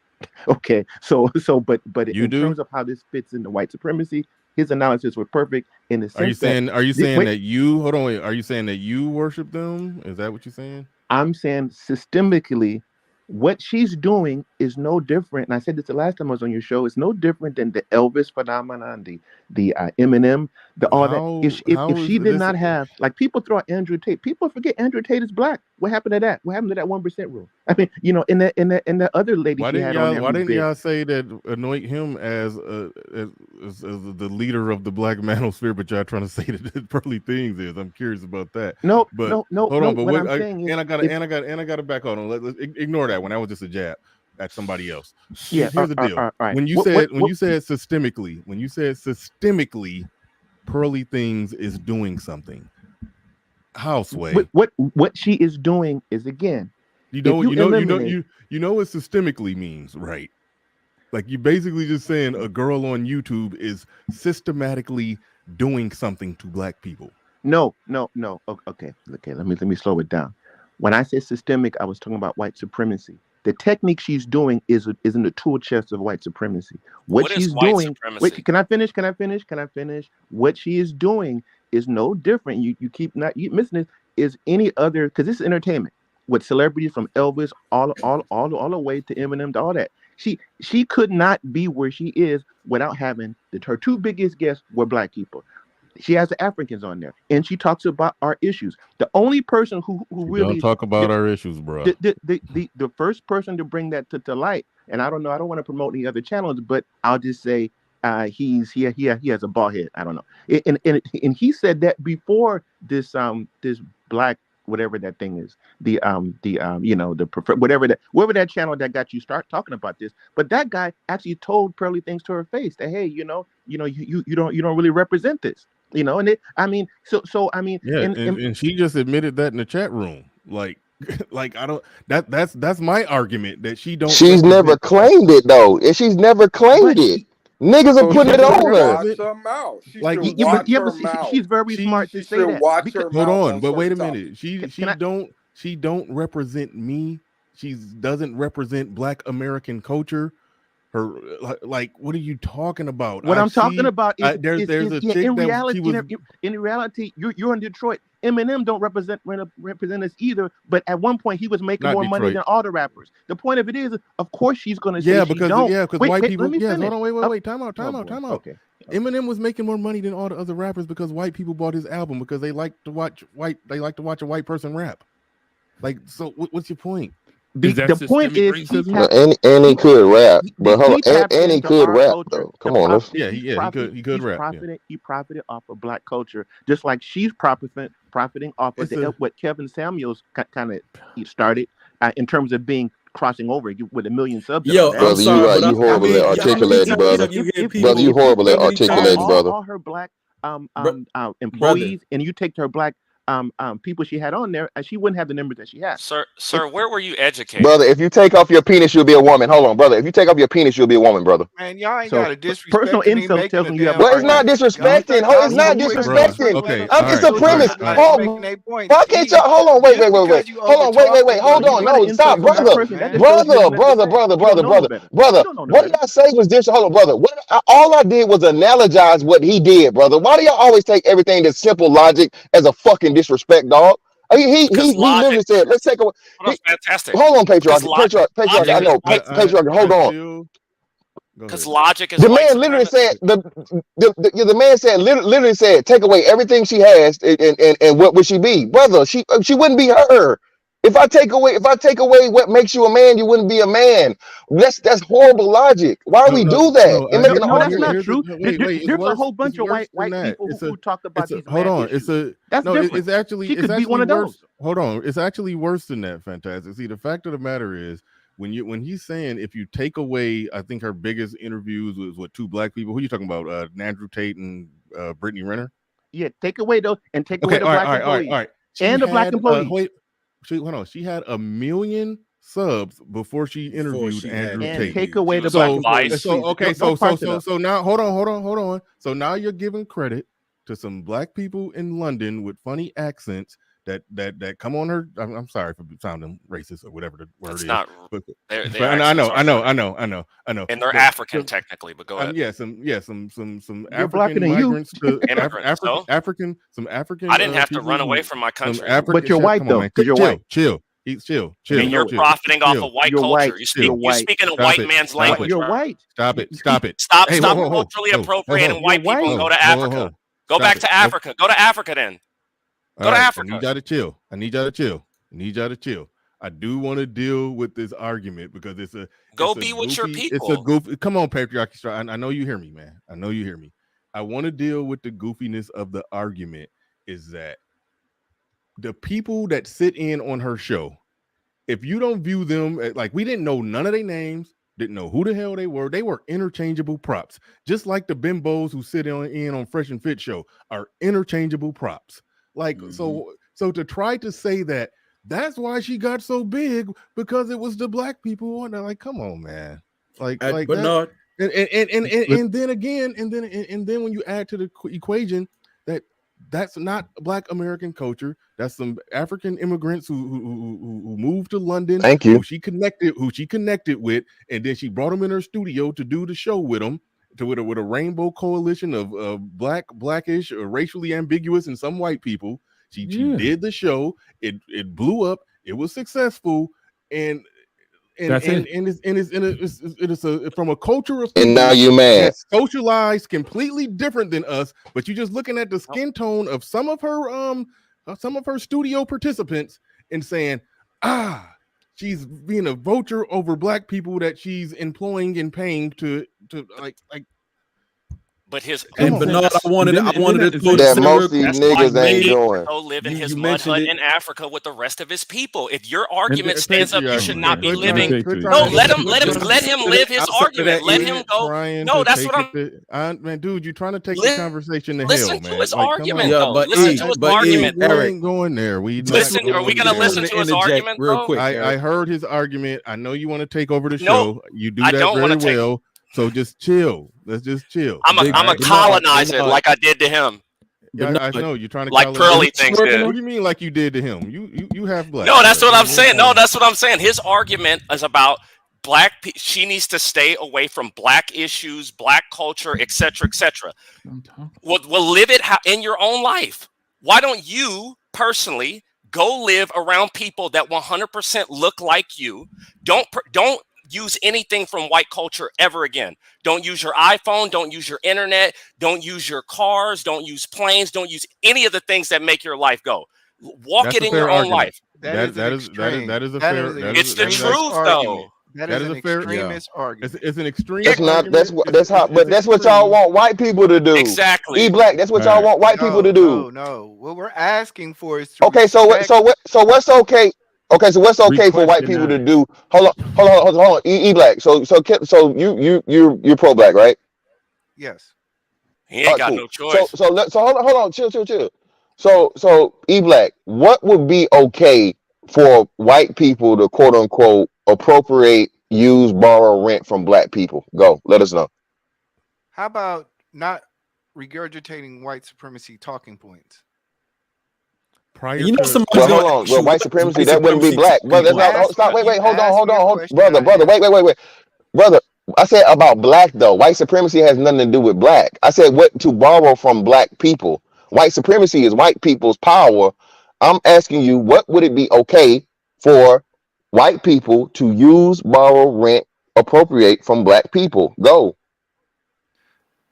Okay, so but in terms of how this fits into white supremacy, his analysis was perfect in the sense. Are you saying that you hold on? Wait, are you saying that you worship them? Is that what you're saying? I'm saying systemically, what she's doing is no different. And I said this the last time I was on your show. It's no different than the Elvis phenomenon, the Eminem, all that. If she did not have, like, people throw out Andrew Tate, people forget Andrew Tate is black. What happened to that? What happened to that 1% rule? I mean, in that other lady. Why didn't y'all say that? Anoint him as the leader of the Black Manosphere, but y'all trying to say that the pearly things is. I'm curious about that. No. Hold on, but what I'm saying is, I got to back on. Let's ignore that one. That was just a jab at somebody else. Yeah. Here's the deal. All right. When you said systemically, pearly things is doing something. How, Sway? What she is doing is, again, you know what systemically means, right? Like, you basically just saying a girl on YouTube is systematically doing something to black people. No. Okay. Let me slow it down. When I say systemic, I was talking about white supremacy. The technique she's doing is in the tool chest of white supremacy. What she's doing. Wait, can I finish? What she is doing is no different. You keep missing it. Is any other, because this is entertainment with celebrities from Elvis all the way to Eminem to all that. She could not be where she is without having her two biggest guests were black people. She has the Africans on there, and she talks about our issues. The only person who really don't talk about our issues, bro. The first person to bring that to light, and I don't know, I don't want to promote any other channels, but I'll just say he has a bald head. I don't know, and he said that before this black, whatever that thing is, whatever that channel that got you start talking about this. But that guy actually told pearly things to her face that, hey, you don't really represent this. And and she just admitted that in the chat room. Like I don't. That's my argument, that she don't. She's never claimed it though. She's never claimed it. Niggas are putting it on her. Watch her mouth. She Like, should watch her but mouth. she's very smart to She say should that. watch her hold mouth. on, but wait a certain minute. topics. She don't represent me. She doesn't represent Black American culture. Her like, what are you talking about? What I'm talking about is there's a chick in that reality. she was. In reality, you're in Detroit. Eminem don't represent us either. But at one point, he was making more money than all the rappers. The point of it is, of course, she's going to say because white people. Yes, hold on, wait. Time out. Okay. Eminem was making more money than all the other rappers because white people bought his album because they like to watch a white person rap. Like, so what's your point? The point is, he could rap, but hold on, and he could rap though. Come on, he could rap. He profited off of Black culture, just like she's profiting off of what Kevin Samuels kind of started in terms of being crossing over with 1 million subs. Yo, brother, you right. You horrible at articulating, brother. Brother, you horrible at articulating, brother. All her Black employees, and you take her Black people she had on there, she wouldn't have the numbers that she has. Sir, where were you educated? Brother, if you take off your penis, you'll be a woman. Hold on, brother. If you take off your penis, you'll be a woman, brother. Man, y'all ain't got to disrespect personal insults tells me you have. Well, it's not disrespecting. It's not disrespecting. Okay, it's a premise. Why can't y'all? Hold on, wait. Hold on, wait. Hold on. No, stop, brother. What did I say was this? Hold on, brother. All I did was analogize what he did, brother. Why do y'all always take everything that's simple logic as a fucking disrespect, dog? He literally said, "Let's take away." Fantastic. Hold on, patriarchy. I know, patriarchy. Hold on. Because logic is the man literally said the man said literally said, take away everything she has, and what would she be, brother? She wouldn't be her. If I take away what makes you a man, you wouldn't be a man. That's horrible logic. Why do we do that? That's not true. There's a whole bunch of white people who talk about these. Hold on, issues. It's actually she could be one of those. Hold on, it's actually worse than that. Fantastic. See, the fact of the matter is, when he's saying if you take away, I think her biggest interviews was what, 2 Black people. Who are you talking about? Andrew Tate and Brittany Renner. Yeah, take away those and take away the Black employees. All right. And the Black employees. Hold on. She had 1 million subs before she interviewed Andrew Tate. And take away the Black employees. So now hold on. So now you're giving credit to some Black people in London with funny accents that come on her. I'm sorry for sounding racist or whatever the word is. Not. I know. And they're African technically, but go ahead. Some African migrants to African. I didn't have to run away from my country. But you're white though. Because you're white. Chill. Chill. And you're profiting off of white culture. You're speaking a white man's language. You're white. Stop it. Stop culturally appropriating white people and go to Africa. Go back to Africa. Go to Africa then. Go to Africa. I need y'all to chill. I do want to deal with this argument because it's a be with your people. It's a goofy. Come on, patriarchy. I know you hear me, man. I want to deal with the goofiness of the argument. Is that the people that sit in on her show? If you don't view them like, we didn't know none of their names, didn't know who the hell they were interchangeable props, just like the bimbos who sit in on Fresh and Fit show are interchangeable props. Like, so to try to say that's why she got so big because it was the Black people on there. Like, come on, man. Like Bernard. And then when you add to the equation that's not Black American culture, that's some African immigrants who moved to London. Thank you. Who she connected with, and then she brought them in her studio to do the show with them. With a rainbow coalition of blackish, or racially ambiguous, and some white people. She did the show. It blew up. It was successful, and it's from a culture of people. And now you mad. Socialized completely different than us, but you're just looking at the skin tone of some of her studio participants and saying, she's being a vulture over Black people that she's employing and paying to like. But Bernard, I wanted to put that most of these niggas ain't doing. Go live in his mud hut in Africa with the rest of his people. If your argument stands up, you should not be living. No, let him live his argument. Let him go. No, that's what I'm. Man, dude, you're trying to take the conversation to hell, man. Listen to his argument, though. Listen to his argument. We ain't going there. Are we gonna listen to his argument, real quick? I heard his argument. I know you want to take over the show. You do that very well. So just chill. Let's just chill. I'm gonna colonize it like I did to him. Yeah, I know you're trying to like Pearly thinks did. What do you mean like you did to him? You half black. No, that's what I'm saying. No, that's what I'm saying. His argument is about she needs to stay away from black issues, black culture, etc., etc. Well, live it in your own life. Why don't you personally go live around people that 100% look like you? Don't use anything from white culture ever again. Don't use your iPhone. Don't use your internet. Don't use your cars. Don't use planes. Don't use any of the things that make your life go. Walk it in your own life. That is a fair. It's the truth, though. That is an extremist argument. It's an extreme. That's not. That's what y'all want white people to do. Exactly. Black. That's what y'all want white people to do. No. What we're asking for is okay. So what's okay? Okay, so what's okay for white people to do? Hold on. Black. So you're pro black, right? Yes. He ain't got no choice. So hold on. Chill. So Black, what would be okay for white people to quote unquote appropriate, use, borrow, rent from black people? Go. Let us know. How about not regurgitating white supremacy talking points? Hold on. Well, white supremacy, that wouldn't be black. Brother, stop. Wait. Hold on. Brother, wait. Brother, I said about black, though. White supremacy has nothing to do with black. I said what to borrow from black people. White supremacy is white people's power. I'm asking you, what would it be okay for white people to use, borrow, rent, appropriate from black people? Go.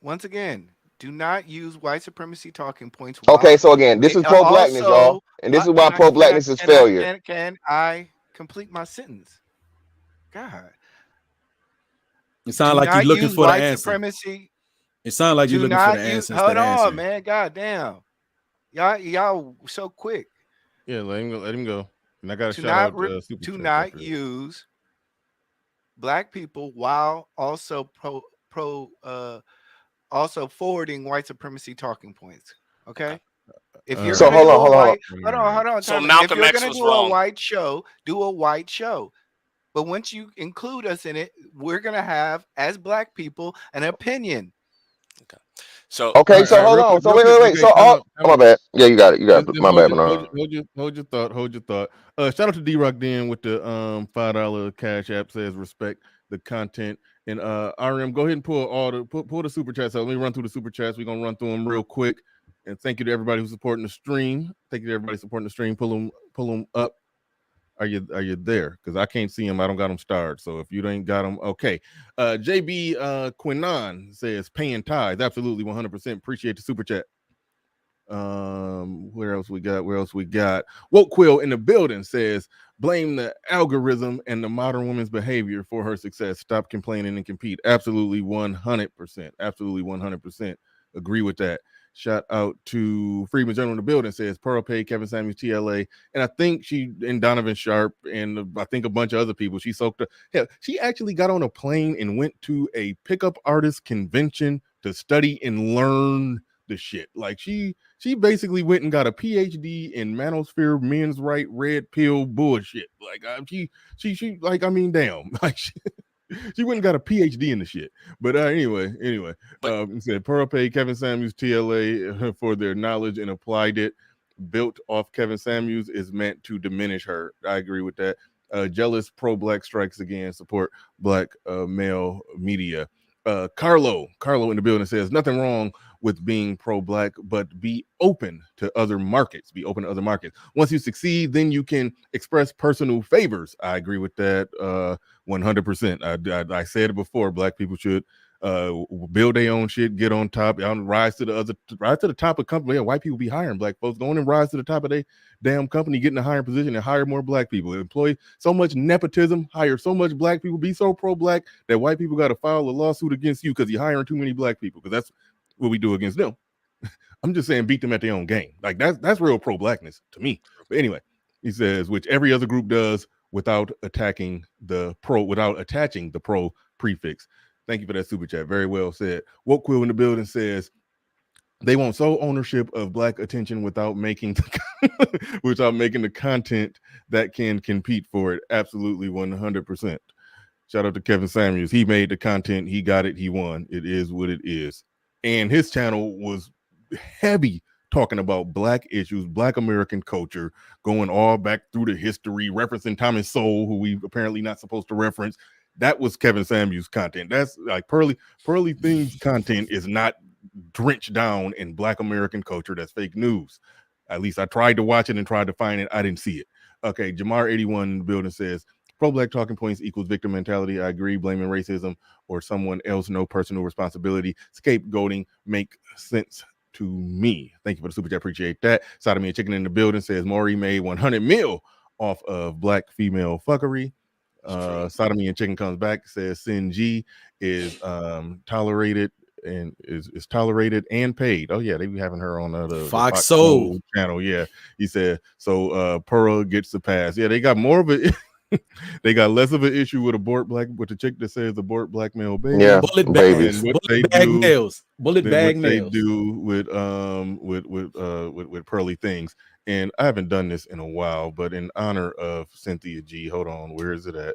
Once again, do not use white supremacy talking points. Okay, so again, this is pro-blackness, y'all. And this is why pro-blackness is failure. Can I complete my sentence? God. It sounds like you're looking for the answer. Supremacy. It sounds like you're looking for the answer. Hold on, man. God damn. Y'all so quick. Yeah, let him go. And I got to shout out to not use black people while also also forwarding white supremacy talking points. Okay. If you're so hold on. Hold on. So Malcolm if X you're was gonna do wrong. a white show, do a white show. But once you include us in it, we're gonna have, as black people, an opinion. Okay. So hold on. So wait. So my bad. Yeah, you got it. My bad. Hold your thought. Shout out to D-Rock Den with the $5 Cash App, says respect the content. And RM, go ahead and pull the super chats out. Let me run through the super chats. We're gonna run through them real quick. And thank you to everybody who's supporting the stream. Pull them up. Are you there? Because I can't see them. I don't got them starred. So if you ain't got them, okay. JB Quinan says paying tithes. Absolutely, 100%. Appreciate the super chat. Where else we got? Woke Quill in the building says blame the algorithm and the modern woman's behavior for her success. Stop complaining and compete. Absolutely, 100%. Absolutely, 100%. Agree with that. Shout out to Freedman Journal in the building, says Pearl Pay, Kevin Samuels, TLA, and I think Donovan Sharp, and I think a bunch of other people. She soaked up. Hell, she actually got on a plane and went to a pickup artist convention to study and learn the shit. Like she basically went and got a PhD in Manosphere, men's right, red pill bullshit. Like she like, I mean, damn, like she went and got a PhD in the shit. But anyway, said Pearl Pay, Kevin Samuels, TLA for their knowledge and applied it. Built off Kevin Samuels is meant to diminish her. I agree with that. Jealous pro-black strikes again. Support black male media. Carlo in the building says nothing wrong with being pro-black, but be open to other markets. Once you succeed, then you can express personal favors. I agree with that 100%. I said it before. Black people should build their own shit, get on top, rise to the top of company. Yeah, white people be hiring black folks. Go on and rise to the top of their damn company, get in a higher position and hire more black people. Employ so much nepotism, hire so much black people, be so pro-black that white people got to file a lawsuit against you because you're hiring too many black people, because that's what we do against them. I'm just saying, beat them at their own game. Like that's real pro-blackness to me. But anyway, he says, which every other group does without attaching the pro prefix. Thank you for that super chat. Very well said. Woke Quill in the building says they want sole ownership of black attention without making the content that can compete for it. Absolutely, 100%. Shout out to Kevin Samuels. He made the content. He got it. He won. It is what it is. And his channel was heavy talking about Black issues, Black American culture, going all back through the history, referencing Thomas Sowell, who we apparently not supposed to reference. That was Kevin Samuels' content. That's like Pearly Things content is not drenched down in Black American culture. That's fake news. At least I tried to watch it and tried to find it. I didn't see it. Okay, Jamar81 in the building says, pro-Black talking points equals victim mentality. I agree. Blaming racism or someone else, no personal responsibility. Scapegoating make sense to me. Thank you for the super chat. Appreciate that. Sodomy and Chicken in the building says Maury made 100 mil off of Black female fuckery. Sodomy and Chicken comes back, says Sin G is tolerated and is tolerated and paid. Oh yeah, they be having her on the Fox Soul channel. Yeah, he said so. Pearl gets the pass. Yeah, they got more of it. They got less of an issue with the chick that says abort black male babies. Yeah, bullet babies. Bullet bag males. Bullet bag males. They do with Pearly Things. And I haven't done this in a while, but in honor of Cynthia G, hold on, where is it at?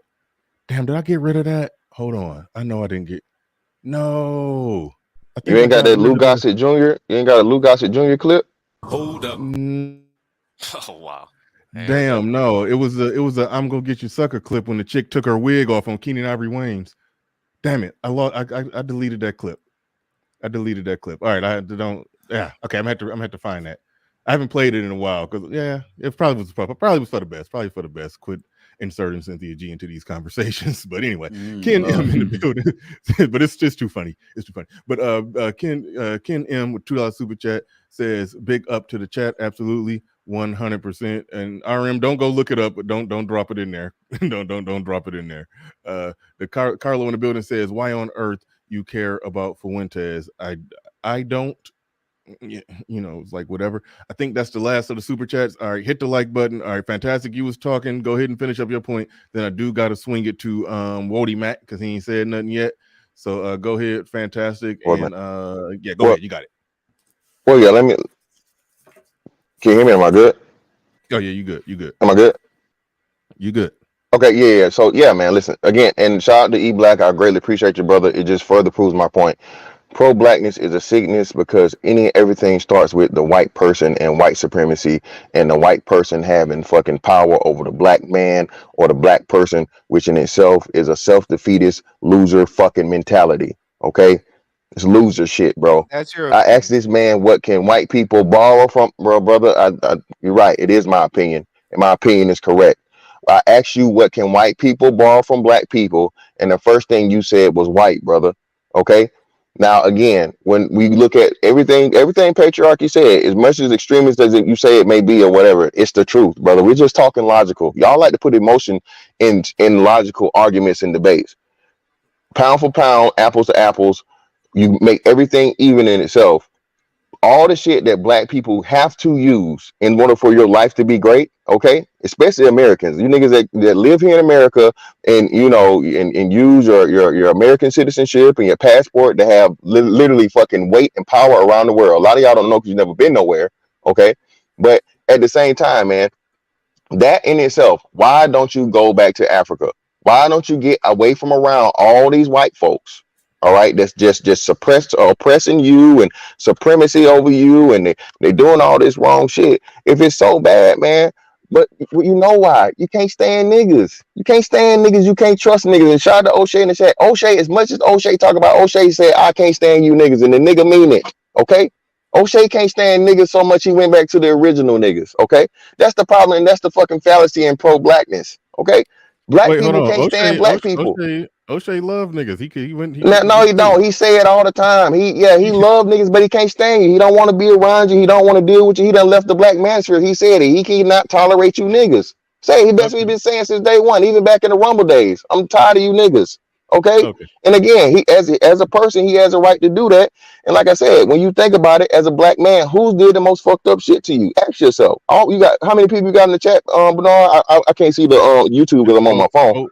Damn, did I get rid of that? Hold on. I know I didn't get. No. I think You ain't got that Lou Gossett Jr. You ain't got a Lou Gossett Jr. clip? Hold up. Oh wow. Damn, no. It was a I'm gonna get you sucker clip when the chick took her wig off on Keenan Ivory Wayans. Damn it. I deleted that clip. All right, I don't. Yeah, okay. I'm gonna have to find that. I haven't played it in a while because it probably was for the best. Probably for the best. Quit inserting Cynthia G into these conversations. But anyway, Ken M in the building. But it's just too funny. It's too funny. But Ken M with $2 super chat says big up to the chat. Absolutely. 100%. And RM, don't go look it up, but don't drop it in there. don't drop it in there. The Carlo in the building says, why on earth you care about Fuentes? I don't. It's like whatever. I think that's the last of the super chats. All right, hit the like button. All right, fantastic. You was talking. Go ahead and finish up your point. Then I do got to swing it to Wody Mac because he ain't said nothing yet. So go ahead, fantastic. Go ahead. You got it. Well, yeah. Can you hear me? Am I good? Oh yeah, you good. Am I good? You good? Okay, yeah. So yeah, man. Listen again, and shout out to E Black. I greatly appreciate you, brother. It just further proves my point. Pro-blackness is a sickness because everything starts with the white person and white supremacy and the white person having fucking power over the black man or the black person, which in itself is a self-defeatist loser fucking mentality. Okay, it's loser shit, bro. That's your I asked this man, what can white people borrow from, brother? You're right. It is my opinion, and my opinion is correct. I asked you, what can white people borrow from black people, and the first thing you said was white, brother. Okay. Now, again, when we look at everything patriarchy said, as much as extremist as you say it may be or whatever, it's the truth, brother. We're just talking logical. Y'all like to put emotion in logical arguments and debates. Pound for pound, apples to apples, you make everything even in itself. All the shit that black people have to use in order for your life to be great, okay? Especially Americans, you niggas that live here in America and and use your American citizenship and your passport to have literally fucking weight and power around the world. A lot of y'all don't know because you've never been nowhere, okay? But at the same time, man, that in itself, why don't you go back to Africa? Why don't you get away from around all these white folks? All right, that's just oppressing you and supremacy over you, and they doing all this wrong shit. If it's so bad, man, but you know why? You can't stand niggas. You can't trust niggas. And shout out to O'Shea in the chat. O'Shea, as much as O'Shea talk about, O'Shea said, I can't stand you niggas, and the nigga mean it. Okay? O'Shea can't stand niggas so much he went back to the original niggas. Okay? That's the problem, and that's the fucking fallacy in pro-blackness. Okay? Black people can't stand black people. O'Shea love niggas. No, he don't. He say it all the time. He love niggas, but he can't stand you. He don't want to be around you. He don't want to deal with you. He done left the black manosphere. He said it. He cannot tolerate you niggas. That's what he been saying since day one, even back in the Rumble days. I'm tired of you niggas. Okay? And again, he as a person, he has a right to do that. And like I said, when you think about it, as a black man, who's did the most fucked up shit to you? Ask yourself. How many people you got in the chat, Bernard? I can't see the YouTube because I'm on my phone.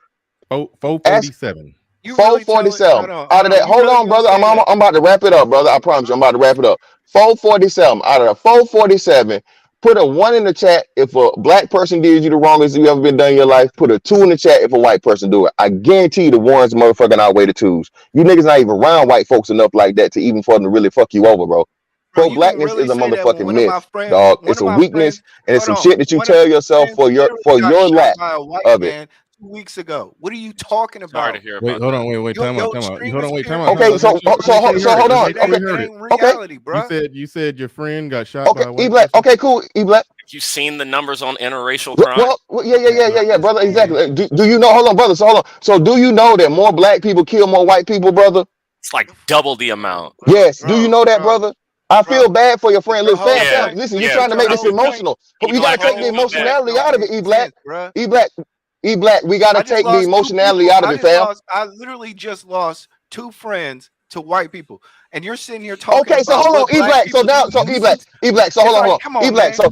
447. 447. Out of that, hold on, brother. I'm about to wrap it up, brother. I promise you, I'm about to wrap it up. 447. Out of the 447, Put a 1 in the chat if a black person did you the wrongest you ever been done in your life. Put a 2 in the chat if a white person do it. I guarantee you the ones motherfucking outweigh the 2s. You niggas not even around white folks enough like that to even for them to really fuck you over, bro. Bro, you gonna Pro-blackness really is a say that when motherfucking one of my myth, friends, dog. It's a weakness and it's hold some on, shit that you one of tell my yourself friends for literally got your shot lack by a white of it. man 2 weeks ago. What are you talking Sorry to about? hear Wait, about hold that. on, wait, time out. Hold on, wait, time out. Okay, so hold on. That Okay, ain't reality, bro. You said your friend got shot by a white E-Black. person? Okay, cool, E-Black. Have you seen the numbers on interracial crime? Well, yeah, brother. Exactly. Do you know? Hold on, brother. So hold on. So do you know that more black people kill more white people, brother? It's like double the amount. Yes. Do you know that, brother? I feel bad for your friend. Your Look, whole fam. point, Listen, you're yeah, trying to make this whole point, emotional, but we E-Black, gotta I take the do feel bad. emotionality out of it, E-Black. bruh. E-Black. We gotta I just take the lost 2 emotionality people. out of it, fam. I literally just lost 2 friends to white people, and you're sitting here talking Okay, so about hold on, what black E-Black. So people now, do. so E-Black. So It's hold like, on. come on, E-Black. man. So,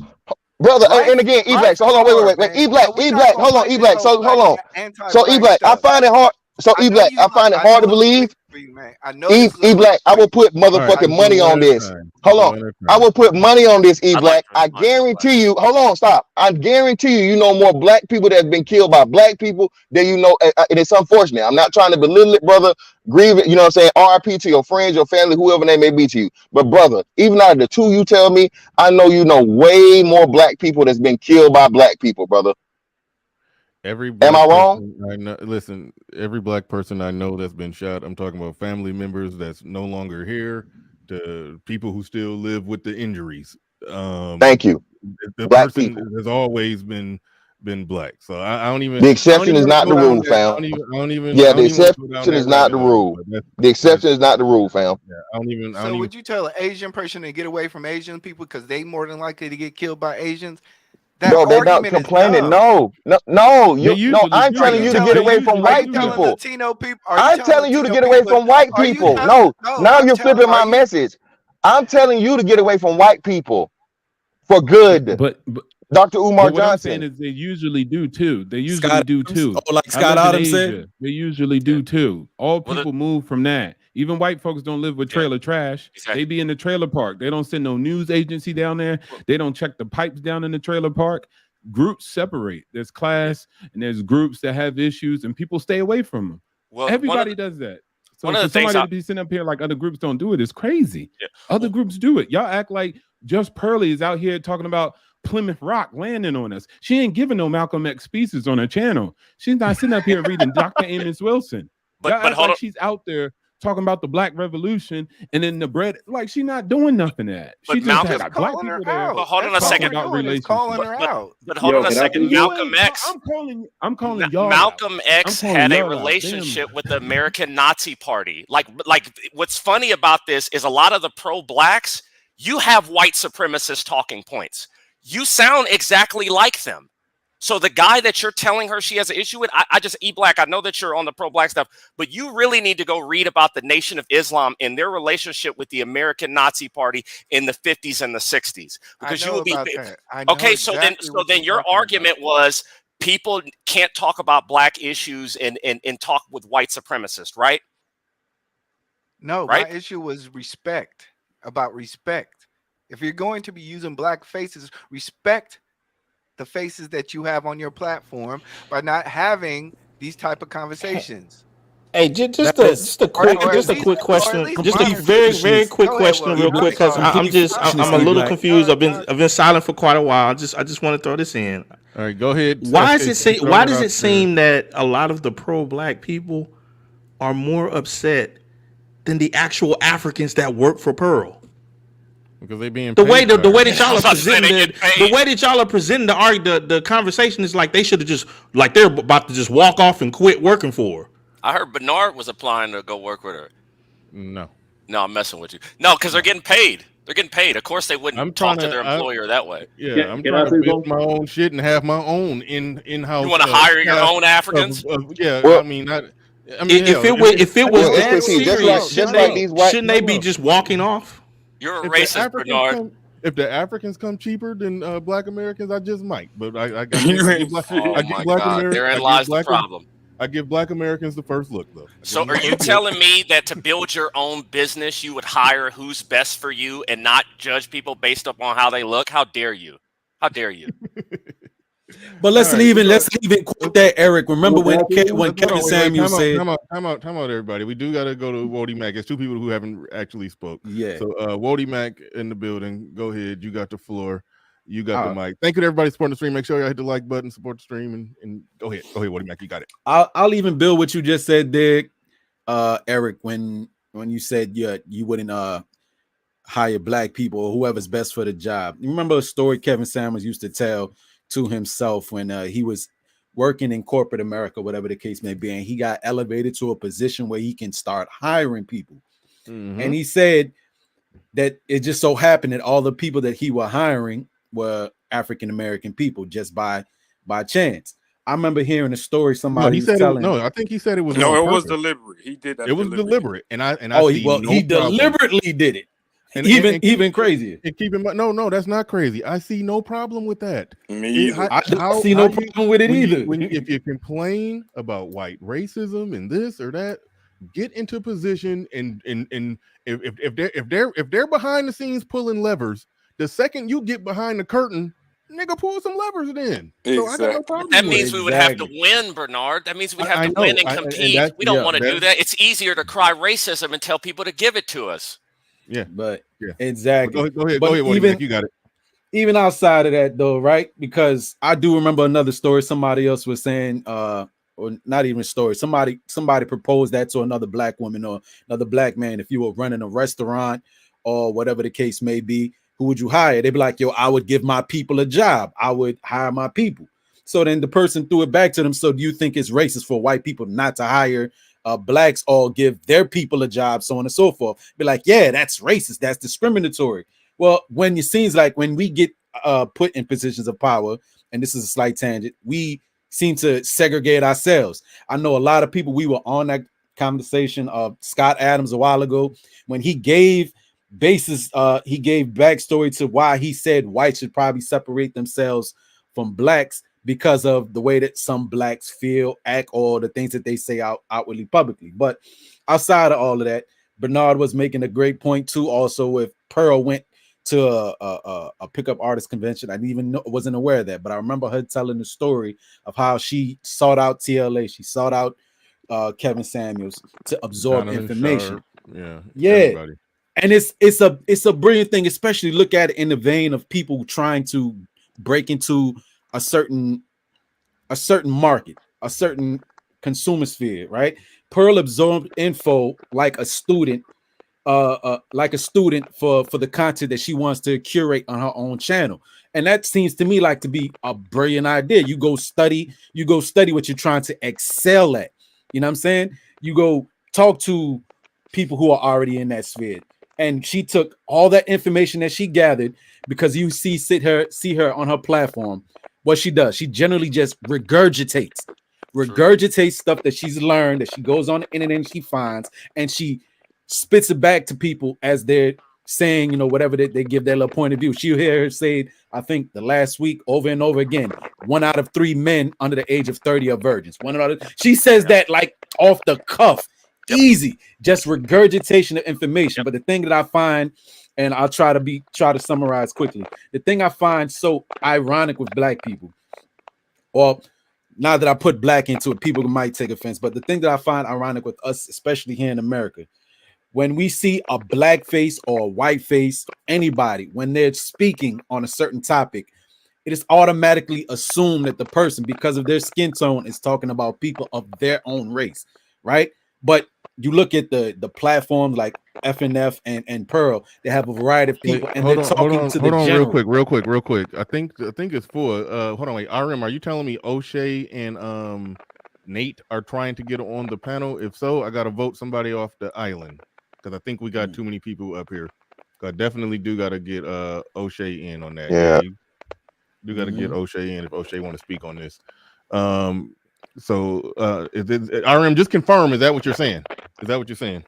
brother, and again, E-Black. Life So is hold on, hard, wait. man. E-Black. So we're not gonna Hold on, play this E-Black. whole So hold on. So anti-black E-Black, I stuff. find it hard. So I know E-Black, you. I find it I hard know to this is believe. wicked for you, man. I know this is a E-Black, I will put All right, motherfucking let's money go on one at a this. time. Hold on. I will put money on this, E-Black. I guarantee you. Hold on, stop. I guarantee you know more black people that have been killed by black people than you know. And it's unfortunate. I'm not trying to belittle it, brother. Grieve it. You know what I'm saying? RIP to your friends, your family, whoever they may be to you. But brother, even out of the 2 you tell me, I know you know way more black people that's been killed by black people, brother. Every black Am I wrong? person I know, listen, every black person I know that's been shot, I'm talking about family members that's no longer here, to people who still live with the injuries. Thank you. The Black person people. has always been black. So I don't even. The exception is want to not go the down rule, that. fam. I don't even. Yeah, I the don't even want to go down exception that is not rabbit the hole. rule. But The exception is not the rule, fam. yeah, I don't even. So would you tell an Asian person to get away from Asian people because they more than likely to get killed by Asians? That Bro, they're not argument is complaining. dumb. I'm telling you to get away from white people. Latino people? I'm telling you to get away from white people. No, now you're flipping my message. I'm telling you to get away from white people for good. But Dr. Umar But what I'm saying Johnson. is they usually do too. They usually Scott do Adams? too. Oh, like I Scott live in Adams said? Asia. They usually do too. All people move from that. Even white folks don't live with trailer trash. Exactly. They be in the trailer park. They don't send no news agency down there. They don't check the pipes down in the trailer park. Groups separate. There's class and there's groups that have issues and people stay away from them. Well, everybody does that. So one of for the things somebody to be sitting up here like other groups don't do it is crazy. Yeah. Other groups do it. Y'all act like Just Pearly is out here talking about Plymouth Rock landing on us. She ain't giving no Malcolm X speeches on her channel. She's not sitting up here reading Dr. Amos Wilson. Y'all act like she's out there talking about the Black Revolution and then the bread. Like she's not doing nothing to that. She just had like black people there. But hold on a second. About relationships. But hold on a second. Malcolm X. I'm calling y'all. Malcolm X had a y'all out. relationship with the American Nazi Party. Like what's funny about this is a lot of the pro-blacks, you have white supremacist talking points. You sound exactly like them. So the guy that you're telling her she has an issue with, I just E-Black. I know that you're on the pro-black stuff, but you really need to go read about the Nation of Islam and their relationship with the American Nazi Party in the 50s and the 60s. Because you will be okay. So then your argument was people can't talk about black issues and talk with white supremacists, right? No, right? My issue was respect. About respect. If you're going to be using black faces, respect the faces that you have on your platform by not having these type of conversations. Hey, just a quick question, just a very quick question, real quick, because I'm a little confused. I've been silent for quite a while. I just want to throw this in. All right, go ahead. Why does it seem that a lot of the pro-black people are more upset than the actual Africans that work for Pearl? Because they being the way that y'all are presenting the conversation is like they should have just like they're about to just walk off and quit working for her. I heard Bernard was applying to go work with her. No, I'm messing with you. No, because they're getting paid. They're getting paid. Of course, they wouldn't talk to their employer that way. Yeah, I'm trying to build my own shit and have my own in-house. You want to hire your own Africans? Yeah, well, I mean, if it was that serious, shouldn't they be just walking off? You're a racist, Bernard. If the Africans come cheaper than black Americans, I just might. But I give black Americans. Therein lies the problem. I give black Americans the first look, though. So are you telling me that to build your own business, you would hire who's best for you and not judge people based upon how they look? How dare you? How dare you? But let's leave it quote that, Eric. Remember when Kevin Samuels said, time out, everybody. We do got to go to Wody Mac. It's two people who haven't actually spoke. Yeah. So Wody Mac in the building. Go ahead. You got the floor. You got the mic. Thank you to everybody supporting the stream. Make sure y'all hit the like button, support the stream, and go ahead. Go ahead, Wody Mac. You got it. I'll even build what you just said, Dick. Eric, when you said you wouldn't hire black people or whoever's best for the job. You remember a story Kevin Samuels used to tell to himself when he was working in corporate America, whatever the case may be, and he got elevated to a position where he can start hiring people. Mm-hmm. And he said that it just so happened that all the people that he was hiring were African American people just by chance. I remember hearing a story somebody was telling. I think he said it was it was deliberate. He did that. It was deliberate, and I he deliberately did it. And even crazier. And keep in mind, no, that's not crazy. I see no problem with that. Me either. I don't see no problem with it either. If you complain about white racism and this or that, get into position and if they're behind the scenes pulling levers, the second you get behind the curtain, nigga, pull some levers then. So I got no problem. That means we would have to win, Bernard. That means we'd have to win and compete. We don't want to do that. It's easier to cry racism and tell people to give it to us. Yeah, but exactly. Go ahead. You got it. Even outside of that, though, right? Because I do remember another story. Somebody else was saying, or not even a story. Somebody proposed that to another black woman or another black man. If you were running a restaurant or whatever the case may be, who would you hire? They'd be like, yo, I would give my people a job. I would hire my people. So then the person threw it back to them. So do you think it's racist for white people not to hire blacks or give their people a job, so on and so forth? Be like, yeah, that's racist. That's discriminatory. Well, when it seems like when we get put in positions of power, and this is a slight tangent, we seem to segregate ourselves. I know a lot of people, we were on that conversation of Scott Adams a while ago when he gave backstory to why he said whites should probably separate themselves from blacks because of the way that some blacks feel, act, or the things that they say outwardly publicly. But outside of all of that, Bernard was making a great point too. Also, if Pearl went to a pickup artist convention, I didn't even know, wasn't aware of that, but I remember her telling the story of how she sought out TLA, she sought out Kevin Samuels to absorb information. Sharp. Yeah. Everybody. And it's a brilliant thing, especially look at it in the vein of people trying to break into a certain market, a certain consumer sphere, right? Pearl absorbed info like a student for the content that she wants to curate on her own channel. And that seems to me like to be a brilliant idea. You go study what you're trying to excel at. You know what I'm saying? You go talk to people who are already in that sphere. And she took all that information that she gathered, because you see her on her platform. What she does, she generally just regurgitates stuff that she's learned, that she goes on the internet and she finds, and she spits it back to people as they're saying, whatever they give their little point of view. She'll hear her say, I think the last week over and over again, 1 out of 3 men under the age of 30 are virgins. She says that like off the cuff, easy, just regurgitation of information. But the thing that I find, and I'll try to summarize quickly, the thing I find so ironic with black people, or now that I put black into it, people might take offense, but the thing that I find ironic with us, especially here in America, when we see a black face or a white face, anybody, when they're speaking on a certain topic, it is automatically assumed that the person, because of their skin tone, is talking about people of their own race, right? But you look at the platforms like FNF and Pearl, they have a variety of people, and they're talking to the general. Real quick. I think it's for hold on, wait. RM, are you telling me O'Shea and Nate are trying to get on the panel? If so, I gotta vote somebody off the island, because I think we got too many people up here. I definitely do gotta get O'Shea in on that. Yeah. You do gotta get O'Shea in if O'Shea want to speak on this. So RM, just confirm, is that what you're saying? Is that what you're saying?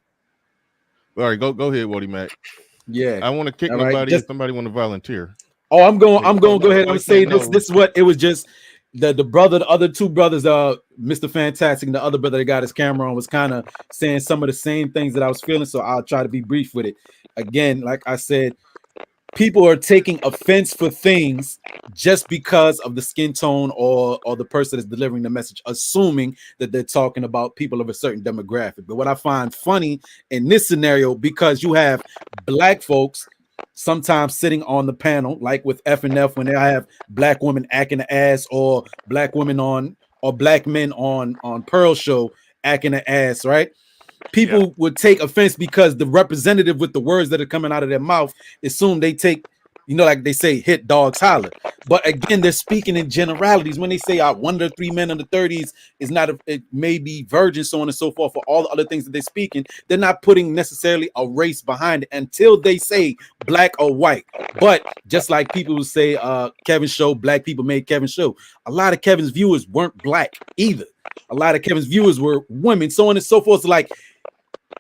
All right, go ahead, Wody Mac. Yeah. I want to kick nobody if somebody want to volunteer. Oh, I'm going to go ahead and say this. This is what it was. Just the other two brothers, Mr. Fantastic and the other brother that got his camera on, was kind of saying some of the same things that I was feeling. So I'll try to be brief with it. Again, like I said, people are taking offense for things just because of the skin tone or the person that's delivering the message, assuming that they're talking about people of a certain demographic. But what I find funny in this scenario, because you have black folks sometimes sitting on the panel, like with F&F, when they have black women acting the ass, or black women on, or black men on Pearl Show acting the ass, right? People would take offense because the representative with the words that are coming out of their mouth assume they take, you know, like they say, hit dogs holler. But again, they're speaking in generalities. When they say 1 to 3 men in the 30s is not, it may be virgin, so on and so forth, for all the other things that they're speaking, they're not putting necessarily a race behind it until they say black or white. But just like people who say Kevin's show, black people made Kevin's show, a lot of Kevin's viewers weren't black either. A lot of Kevin's viewers were women, so on and so forth. So like,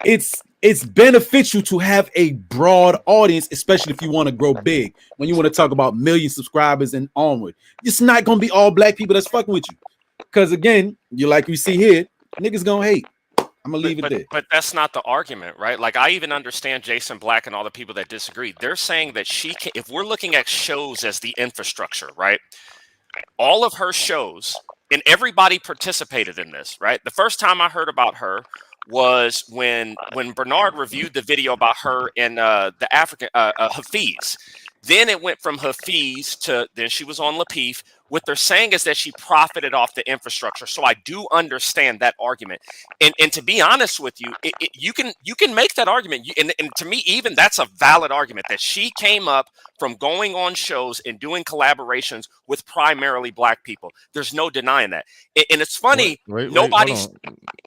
it's beneficial to have a broad audience, especially if you want to grow big. When you want to talk about million subscribers and onward, it's not gonna be all black people that's fucking with you. Because again, you like we see here, niggas gonna hate. I'm gonna leave it there. But that's not the argument, right? Like, I even understand Jason Black and all the people that disagree. They're saying that she can, if we're looking at shows as the infrastructure, right? All of her shows, and everybody participated in this, right? The first time I heard about her was when Bernard reviewed the video about her in the African Hafiz. Then it went from Hafiz to, then she was on Lapeef. What they're saying is that she profited off the infrastructure. So I do understand that argument. And to be honest with you, you can make that argument. And to me, even that's a valid argument, that she came up from going on shows and doing collaborations with primarily black people. There's no denying that. And it's funny, nobody's.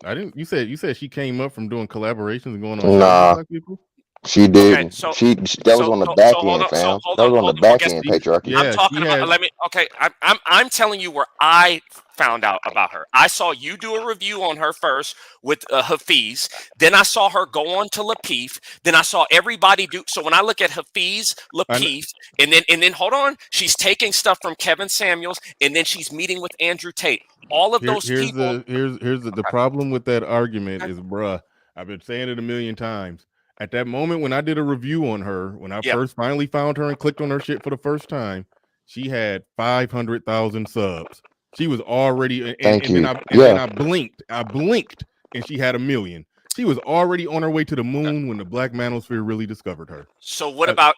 I didn't. You said she came up from doing collaborations and going on shows with black people. She didn't. Okay, that was on the back end, fam. That was on the back end, patriarchy. Yeah, I'm talking about. Let me. Okay, I'm telling you where I found out about her. I saw you do a review on her first with Hafiz. Then I saw her go on to Lapeef. Then I saw everybody do. So when I look at Hafiz, Lapeef, and then hold on, she's taking stuff from Kevin Samuels, and then she's meeting with Andrew Tate. All of those people. Here's the problem with that argument is, bruh, I've been saying it a million times. At that moment when I did a review on her, when I first finally found her and clicked on her shit for the first time, she had 500,000 subs. She was already, and then I blinked, and she had 1 million. She was already on her way to the moon when the Black Manosphere really discovered her. So what about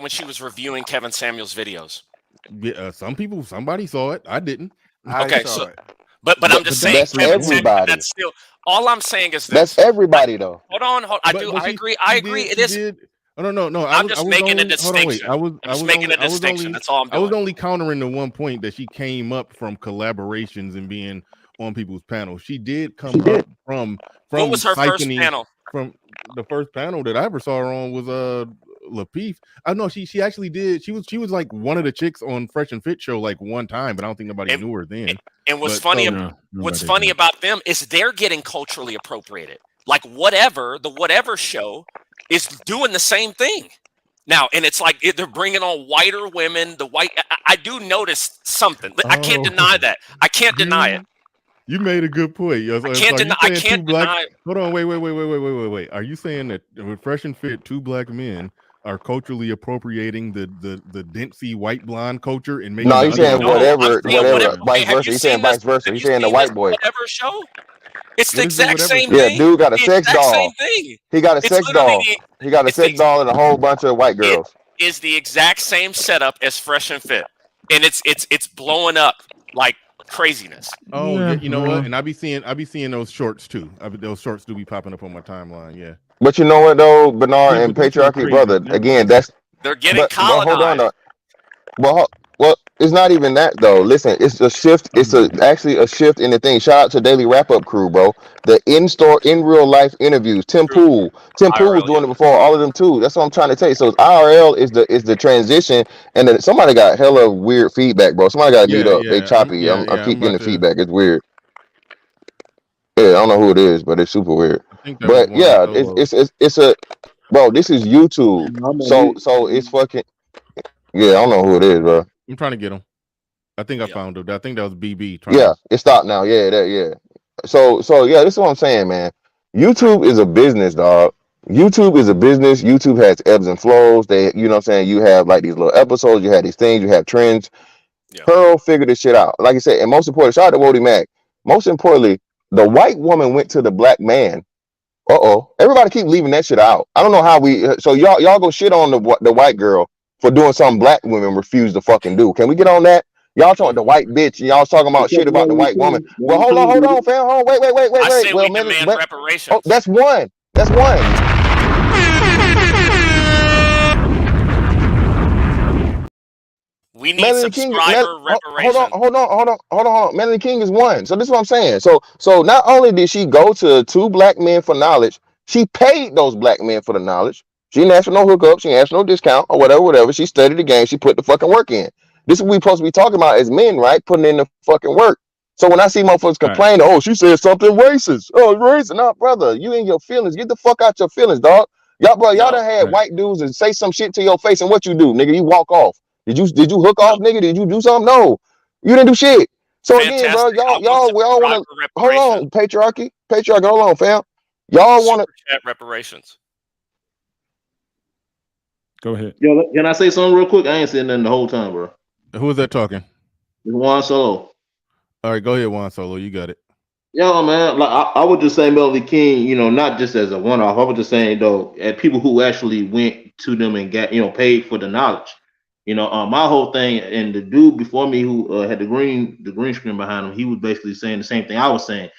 when she was reviewing Kevin Samuels' videos? Yeah, somebody saw it. I didn't. Okay, so but I'm just saying, that's everybody. That's still all I'm saying is this. That's everybody though. Hold on. I agree. It is. No. I'm just making a distinction. I was making a distinction. That's all I'm doing. I was only countering the one point that she came up from collaborations and being on people's panels. She did come up from. What was her first panel? From the first panel that I ever saw her on was Lapeef. I know she actually did. She was like one of the chicks on Fresh and Fit show like one time, but I don't think nobody knew her then. And what's funny about them is they're getting culturally appropriated. Like whatever show is doing the same thing now, and it's like they're bringing on whiter women. I do notice something. I can't deny that. I can't deny it. You made a good point. I can't deny. Hold on, wait. Are you saying that with Fresh and Fit, 2 black men are culturally appropriating the Dempsey white blonde culture and making? No, he's saying whatever, vice versa. He's saying vice versa. He's saying the white boy. Whatever show. It's the exact same thing. Yeah, dude got a sex doll. He got a sex doll. He got a sex doll and a whole bunch of white girls. It is the exact same setup as Fresh and Fit, and it's blowing up like craziness. Oh, yeah, you know what? And I be seeing those shorts too. Those shorts do be popping up on my timeline. Yeah. But you know what though, Bernard and patriarchy, brother. Again, they're getting colonized. Well, it's not even that though. Listen, it's a shift. It's actually a shift in the thing. Shout out to Daily Wrap Up crew, bro. The in real life interviews. Tim Pool was doing it before. All of them too. That's what I'm trying to tell you. So IRL is the transition, and then somebody got hella weird feedback, bro. Somebody got beat up. They choppy. I keep getting the feedback. It's weird. Yeah, I don't know who it is, but it's super weird. But yeah, it's a bro. This is YouTube. So it's fucking. Yeah, I don't know who it is, bro. I'm trying to get him. I think I found him. I think that was BB. It stopped now. Yeah. So yeah, this is what I'm saying, man. YouTube is a business, dog. YouTube is a business. YouTube has ebbs and flows. They, you know what I'm saying? You have like these little episodes, you have these things, you have trends. Yeah. Pearl figured this shit out. Like I said, and most importantly, shout out to Wody Mac. Most importantly, the white woman went to the black man. Everybody keep leaving that shit out. I don't know how we. So y'all go shit on the white girl for doing something black women refuse to fucking do. Can we get on that? Y'all talking the white bitch, and y'all talking about shit about the white woman. Well, hold on, fam. Hold on, wait. I say Well, we demand reparations. Oh, that's one. We need subscriber reparations. Hold on. Melanie King is one. So this is what I'm saying. So not only did she go to 2 black men for knowledge, she paid those black men for the knowledge. She didn't ask for no hookup. She didn't ask for no discount or whatever. She studied the game. She put the fucking work in. This is what we supposed to be talking about as men, right? Putting in the fucking work. So when I see motherfuckers complain, oh, she said something racist. Oh, it's racist. No, brother, you in your feelings. Get the fuck out your feelings, dog. Y'all done had white dudes and say some shit to your face, and what you do, nigga? You walk off. Did you hook off, nigga? Did you do something? No, you didn't do shit. So again, bro, we all want to hold on, patriarchy, hold on, fam. Y'all want to chat reparations. Go ahead. Yo, can I say something real quick? I ain't saying nothing the whole time, bro. Who is that talking? It's Juan Solo. All right, go ahead, Juan Solo. You got it. Yo, man, like I would just say Melody King, you know, not just as a one-off. I was just saying though, at people who actually went to them and got, you know, paid for the knowledge. You know, my whole thing, and the dude before me who had the green screen behind him, he was basically saying the same thing I was saying.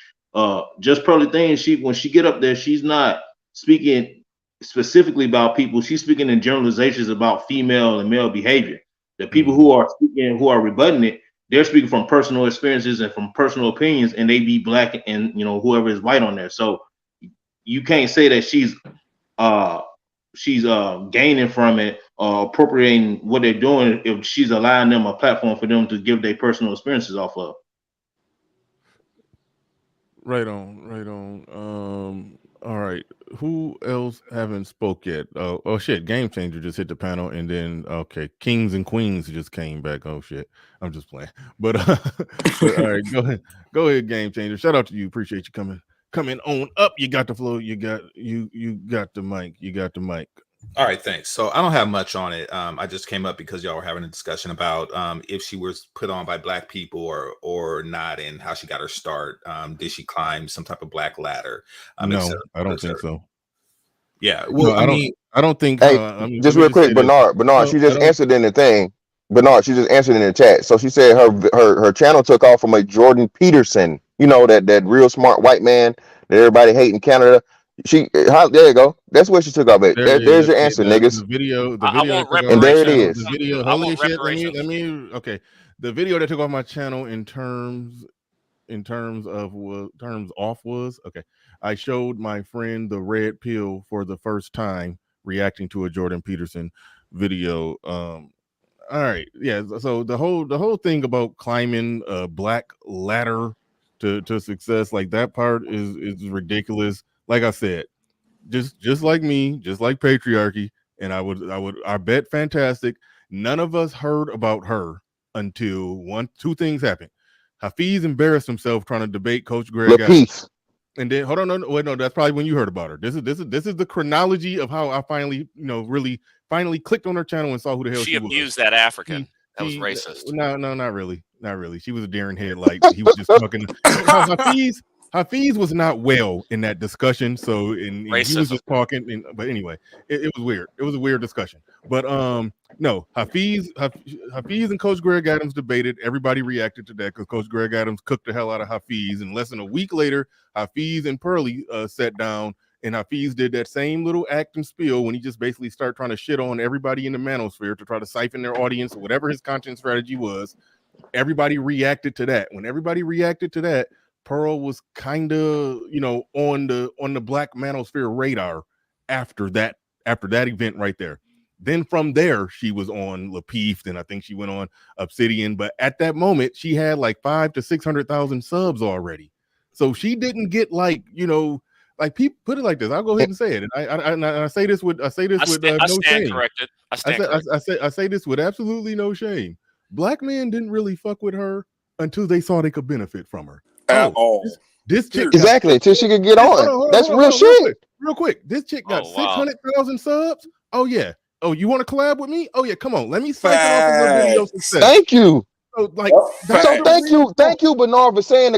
Just Pearly thing, when she get up there, she's not speaking specifically about people. She's speaking in generalizations about female and male behavior. The people who are speaking, who are rebutting it, they're speaking from personal experiences and from personal opinions, and they be black and, you know, whoever is white on there. So you can't say that she's gaining from it, appropriating what they're doing, if she's allowing them a platform for them to give their personal experiences off of. Right on. All right. Who else haven't spoke yet? Oh shit, Game Changer just hit the panel, and then okay, Kings and Queens just came back. Oh shit, I'm just playing. But all right, go ahead, Game Changer. Shout out to you. Appreciate you coming on up. You got the flow. You got the mic. All right, thanks. So I don't have much on it. I just came up because y'all were having a discussion about if she was put on by black people or not, and how she got her start. Did she climb some type of black ladder? No, I don't think so. Yeah, well, no, I don't think. Hey, just real quick, Bernard. She just answered in the thing. Bernard, she just answered in the chat. So she said her channel took off from a Jordan Peterson. You know, that real smart white man that everybody hate in Canada. There you go. That's where she took off at. There's your answer, niggas. The video, and there it is. The video, holy shit. Let me. Okay, the video that took off my channel in terms of what terms off was okay. I showed my friend the red pill for the first time, reacting to a Jordan Peterson video. All right, yeah. So the whole thing about climbing a black ladder to success, like that part is ridiculous. Like I said, just like me, just like patriarchy, and I bet fantastic. None of us heard about her until two things happened. Hafiz embarrassed himself trying to debate Coach Greg Adams. And then hold on, no, that's probably when you heard about her. This is the chronology of how I finally, really clicked on her channel and saw who the hell she was. She abused that African. That was racist. No, not really. She was a daring headlight. He was just talking. Hafiz was not well in that discussion, so and he was just talking. But anyway, it was weird. It was a weird discussion. But no, Hafiz and Coach Greg Adams debated. Everybody reacted to that because Coach Greg Adams cooked the hell out of Hafiz. And less than a week later, Hafiz and Pearly sat down, and Hafiz did that same little act and spiel when he just basically started trying to shit on everybody in the Manosphere to try to siphon their audience or whatever his content strategy was. Everybody reacted to that. When everybody reacted to that, Pearl was kind of, on the Black Manosphere radar after that event right there. Then from there, she was on Lapeef, then I think she went on Obsidian. But at that moment, she had like 500,000 to 600,000 subs already. So she didn't get like people put it like this. I'll go ahead and say it. And I say this with no shame. Corrected. I say this with absolutely no shame. Black men didn't really fuck with her until they saw they could benefit from her. at all. This chick exactly until she could get on. That's real shit. Real quick, this chick got 600,000 subs. Oh yeah. Oh, you want to collab with me? Oh yeah, come on. Let me siphon off of your video success. Thank you. So Thank you, Bernard, for saying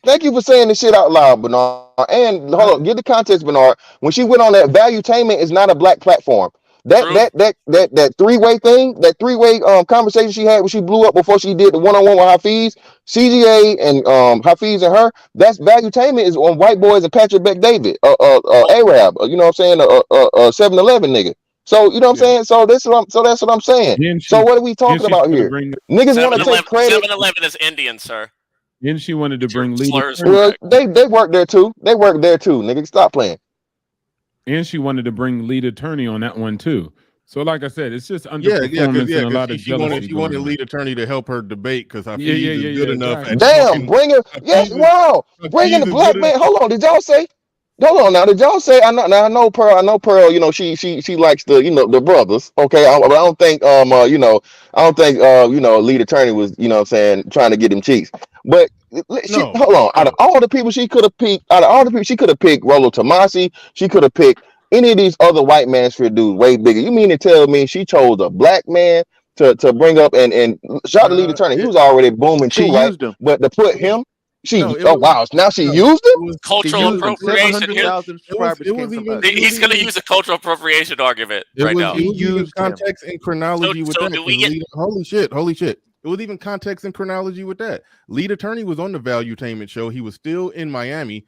thank you for saying this shit out loud, Bernard. And hold on, get the context, Bernard. When she went on that, Valuetainment is not a black platform. That three-way thing, that three-way conversation she had when she blew up before she did the one-on-one with Hafiz, CGA and Hafiz and her, that's Valuetainment is on White Boys and Patrick Beck David, Arab, you know what I'm saying, 7-Eleven nigga. So you know what I'm saying. So that's what I'm saying. So what are we talking about here? Niggas want to take credit. 7-Eleven is Indian, sir. Then she wanted to bring slurs. Well, they work there too. Nigga, stop playing. And she wanted to bring lead attorney on that one too. So, like I said, it's just underperformance and a lot of jealousy. She wanted lead attorney to help her debate because I feel is good enough. Exactly. Damn, bring her. Yes, wow, bringing the black man. Hold on, did y'all say? Hold on now. Did y'all say? I know Pearl. You know, she likes the brothers. Okay, I don't think lead attorney was what I'm saying, trying to get them cheeks. But hold on. Out of all the people she could have picked, Rollo Tomasi. She could have picked any of these other white Manosphere dudes way bigger. You mean to tell me she chose a black man to bring up and shout to lead attorney? He was already booming too, right? But to put him. Now she used it. Cultural appropriation. He's going to use a cultural appropriation argument right now. He used context and chronology with that. Holy shit! It was even context and chronology with that. Lead attorney was on the Valuetainment show. He was still in Miami.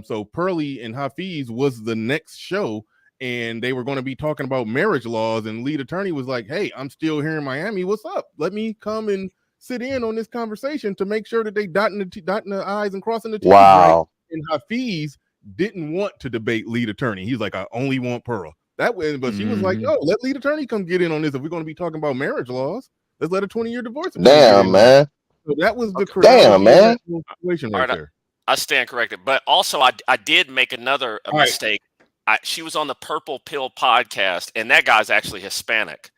So Pearly and Hafiz was the next show, and they were going to be talking about marriage laws. And lead attorney was like, "Hey, I'm still here in Miami. What's up? Let me come and sit in on this conversation to make sure that they dotting the I's and crossing the T's." Wow. Right? And Hafiz didn't want to debate lead attorney. He's like, I only want Pearl. That way, but she was like, "Yo, let lead attorney come get in on this. If we're going to be talking about marriage laws, let's let a 20-year divorce." Damn, man. So that was the damn, man. Situation right there. I stand corrected, but also I did make another mistake. She was on the Purple Pill podcast, and that guy's actually Hispanic.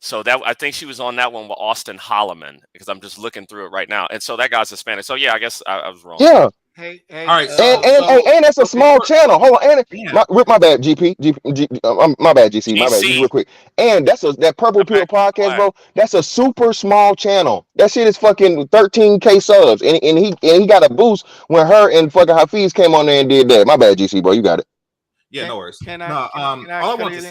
So I think she was on that one with Austin Holloman, because I'm just looking through it right now. And so that guy's Hispanic. So yeah, I guess I was wrong. Yeah. Hey, all right. And that's a small channel. Hold on. My bad, GP. My bad, GC. My bad. Just real quick. And that Purple Pill podcast, bro. That's a super small channel. That shit is fucking 13K subs, and he got a boost when her and fucking Hafiz came on there and did that. My bad, GC, bro. You got it. Yeah, no worries. All I want to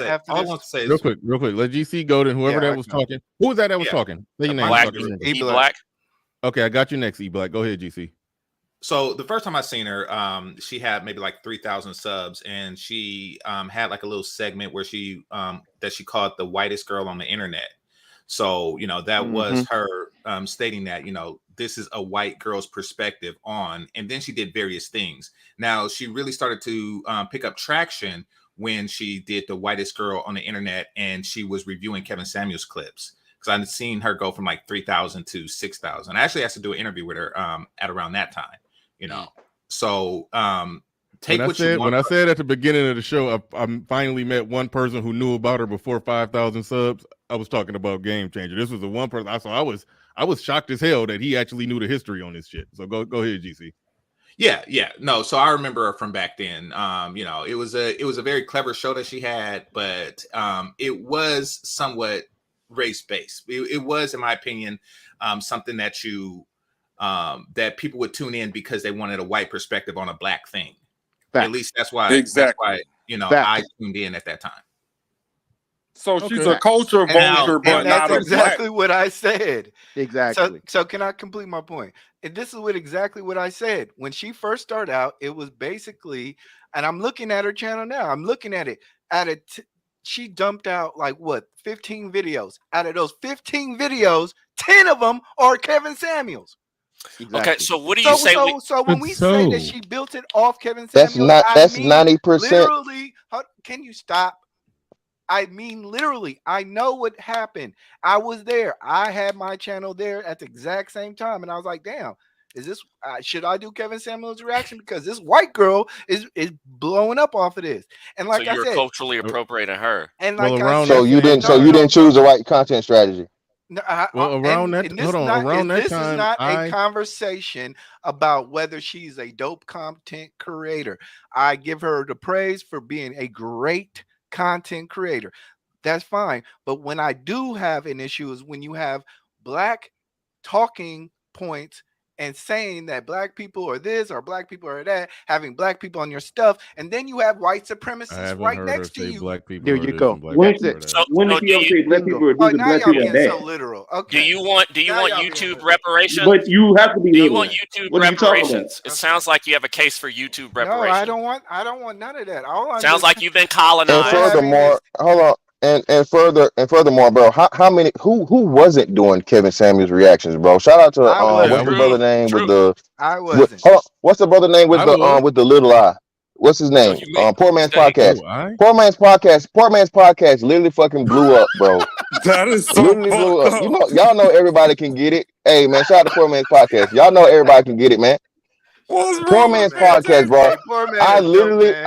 say is real quick. Let GC go to whoever that was talking. Who was that was talking? Say your name. E-Black. Okay, I got you next, E-Black. Go ahead, GC. So the first time I seen her, she had maybe like 3,000 subs, and she had like a little segment where she called the whitest girl on the internet. So that was her stating that this is a white girl's perspective on, and then she did various things. Now she really started to pick up traction when she did the whitest girl on the internet, and she was reviewing Kevin Samuels clips. Because I've seen her go from like 3,000 to 6,000. I actually had to do an interview with her at around that time. So take what you want. When I said at the beginning of the show, I finally met one person who knew about her before 5,000 subs. I was talking about Game Changer. This was the one person I was shocked as hell that he actually knew the history on this shit. So go ahead, GC. Yeah. No, so I remember her from back then. It was a very clever show that she had, but it was somewhat race-based. It was, in my opinion, something that that people would tune in because they wanted a white perspective on a black thing. Fact. At least that's why. Exactly. I tuned in at that time. So she's a culture vulture, but not exactly what I said. Exactly. So can I complete my point? And this is exactly what I said. When she first started out, it was basically, and I'm looking at her channel now. I'm looking at it. She dumped out 15 videos. Out of those 15 videos, 10 of them are Kevin Samuels. Exactly. Okay, so what do you say? So when we say that she built it off Kevin Samuels, that's 90%. Literally, can you stop? I mean, literally, I know what happened. I was there. I had my channel there at the exact same time, and I was like, "Damn, is this? Should I do Kevin Samuels' reaction because this white girl is blowing up off of this?" And like so you're I said, culturally appropriating her. And so you didn't choose the right content strategy. No, Well, around that, and hold on, around that this is time, not a conversation about whether she's a dope content creator. I give her the praise for being a great content creator. That's fine. But when I do have an issue is when you have black talking points and saying that black people are this or black people are that, having black people on your stuff, and then you have white I supremacists haven't right heard her next to say you. black people There are you this go. and black When, people are that. when did do she ever you say black people are Oh, this and now black y'all people are being so that? literal. do Okay. you want Now y'all being YouTube literal. reparations? But you have to be Do you literal. want YouTube What are you talking about? reparations? It sounds like you have a case for YouTube No, reparations. I don't want none of that. All I'm Sounds just like you've been And colonized. furthermore, hold on. And furthermore, bro, how many who wasn't doing Kevin Samuels reactions, bro? Shout out to I what's the wasn't. brother name with the I wasn't. hold on, what's the brother name I was. with the little eye? What's his So name? you made Poor the Man's mistake. Podcast. Oh, I. Poor Man's Podcast literally fucking blew up, bro. That is so Literally blew fucked up. You up. know, y'all know everybody can get it. Hey man, shout out to Poor Man's Podcast. Y'all know everybody can get it, man. What's Poor wrong Man's with that, Podcast, dude? bro. Hey, poor man is dope, man.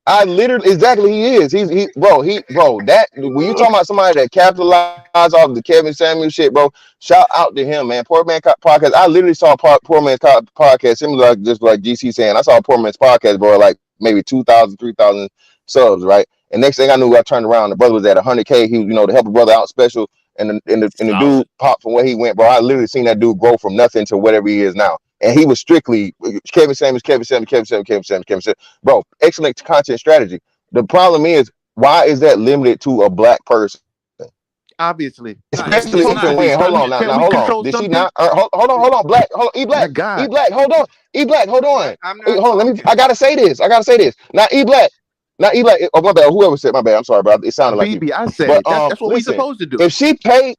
I literally, exactly. He is. Bro. That when you talking about somebody that capitalized off the Kevin Samuel shit, bro. Shout out to him, man. Poor Man Podcast. I literally saw Poor Man's Podcast, similar like just like GC saying. I saw Poor Man's Podcast, bro, like maybe 2,000, 3,000 subs, right? And next thing I knew, I turned around. The brother was at 100K. He, to help a brother out special. And the dude popped from where he went, bro. I literally seen that dude grow from nothing to whatever he is now. And he was strictly Kevin Samuels. Bro, excellent content strategy. The problem is, why is that limited to a black person? Obviously. Especially if and when. Hold on now. Can we Hold control on. Did she something? not? Hold on. Black. Hold on. E My Black. God. E Black. Hold on. E Black. Hold on. I'm not Hold on. talking. I gotta say this. Now E Black. Now E Black. Oh my bad. Whoever said my bad. I'm sorry, bro. It sounded like you. BB, I said But it. That's what we listen. supposed to do. If she paid.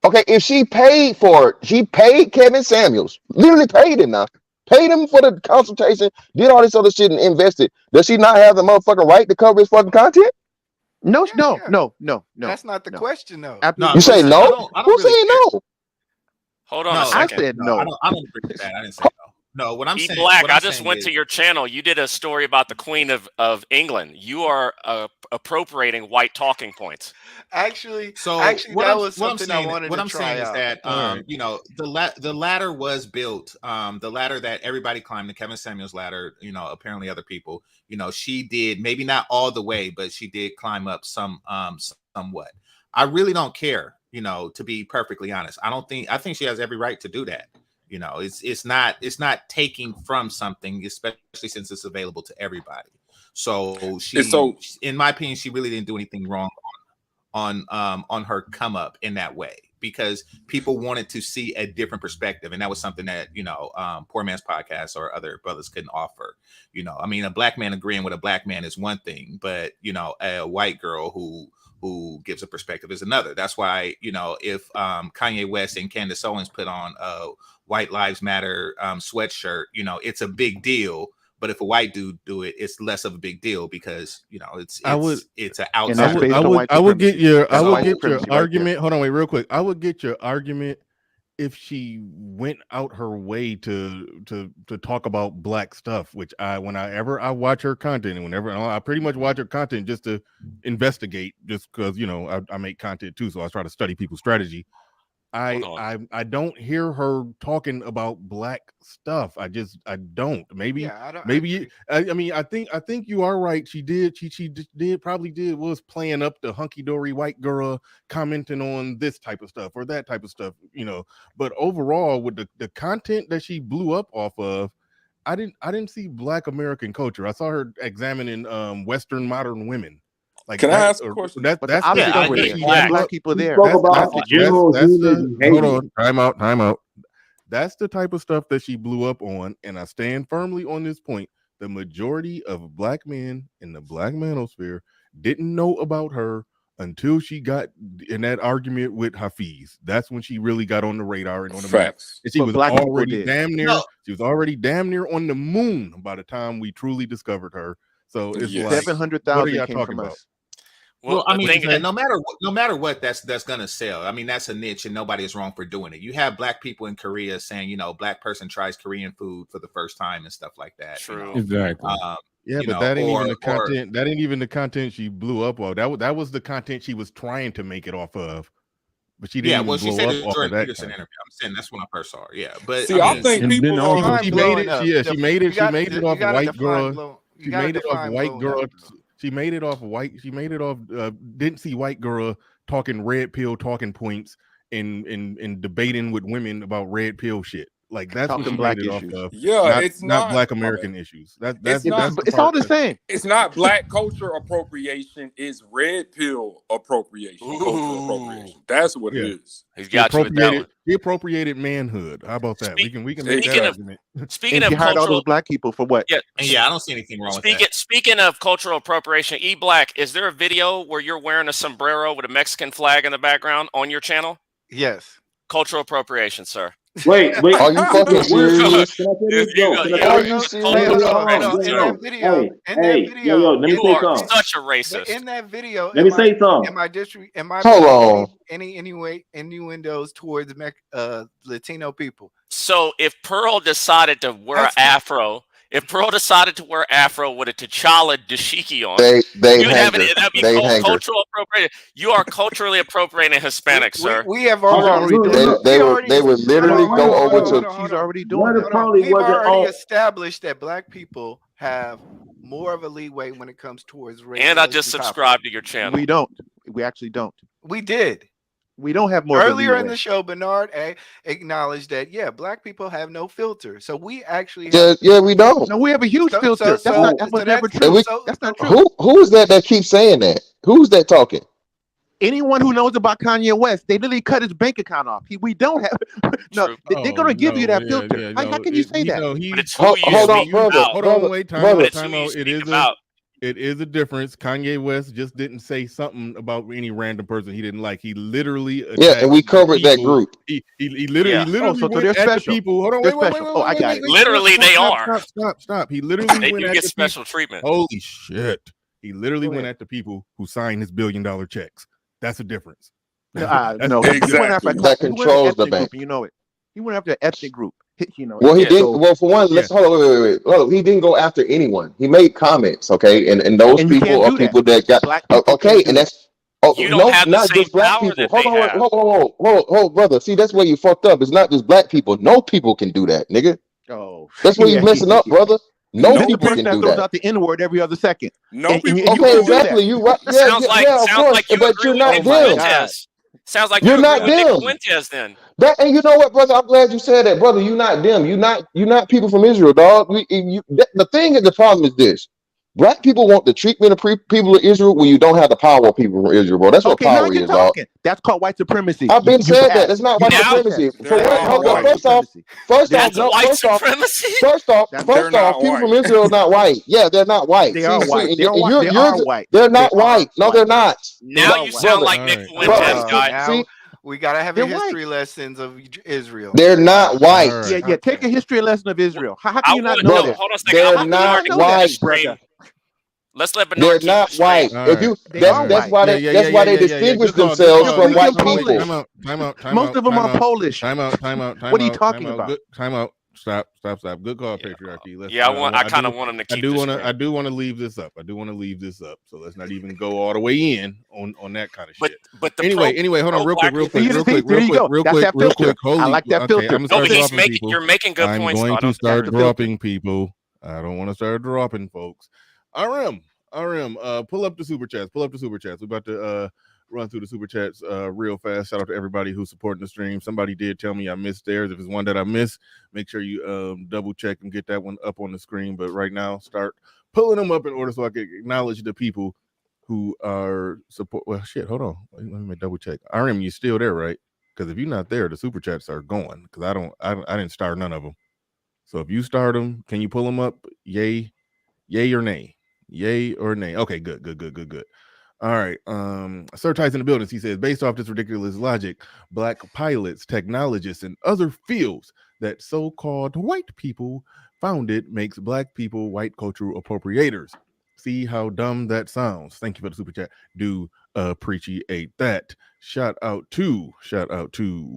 Okay, if she paid for it, she paid Kevin Samuels. Literally paid him now. Paid him for the consultation, did all this other shit and invested. Does she not have the motherfucking right to cover his fucking content? No. That's not the question, though. Absolutely. You say no? I don't Who really saying care. no? Hold on No, a second. I said no. I don't agree with that. I didn't say no. No, what I'm saying. Black, what I'm I just saying went is, to your channel. You did a story about the Queen of England. You are appropriating white talking points. Actually, what that I'm, was what I'm something I saying, wanted what to I'm try saying is out. that the ladder was built. The ladder that everybody climbed, the Kevin Samuels ladder. Apparently other people. She did maybe not all the way, but she did climb up somewhat. I really don't care. To be perfectly honest, I think she has every right to do that. It's not taking from something, especially since it's available to everybody. So in my opinion, she really didn't do anything wrong on her come up in that way, because people wanted to see a different perspective, and that was something that Poor Man's Podcast or other brothers couldn't offer. I mean, a black man agreeing with a black man is one thing, but a white girl who gives a perspective is another. That's why if Kanye West and Candace Owens put on a White Lives Matter sweatshirt, it's a big deal. But if a white dude do it, it's less of a big deal, because it's an outside. I would get your Right argument. Hold on, wait, real quick. I would get your argument if she went out her way to talk about black stuff, which whenever I watch her content, and whenever I pretty much watch her content just to investigate, just because I make content too, so I try to study people's strategy. I don't hear her talking about black stuff. I don't. Maybe I mean I think you are right. She was playing up the hunky dory white girl commenting on this type of stuff or that type of stuff, But overall, with the content that she blew up off of, I didn't see Black American culture. I saw her examining Western modern women. Like, can I ask a question? That's black people there. Hold on. Time out. That's the type of stuff that she blew up on, and I stand firmly on this point. The majority of black men in the Black Manosphere didn't know about her until she got in that argument with Hafiz. That's when she really got on the radar and on the map. And she was already damn near. She was already damn near on the moon by the time we truly discovered her. So it's like 700,000 came from us. Well, I mean, no matter what, that's gonna sell. I mean, that's a niche, and nobody is wrong for doing it. You have black people in Korea saying, black person tries Korean food for the first time and stuff like that. True, exactly. But that ain't even the content. That ain't even the content she blew up on. That was the content she was trying to make it off of. but she didn't even she blow said up it off during of that. Peterson interview. I'm saying that's when I first saw her. Yeah, but See, I think and people then also She made it. She made it. She made it off white girl. She made it off white girl. She made it off white. She made it off. Didn't see white girl talking red pill talking points and debating with women about red pill shit. Like that's what she black made it issues. off of. Yeah, not Black American issues. It's not. It's all the same. It's not black culture appropriation. It's red pill appropriation. Cultural appropriation. That's what it is. He's got you with that one. He appropriated manhood. How about that? We can make that argument. Speaking and of hired all cultural, those black people for what? yeah, I don't see anything wrong with that. Speaking of cultural appropriation, E Black, is there a video where you're wearing a sombrero with a Mexican flag in the background on your channel? Yes. Cultural appropriation, sir. Wait. Are you fucking serious? Can I say this? Are you serious? Let me say something. Such a racist. In that video, Let me say something. Am I Hold on. any innuendos towards Latino people? So if Pearl decided to wear an afro, would a T'Challa dashiki on, they hang her. that'd be They hang her. cultural appropriation. You are culturally appropriating Hispanics, sir. We have already They would literally go over to. She's already doing it. We've already established that black people have more of a leeway when it comes towards race. And I just subscribed to your channel. We don't. We actually don't. We did. We don't have more. Earlier in the show, Bernard acknowledged that black people have no filter. So we actually we don't. No, we have a huge filter. That was never true. That's not true. Who is that keeps saying that? Who's that talking? Anyone who knows about Kanye West, they literally cut his bank account off. We don't have. No, they're going to give you that filter. How can you say that? Hold on, brother. Wait, time out. It is a difference. Kanye West just didn't say something about any random person he didn't like. He literally and we covered that group. He literally went at the people. Hold on, wait. I got it. Literally, they are. Stop. He literally went at get the special people. treatment. Holy shit! He literally went at the people who signed his $1 billion checks. That's a difference. No, exactly. That controls the bank. You know it. He went after an ethnic group. Well, he didn't. Well, for one, let's hold on. Wait. Hold on. He didn't go after anyone. He made comments, okay, and those people are people that got okay, and that's not just black people. Hold on, brother. See, that's where you fucked up. It's not just black people. No people can do that, nigga. Oh, that's where you messing up, brother. No people can do that. Out the N-word every other second. No people. Okay, exactly. You right? Sounds like but you're not them. Sounds like you're not them. Then. And you know what, brother? I'm glad you said that, brother. You're not them. You're not people from Israel, dog. The thing is, the problem is this: black people want the treatment of people of Israel when you don't have the power of people from Israel, bro. That's what power is, dog. That's called white supremacy. I've been said that. That's not white supremacy. First off, people from Israel are not white. Yeah, they're not white. They are white. They are white. They're not white. No, they're not. Now you sound like Nick Fuentes, guy. See, we gotta have a history lessons of Israel. They're not white. Yeah. Take a history lesson of Israel. How can you not know that? Hold on a second. They're not white, brother. Let's let Bernard. They're not white. If you, that's why they distinguish themselves from white people. Most of them are Polish. Time out. What are you talking about? Time out. Stop. Good call, patriarchy. I kind of want him to keep. I do want to leave this up. So let's not even go all the way in on that kind of shit. But anyway, hold on, real quick. I like that filter. No, but you're making good points. I'm going to start dropping people. I don't want to start dropping folks. RM, pull up the super chats. We're about to run through the super chats real fast. Shout out to everybody who's supporting the stream. Somebody did tell me I missed theirs. If it's one that I missed, make sure you double check and get that one up on the screen. But right now, start pulling them up in order so I can acknowledge the people who are support. Well, shit, hold on. Let me double check. RM, you still there, right? Because if you're not there, the super chats are going. Because I didn't start none of them. So if you start them, can you pull them up? Yay or nay? Yay or nay? Okay, good. All right. Sir Tyson in the building. He says, based off this ridiculous logic, black pilots, technologists, and other fields that so-called white people founded makes black people white cultural appropriators. See how dumb that sounds. Thank you for the super chat. Do appreciate that. Shout out to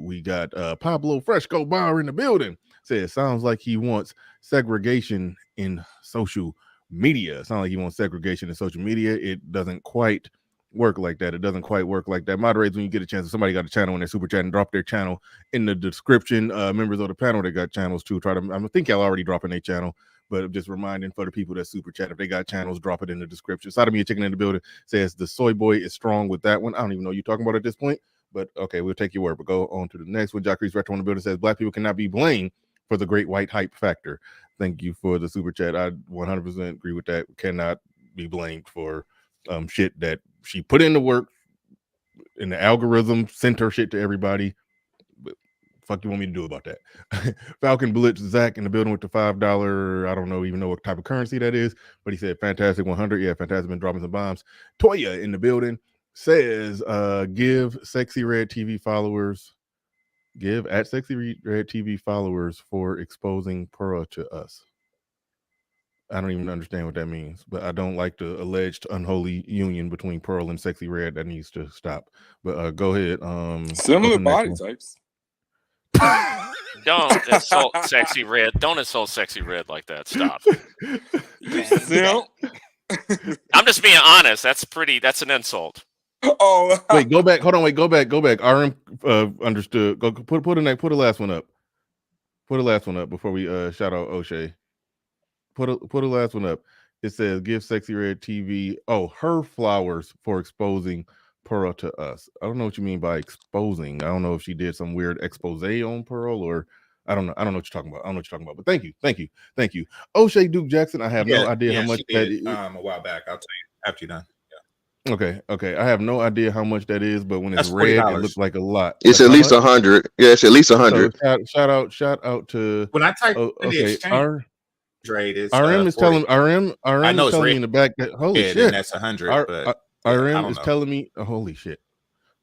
we got Pablo Fresco Bar in the building. Says sounds like he wants segregation in social media. It's not like he wants segregation in social media. It doesn't quite work like that. It doesn't quite work like that. Moderators, when you get a chance, if somebody got a channel in their super chat, and drop their channel in the description. Members of the panel that got channels too, I think y'all already dropping their channel, but just reminding for the people that super chat, if they got channels, drop it in the description. Side of me a chicken in the building says the soy boy is strong with that one. I don't even know what you're talking about at this point, but okay, we'll take your word. But go on to the next one. Jacquees Retro in the building says black people cannot be blamed for the great white hype factor. Thank you for the super chat. I 100% agree with that. Cannot be blamed for shit that she put into work in the algorithm, sent her shit to everybody. But fuck you want me to do about that? Falcon Blitz Zach in the building with the $5. I don't even know what type of currency that is, but he said fantastic 100. Yeah, fantastic, been dropping some bombs. Toya in the building says give Sexy Red TV followers, give at Sexy Red TV followers for exposing Pearl to us. I don't even understand what that means, but I don't like the alleged unholy union between Pearl and Sexy Red. That needs to stop. But go ahead. Similar body types. Don't insult Sexy Red. Don't insult Sexy Red like that. Stop. I'm just being honest. That's an insult. Oh, wait, go back. Hold on. Wait, go back. RM understood. Go put the last one up. Put the last one up before we shout out O'Shea. Put a last one up. It says give Sexy Red TV her flowers for exposing Pearl to us. I don't know what you mean by exposing. I don't know if she did some weird expose on Pearl, or I don't know what you're talking about. But thank you. O'Shea Duke Jackson. I have no idea how much that is. A while back. I'll tell you after you're done. Okay. I have no idea how much that is, but when it's red, it looks like a lot. It's at least 100. Yeah, it's at least 100. So shout out to when I type in the exchange rate is RM is telling RM I know is telling me in the back that holy shit, and that's 100. But RM is telling me holy shit.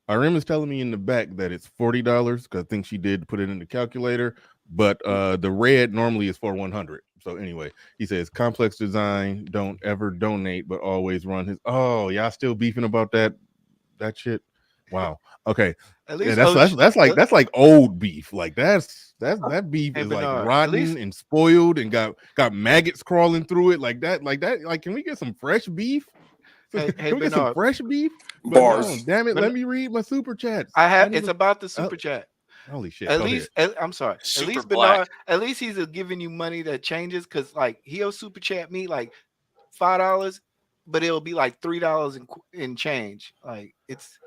RM is telling me in the back that it's $40 because I think she did put it in the calculator, but the red normally is for 100. So anyway, he says complex design, don't ever donate, but always run his. Oh, y'all still beefing about that shit? Wow. Okay. At least that's like old beef. Like that beef is like rotten and spoiled and got maggots crawling through it like that. Like, can we get some fresh beef? Can we get some fresh beef? Bars. No, damn it. Let me read my super chats. It's about the super chat. Holy shit. I'm sorry. Super at least black. Bernard, at least he's giving you money that changes, because like he'll super chat me like $5, but it'll be like $3 in change. Like it's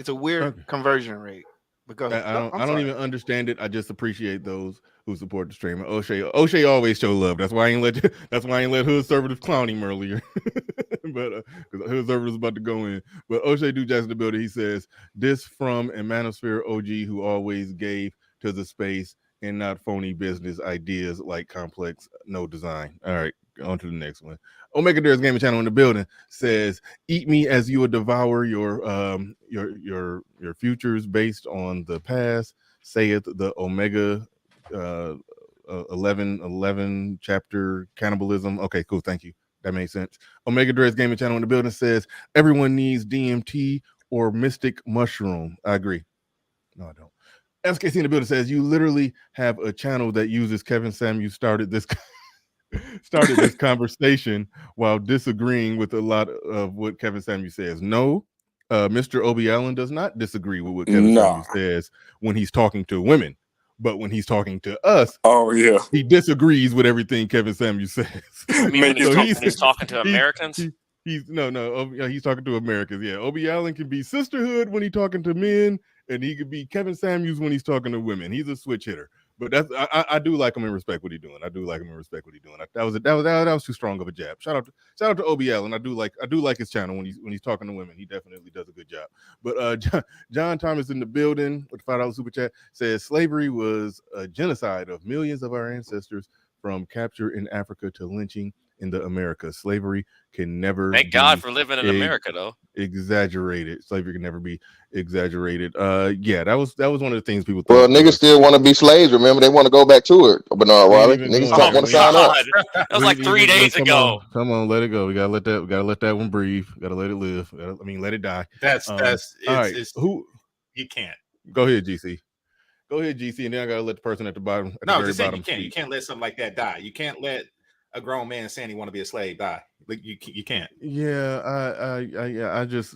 a weird conversion rate. Because I don't even understand it. I just appreciate those who support the stream. O'Shea always show love. That's why I ain't let Hood Servative clown him earlier. But because Hood Servative is about to go in. But O'Shea do Jackson the building. He says this from a Manosphere OG who always gave to the space and not phony business ideas like complex no design. All right, on to the next one. Omega Dare's Gaming Channel in the building says, "Eat me as you would devour your futures based on the past." Saith the Omega 11 chapter cannibalism. Okay, cool. Thank you. That makes sense. Omega Dare's Gaming Channel in the building says, "Everyone needs DMT or mystic mushroom." I agree. No, I don't. FKC in the building says, "You literally have a channel that uses Kevin Samuels started this conversation while disagreeing with a lot of what Kevin Samuels says." No, Mr. Obi Allen does not disagree with what Kevin Samuels says when he's talking to women, but when he's talking to us, he disagrees with everything Kevin Samuels says. I mean, when he's talking to Americans? He's talking to Americans. Yeah, Obi Allen can be sisterhood when he's talking to men, and he could be Kevin Samuels when he's talking to women. He's a switch hitter. But I do like him and respect what he's doing. That was too strong of a jab. Shout out to Obi Allen. I do like his channel when he's talking to women. He definitely does a good job. But John Thomas in the building with $5 super chat says slavery was a genocide of millions of our ancestors, from capture in Africa to lynching in the Americas. Slavery can never. Thank God for living in America, though. Exaggerated. Slavery can never be exaggerated. Yeah, that was one of the things people. Well, niggas still want to be slaves. Remember, they want to go back to it. Bernard Wiley, niggas want to sign up. That was like 3 days ago. Come on, let it go. We gotta let that one breathe. Gotta let it live. Let it die. That's all right. Who you can't go ahead, GC. Go ahead, GC, and then I gotta let the person at the bottom. You can't let something like that die. You can't let a grown man saying he want to be a slave die. Like you can't. Yeah, I just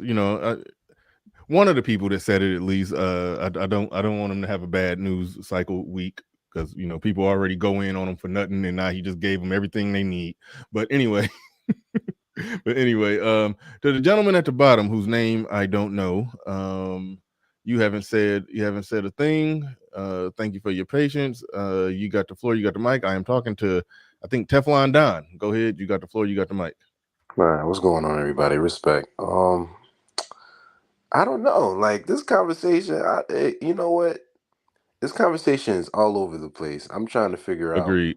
one of the people that said it at least. I don't want him to have a bad news cycle week because people already go in on him for nothing, and now he just gave them everything they need. But anyway. To the gentleman at the bottom whose name I don't know, you haven't said a thing. Thank you for your patience. You got the floor, you got the mic. I am talking to, I think, Teflon Don. Go ahead, you got the floor, you got the mic. All right, what's going on, everybody? Respect. I don't know. Like this conversation, you know what? This conversation is all over the place. I'm trying to figure out Agreed.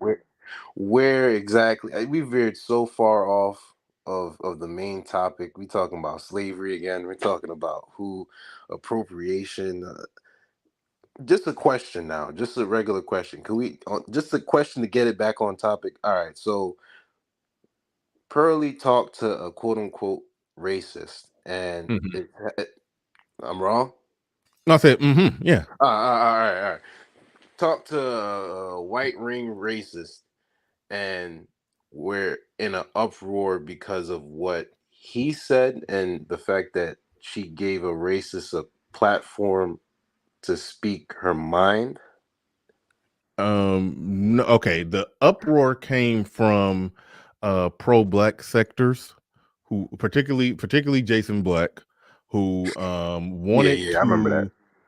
where exactly we veered so far off of the main topic. We talking about slavery again. We're talking about who appropriation. Just a question now, just a regular question. Can we just a question to get it back on topic? All right, so Pearlie talked to a quote unquote racist, and I'm wrong. No, I said, yeah. All right. Talk to a white ring racist, and we're in an uproar because of what he said and the fact that she gave a racist a platform to speak her mind. No, okay. The uproar came from pro-black sectors, who particularly Jason Black, who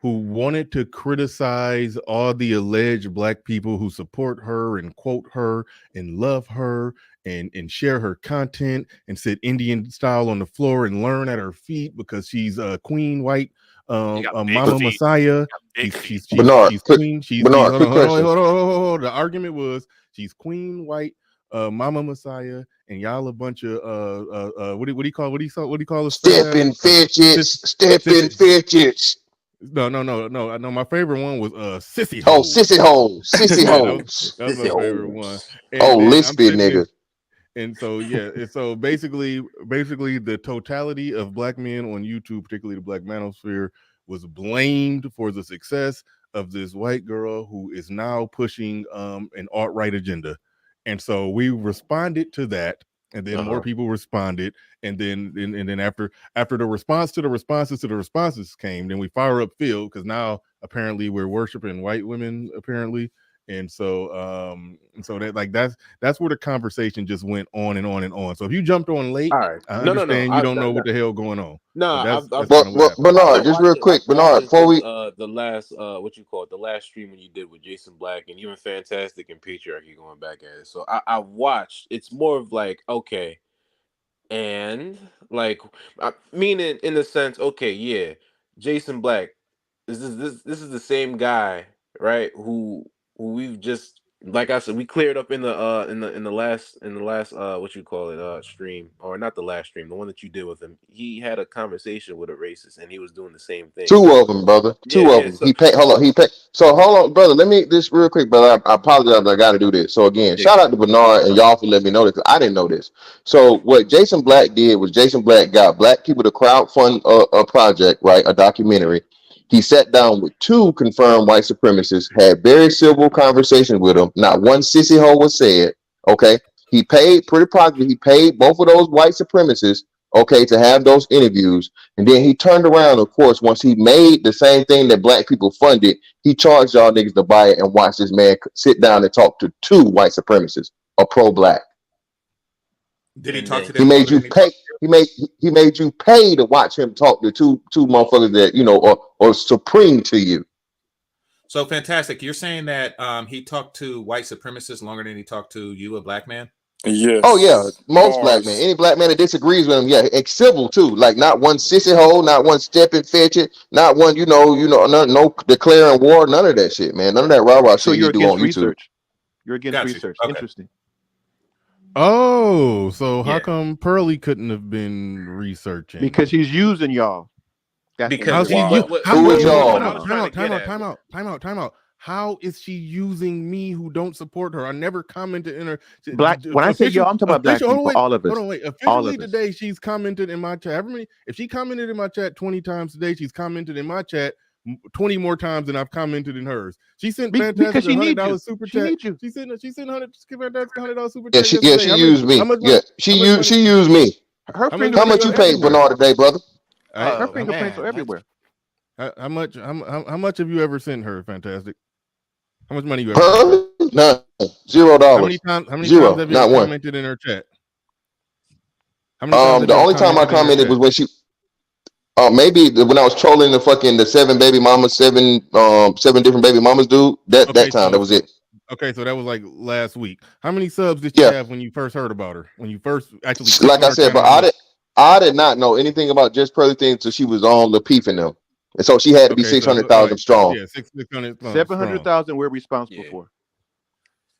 wanted to criticize all the alleged black people who support her and quote her and love her and share her content and sit Indian style on the floor and learn at her feet because she's a queen white Mama Messiah. She's queen. Bernard, quick question. Hold on. The argument was she's queen white Mama Messiah, and y'all a bunch of what do you call us? Stepping fidgets. No. My favorite one was sissy hole. hoes. Sissy holes. Sissy holes. That was my favorite one. Lispy nigga. And so so basically the totality of black men on YouTube, particularly the Black Manosphere, was blamed for the success of this white girl who is now pushing an alt-right agenda. And so we responded to that, and then more people responded, and then after the response to the responses came, then we fire up Phil because now apparently we're worshiping white women apparently. And so that's where the conversation just went on and on and on. So if you jumped on late, I understand you don't know what the hell going on. Bernard, just real quick, Bernard, before we the last the last stream when you did with Jason Black and even Fantastic and Patriarchy going back at it. So I watched. It's more of like, okay, and like meaning in the sense, okay, yeah, Jason Black, this is the same guy, right? Who we've just, like I said, we cleared up in the last stream, or not the last stream, the one that you did with him. He had a conversation with a racist, and he was doing the same thing. Two of them, brother. Two of them. So, he paid. So hold on, brother. Let me this real quick, brother. I apologize. I got to do this. So again, shout out to Bernard and y'all for letting me know this, because I didn't know this. So what Jason Black did was Jason Black got black people to crowdfund a project, right? A documentary. He sat down with two confirmed white supremacists, had very civil conversations with them. Not one sissy hole was said. Okay. He paid pretty probably. He paid both of those white supremacists, okay, to have those interviews. And then he turned around, of course, once he made the same thing that black people funded, he charged y'all niggas to buy it and watch this man sit down and talk to two white supremacists, a pro-black. Did he talk to them? He made you pay. He made you pay to watch him talk to two motherfuckers that are supreme to you. So Fantastic. You're saying that he talked to white supremacists longer than he talked to you, a black man? Yes. Oh yeah, most black men. Any black man that disagrees with him, yeah, civil too. Like not one sissy hole, not one stepping fetchit, not one no declaring war, none of that shit, man. None of that rah-rah shit you do on YouTube. You're against research. Okay. Interesting. Oh, so how come Pearlie couldn't have been researching? Because he's using y'all. Because Time out. How is she using me who don't support her? I never commented in her black. When I say y'all, I'm talking about black people. All of us. Hold on, wait. Officially today, she's commented in my chat. If she commented in my chat 20 times today, she's commented in my chat 20 more times than I've commented in hers. She sent Fantastic $100 super chat. She sent $100 super chat. Yeah, she used me. Yeah, she used me. Her How much you paid Bernard today, brother? Her fingerprints are everywhere. How much have you ever sent her, Fantastic? How much money you ever Pearly? None. $0. How many times have you ever commented in her chat? How many times the only time I commented was when she maybe when I was trolling the 7 baby mamas, seven different baby mamas dude. That time, that was it. Okay, so that was like last week. How many subs did you have when you first heard about her? When you first actually like I said, but I did not know anything about Just Pearly things until she was on the Peep and them. And so she had to be 600,000 strong. Yeah, 600,000. 700,000 we're responsible for.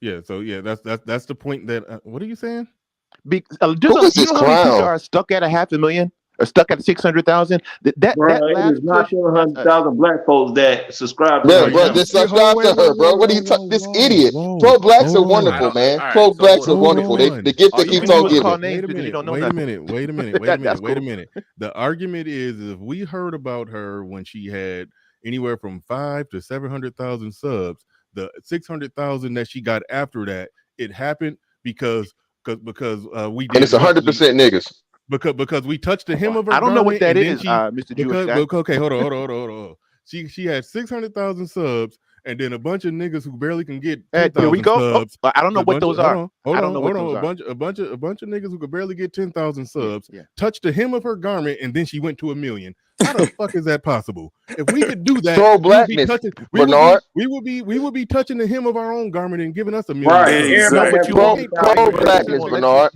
Yeah, so that's the point that what are you saying? Who is this how many people clown? are stuck at 500,000 or stuck at 600,000? That It's not 700,000 black folks that subscribe to her. Bro, just subscribe to her, bro. What are you talking? This idiot. Pro blacks are wonderful, man. Pro blacks are wonderful. The gift that keeps on giving. Wait a minute. The argument is if we heard about her when she had anywhere from 500,000 to 700,000 subs, the 600,000 that she got after that, it happened because we did. And it's 100% niggas. Because we touched the hem of her. I don't know what that is, Mr. Jewish guy. Okay, hold on. She had 600,000 subs, and then a bunch of niggas who barely can get 10,000 here we go. subs. I don't know what those are. I don't know what those are. A bunch of niggas who could barely get 10,000 subs touched the hem of her garment, and then she went to 1 million. How the fuck is that possible? If we could do that, Pro blackness, Bernard. We would be touching the hem of our own garment and giving us 1 million. Right. Exactly. Pro blackness, Bernard.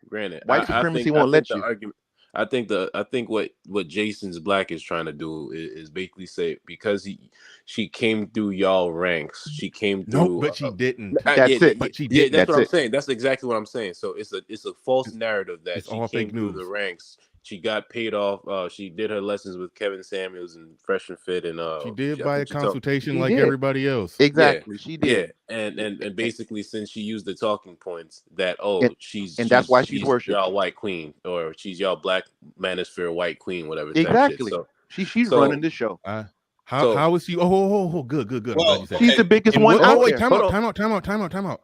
Granted, white supremacy won't let you. Argument, I think what Jason's Black is trying to do is basically say because she came through y'all ranks, she came through. No, but she didn't. That's it. But she did. That's what I'm saying. That's exactly what I'm saying. So it's a false narrative that she came through the ranks. She got paid off. She did her lessons with Kevin Samuels and Fresh and Fit, and she did buy a consultation like everybody else. Exactly, she did. Yeah, and basically, since she used the talking points that she's that's why she's worshipped. Y'all white queen, or she's y'all black manosphere white queen, whatever. Exactly. So she's running the show. How is she? Oh, good. Well, she's the biggest one out there. Time out.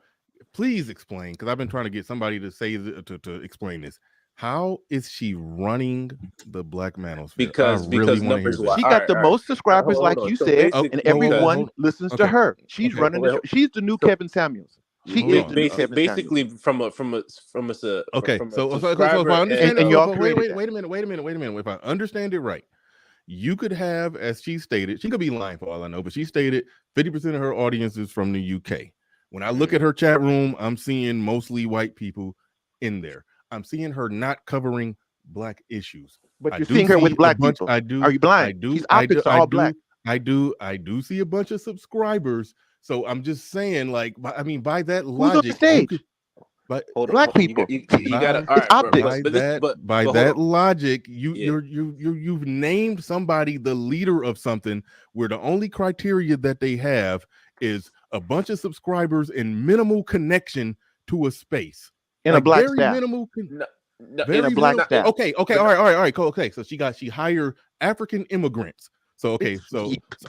Please explain, because I've been trying to get somebody to say to explain this. How is she running the Black Manosphere? Because numbers she got the most subscribers, like you said, and everyone listens to her. She's running the show. She's the new Kevin Samuels. She is the new Kevin basically Samuels. from a okay. So if I understand, wait a minute. If I understand it right, you could have, as she stated, she could be lying for all I know, but she stated 50% of her audience is from the UK. When I look at her chat room, I'm seeing mostly white people in there. I'm seeing her not covering black issues. But you're seeing her with black people. I do. Are you blind? These optics are all black. I do see a bunch of subscribers. So I'm just saying, like, I mean, by that logic, who's on the stage? But black people. You gotta. It's optics. By that logic, you've named somebody the leader of something where the only criteria that they have is a bunch of subscribers and minimal connection to a space. In a black staff. Minimal in a black staff. Okay. All right. Cool. Okay. So she hired African immigrants. So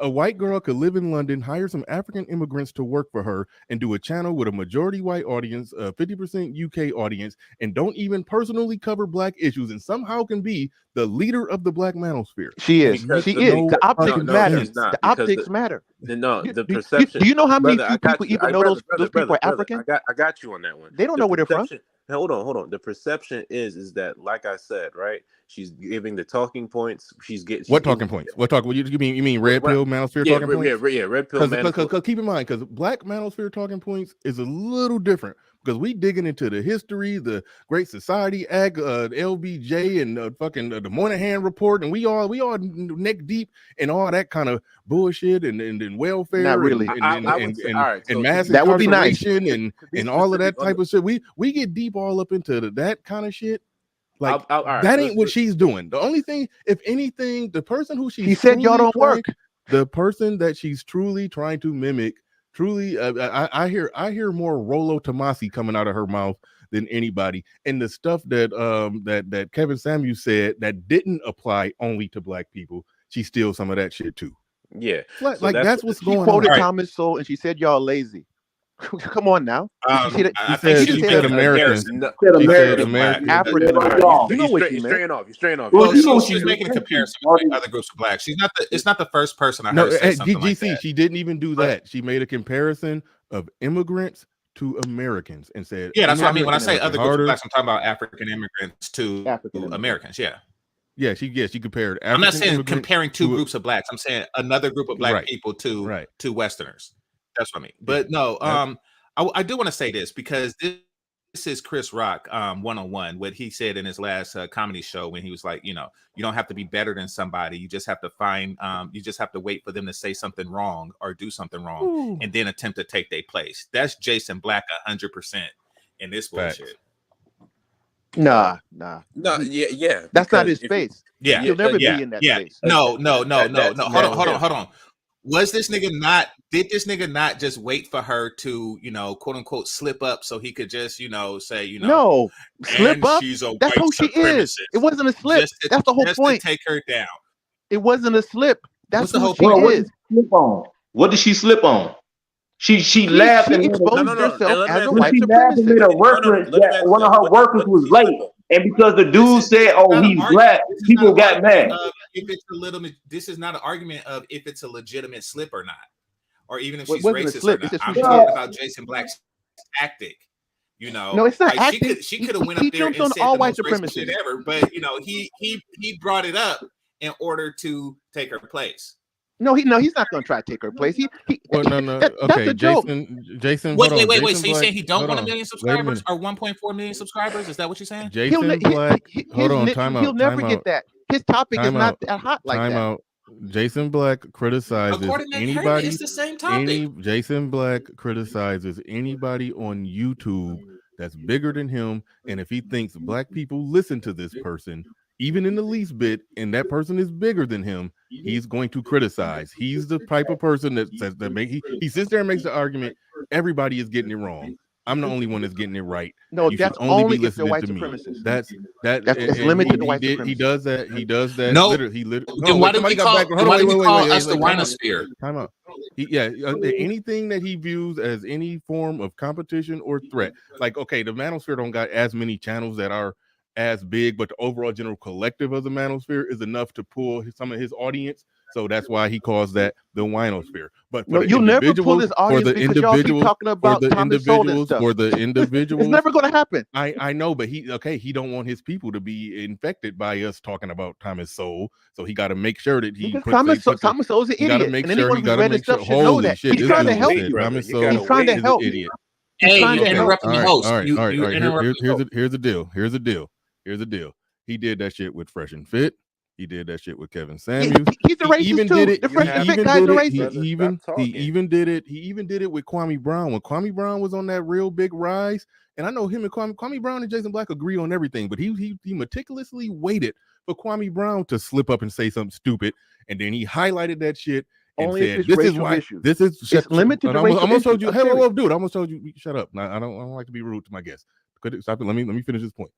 a white girl could live in London, hire some African immigrants to work for her, and do a channel with a majority white audience, 50% UK audience, and don't even personally cover black issues, and somehow can be the leader of the Black Manosphere. She is. The optics matter. The optics matter. The perception. Do you know how many people even know those people are African? I got you on that one. They don't know where they're from. Hold on. The perception is that, like I said, right? She's giving the talking points. What talking points? What talking? You mean red pill manosphere talking points? Yeah, red pill. Because keep in mind, because Black Manosphere talking points is a little different. Because we digging into the history, the Great Society Act, LBJ, and fucking the Moynihan Report, and we all neck deep in all that kind of bullshit and welfare. Not really. And mass that would be nice. and all of that type of shit. We get deep all up into that kind of shit. Like that ain't what she's doing. The only thing, if anything, the person who he said y'all don't work. The person that she's truly trying to mimic. Truly, I hear more Rollo Tomasi coming out of her mouth than anybody. And the stuff that that Kevin Samuels said that didn't apply only to black people, she steals some of that shit too. Yeah, Like, so that's what's She going quoted on. Thomas Sowell and she said y'all lazy. Come on now. Did you see that? She said Americans. Said She said American. American. African All right, Americans. You know you're what straight, she you're meant. straying off. You're straying off. Well, You're straying off. she's making a comparison between other groups of blacks. It's not the first person I heard say something like that. She didn't even do that. She made a comparison of immigrants to Americans and said, Yeah, that's what I mean. When I say Americans other are groups of harder. blacks, I'm talking about African immigrants to African Americans. Yeah. Yeah, she compared I'm not saying immigrants comparing two to groups of blacks. I'm saying another group of black people to Westerners. That's what I mean. But no, I do want to say this because this is Chris Rock 101, what he said in his last comedy show when he was like, you know, you don't have to be better than somebody. You just have to you just have to wait for them to say something wrong or do something wrong and then attempt to take their place. That's Jason Black 100% in this bullshit. Nah. No, yeah. That's not his space. Yeah, He'll never be in that space. No. Hold on. Was this nigga not? Did this nigga not just wait for her to, you know, quote unquote, slip up so he could just, you know, say, you know, no, slip up. She's a That's white who she is. supremacist. It wasn't a slip. That's the whole point. To take her down. It wasn't a slip. That's the who whole she point? is. What did she slip on? She laughed and exposed herself as a when white she laughed and made a supremacist. reference that one of her workers was late, and because the dude said, "Oh, he's black," people got mad. If it's a little, this is not an argument of if it's a legitimate slip or not, or even if Well, she's it wasn't a racist slip, or it's not. just who I'm she talking is. about Jason Black's tactic. You know, No, it's not like acting. She could have went He up there and jumps said on all the white most racist shit supremacists. ever, but you know, he brought it up in order to take her place. No, he's not going to try to take her place. Well, no. That's Okay, a joke. Jason. Wait. Hold on. So Jason you Black, saying he don't want 1 million Wait a subscribers minute. or 1.4 million subscribers? Is that what you're saying? Jason Black. Hold on. Time out. He'll never get that. His topic is not that hot like that. Time out. Jason Black criticizes According to him, anybody. it's the same topic. Jason Black criticizes anybody on YouTube that's bigger than him, and if he thinks black people listen to this person, even in the least bit, and that person is bigger than him, he's going to criticize. He's the type of person that says that he sits there and makes the argument. Everybody is getting it wrong. I'm the only one that's getting it right. No, you that's should only only be if they're listening white to me. supremacists. That's it's limited to white supremacists. He does that. He does that. No. Literally. Then why did we call us the Manosphere? Time out. Anything that he views as any form of competition or threat. Like, okay, the Manosphere don't got as many channels that are as big, but the overall general collective of the Manosphere is enough to pull some of his audience. So that's why he calls that the Winosphere. But for you'll never pull his audience because y'all keep talking about Thomas Sowell and stuff. For the individuals, it's never going to happen. I know, but he don't want his people to be infected by us talking about Thomas Sowell. So he got to make sure that he Thomas Sowell's an idiot, and anyone who's read his stuff should know that. He's trying to help you. He's trying to help you. Hey, you interrupting the host. All right. Here's the deal. He did that shit with Fresh and Fit. He did that shit with Kevin Samuels. He's a racist too. The Fresh and Fit guy's a racist. He even did it with Kwame Brown when Kwame Brown was on that real big rise. And I know him and Kwame Brown and Jason Black agree on everything, but he meticulously waited for Kwame Brown to slip up and say something stupid, and then he highlighted that shit and said, "This is why this is it's limited to racial almost told issues. you, hey, whoa, dude, I almost told you, shut up. Now, I don't like to be rude to my guests. Stop it. Let me finish this point.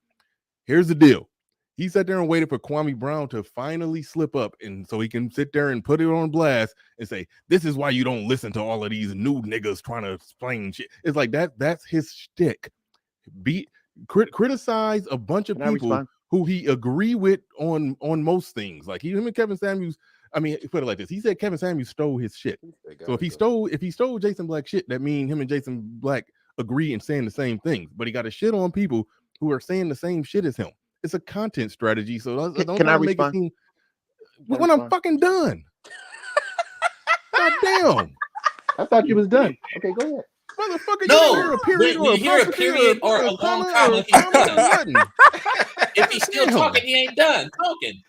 Here's the deal. He sat there and waited for Kwame Brown to finally slip up, and so he can sit there and put it on blast and say, "This is why you don't listen to all of these new niggas trying to explain shit." It's like that. That's his shtick. Criticize a bunch of people who he agree with on most things. Like him and Kevin Samuels. I mean, put it like this. He said Kevin Samuels stole his shit. So if he stole Jason Black shit, that means him and Jason Black agree in saying the same things. But he got to shit on people who are saying the same shit as him. It's a content strategy. So don't can I make respond? it seem when I'm fucking done. God damn. I thought you was done. Okay, go ahead. Motherfucker, no, you hear a period when you hear a period or a long comma, he's done. If he's still talking, he ain't done talking.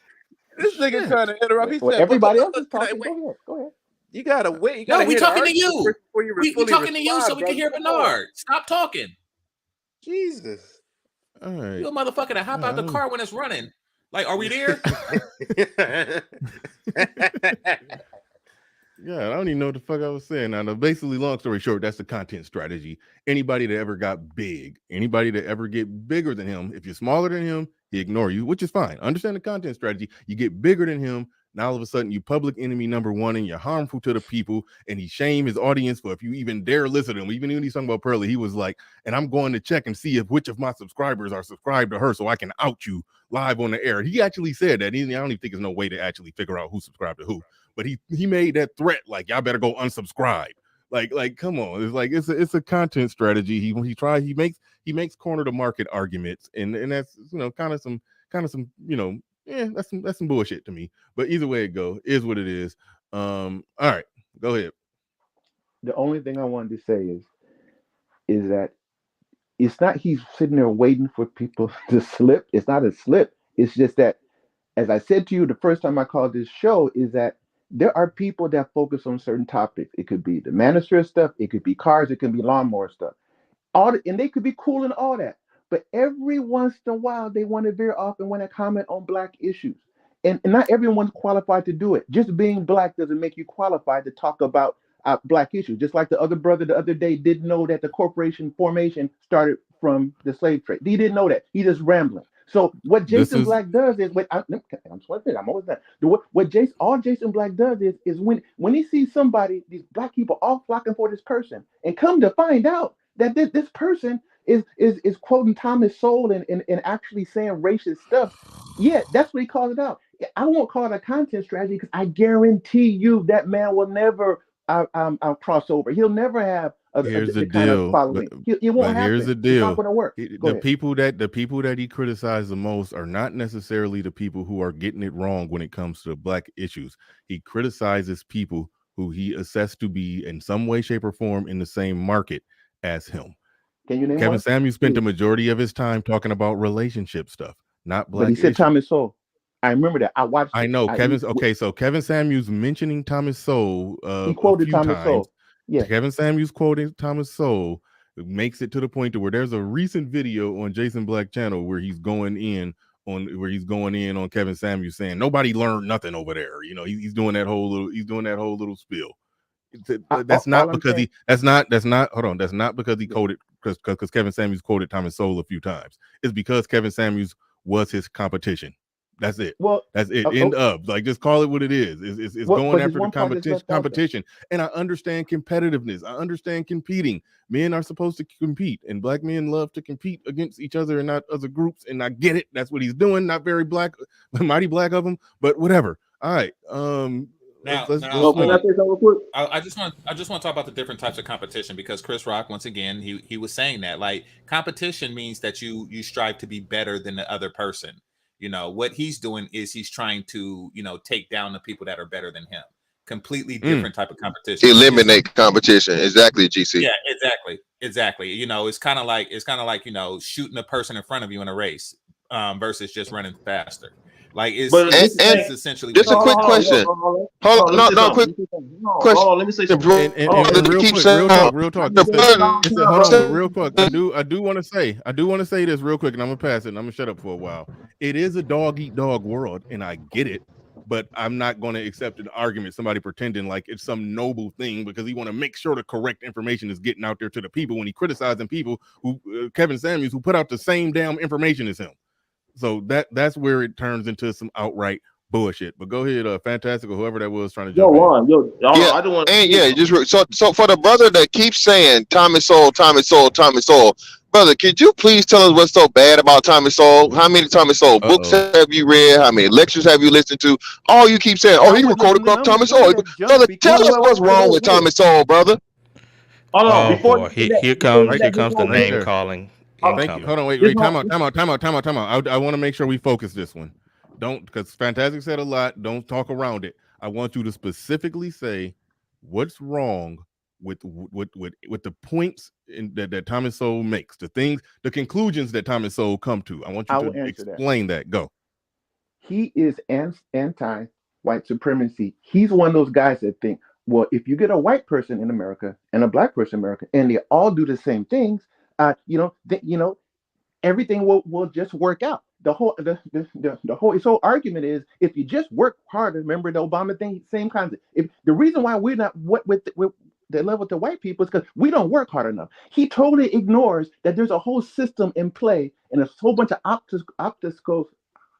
This nigga trying to interrupt. He said, everybody else is talking. Go ahead. You gotta wait. No, we talking to you. We talking to you so we can hear Bernard. Stop talking. Jesus. All right. You a motherfucker that hop out the car when it's running. Like, are we there? Yeah, I don't even know what the fuck I was saying. Now, basically, long story short, that's the content strategy. Anybody that ever got big, anybody that ever get bigger than him, if you're smaller than him, he ignore you, which is fine. Understand the content strategy. You get bigger than him, Now all of a sudden you public enemy number one and you're harmful to the people, and he shamed his audience for if you even dare listen to him. Even when he's talking about Pearly, he was like, and I'm going to check and see if which of my subscribers are subscribed to her so I can out you live on the air. He actually said that. I don't even think there's no way to actually figure out who subscribed to who, but he made that threat like, y'all better go unsubscribe. Like come on. It's like it's a content strategy. He makes corner to market arguments, and that's kind of some that's some bullshit to me. But either way it go is what it is. All right, go ahead. The only thing I wanted to say is that it's not he's sitting there waiting for people to slip. It's not a slip. It's just that, as I said to you the first time I called this show, is that there are people that focus on certain topics. It could be the Manosphere stuff, it could be cars, it could be lawnmower stuff. And they could be cool and all that. But every once in a while, they want to veer off and want to comment on Black issues. And not everyone's qualified to do it. Just being Black doesn't make you qualified to talk about Black issues. Just like the other brother the other day didn't know that the corporation formation started from the slave trade. He didn't know that. He just rambling. So what Jason Black does is, I'm always that. What Jason Black does is when he sees somebody, these Black people all flocking for this person, and come to find out that this person is quoting Thomas Sowell and actually saying racist stuff. Yeah, that's what he calls it out. I won't call it a content strategy because I guarantee you that man will never cross over. He'll never have Here's the kind of deal. following. It won't happen. Here's the It's deal. not going to work. The people that he criticized the most are not necessarily the people who are getting it wrong when it comes to Black issues. He criticizes people who he assessed to be in some way, shape, or form in the same market as him. Can you name Kevin one? Samuels spent the majority of his time talking about relationship stuff, not Black But he said issues. Thomas Sowell. I remember that. I watched. I know so Kevin Samuels mentioning Thomas Sowell he quoted a few Thomas times. Sowell. Yeah. Kevin Samuels quoting Thomas Sowell makes it to the point to where there's a recent video on Jason Black channel where he's going in on Kevin Samuels saying nobody learned nothing over there. He's doing that whole little spiel. That's not because he quoted because Kevin Samuels quoted Thomas Sowell a few times. It's because Kevin Samuels was his competition. That's it. Well, that's it. End of. Like, just call it what it is. It's going after the competition. And I understand competitiveness. I understand competing. Men are supposed to compete, and Black men love to compete against each other and not other groups. And I get it. That's what he's doing. Not very Black, mighty Black of him, but whatever. All right. I just want to talk about the different types of competition, because Chris Rock, once again, he was saying that, like, competition means that you strive to be better than the other person. What he's doing is he's trying to take down the people that are better than him. Completely different type of competition. Eliminate competition. Exactly, GC. Yeah, exactly. It's kind of like shooting a person in front of you in a race versus just running faster. Like, it's essentially just a quick question. Hold on, quick question. Let me say something. Real talk. Hold on, real quick. I do want to say this real quick, and I'm gonna pass it. And I'm gonna shut up for a while. It is a dog eat dog world, and I get it, but I'm not going to accept an argument. Somebody pretending like it's some noble thing because he want to make sure the correct information is getting out there to the people when he criticizing people who Kevin Samuels who put out the same damn information as him. So that's where it turns into some outright bullshit. But go ahead, Fantastic, or whoever that was trying to jump in. I don't want. So for the brother that keeps saying Thomas Sowell, brother, could you please tell us what's so bad about Thomas Sowell? How many Thomas Sowell books have you read? How many lectures have you listened to? All you keep saying, he recorded Thomas Sowell. Brother, tell us what's wrong with Thomas Sowell, brother. Here comes the name calling. Thank you. Hold on, wait. Time out. I want to make sure we focus this one. Don't, because Fantastic said a lot. Don't talk around it. I want you to specifically say what's wrong with the points that Thomas Sowell makes, the conclusions that Thomas Sowell come to. I want you to explain that. Go. He is anti-white supremacy. He's one of those guys that think, well, if you get a white person in America and a Black person in America, and they all do the same things, everything will just work out. The whole argument is, if you just work harder, remember the Obama thing, same concept. If the reason why we're not with the level with the white people is because we don't work hard enough. He totally ignores that there's a whole system in play and a whole bunch of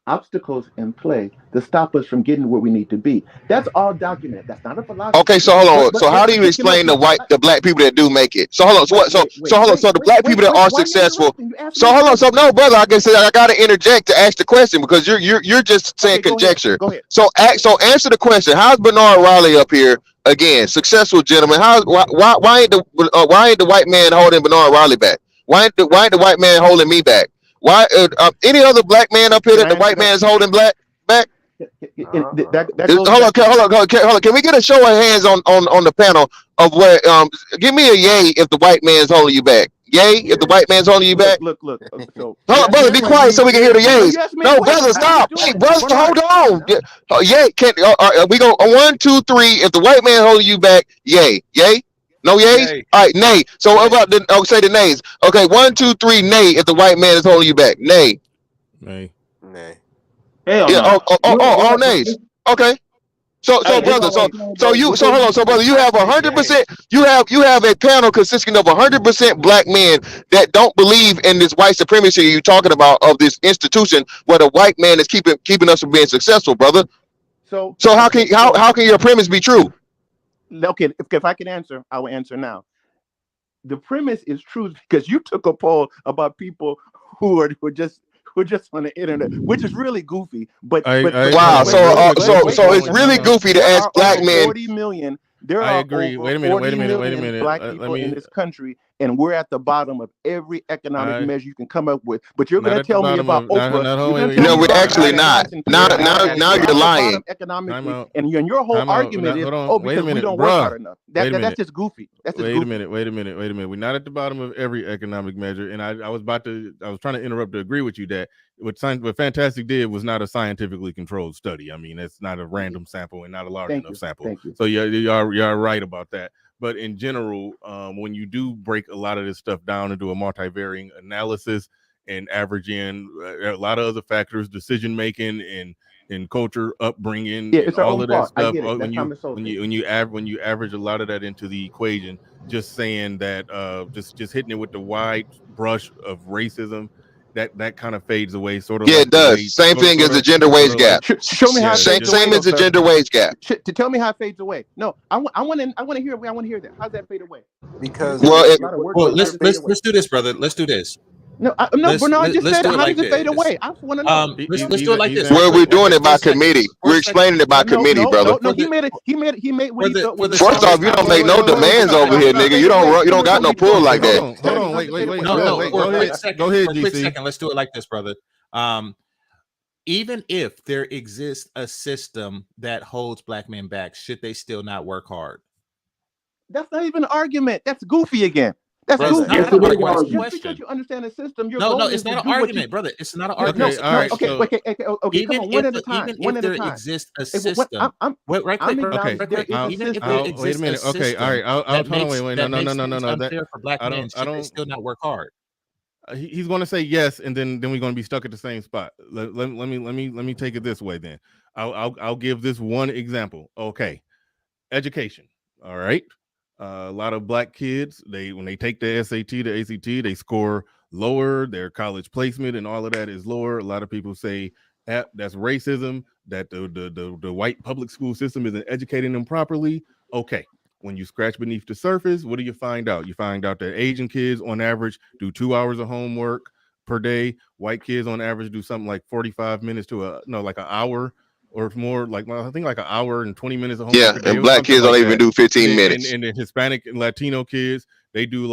obstacles in play to stop us from getting where we need to be. That's all documented. That's not a philosophy. Okay, so hold on. So how do you explain the black people that do make it? So hold on. So hold on. So the black people that are successful. So hold on. So no, brother, I guess I got to interject to ask the question because you're just saying conjecture. Go ahead. So answer the question. How's Bernard Riley up here again? Successful gentleman. Why ain't the white man holding Bernard Riley back? Why ain't the white man holding me back? Why any other black man up here that the white man is holding back? Hold on. Can we get a show of hands on the panel of where? Give me a yay if the white man's holding you back. Yay if the white man's holding you back. Look. So hold on, brother, be quiet so we can hear the yays. No, brother, stop. Hey, brother, hold on. Yay. We go 1, 2, 3. If the white man holding you back, yay. No yays? Nay. All right, nay. So what about say the nays? Okay, 1, 2, 3, nay. If the white man is holding you back, nay. Nay. Hell yeah. All nays. Okay. So brother, brother, you have 100%. You have a panel consisting of 100% black men that don't believe in this white supremacy you're talking about of this institution where the white man is keeping us from being successful, brother. So how can your premise be true? Okay, if I can answer, I will answer now. The premise is true because you took a poll about people who are just on the internet, which is really goofy. But wow, so it's really goofy to ask black men. 40 million. There are over 40 million black people in this country, and we're at the bottom of every economic measure you can come up with. But you're going to tell me about Oprah. No, we're actually not. Now you're lying. Economically, and your whole argument is, because we don't work hard enough. That's just goofy. Wait a minute. We're not at the bottom of every economic measure, and I was trying to interrupt to agree with you that what Fantastic did was not a scientifically controlled study. I mean, it's not a random sample and not a large enough sample. So you're right about that. But in general, when you do break a lot of this stuff down into a multivariate analysis and average in a lot of other factors, decision making and culture, upbringing, and all of that stuff. When you average a lot of that into the equation, just saying that just hitting it with the wide brush of racism, that kind of fades away. Sort of. Yeah, it does. Same thing as the gender wage gap. Show me how. Same as the gender wage gap. To tell me how it fades away. No, I want to hear that. How's that fade away? Because let's do this, brother. Let's do this. No, Bernard just said, how does it fade away? I want to know. Let's do it like this. Well, we're doing it by committee. We're explaining it by committee, brother. No, he made what he thought. First off, you don't make no demands over here, nigga. You don't got no pull like that. Hold on, wait. Go ahead, DC. Quick second. Let's do it like this, brother. Even if there exists a system that holds black men back, should they still not work hard? That's not even an argument. That's goofy again. That's goofy. Just because you understand the system, no, it's not an argument, brother. It's not an argument. Okay. Come on, one at a time. Even if there exists a system, right quick. Even if there exists a system, okay, all right. I'll wait. No. Unfair for black men, should they still not work hard? He's going to say yes, and then we're going to be stuck at the same spot. Let me take it this way. Then I'll give this one example. Okay, education. All right. A lot of black kids, when they take the SAT, the ACT, they score lower. Their college placement and all of that is lower. A lot of people say that's racism, that the white public school system isn't educating them properly. Okay, when you scratch beneath the surface, what do you find out? You find out that Asian kids on average do 2 hours of homework per day. White kids on average do something like 45 minutes to like an hour or more, I think like an hour and 20 minutes of homework. Yeah, and black kids don't even do 15 minutes. And the Hispanic and Latino kids, they do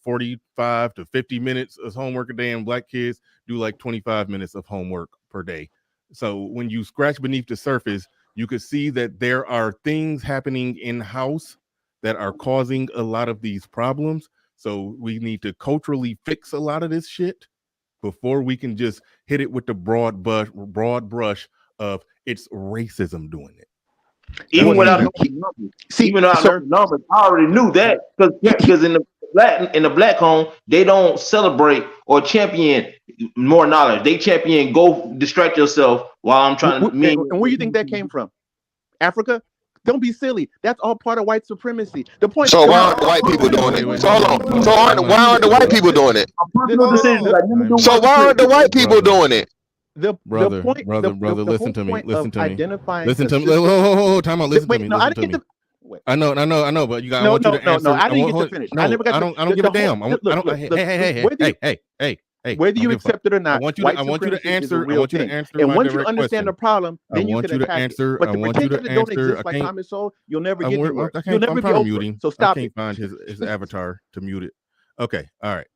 45 to 50 minutes of homework a day, and black kids do 25 minutes of homework per day. So when you scratch beneath the surface, you could see that there are things happening in-house that are causing a lot of these problems. So we need to culturally fix a lot of this shit before we can just hit it with the broad brush of it's racism doing it. Even without numbers, I already knew that because in the black home, they don't celebrate or champion more knowledge. They champion go distract yourself while I'm trying to. And where do you think that came from? Africa? Don't be silly. That's all part of white supremacy. The point. So why aren't the white people doing it? So hold on. So why aren't the white people doing it? So why aren't the white people doing it? brother. Listen to me. Listen to me. Listen to me. Time out. Listen to me. No, I didn't get to. Wait. I know, but you got. No, I want you to answer. I didn't get to finish. No, I never got. I don't give a damn. Hey. Whether you accept it or not, I want you to answer. I want you to answer. And once you understand the problem, then you can attack it. But I want you to answer. Don't exist like Thomas Sowell, you'll never get anywhere. You'll never be over. So stop it. I can't find his avatar to mute it. Okay, all right,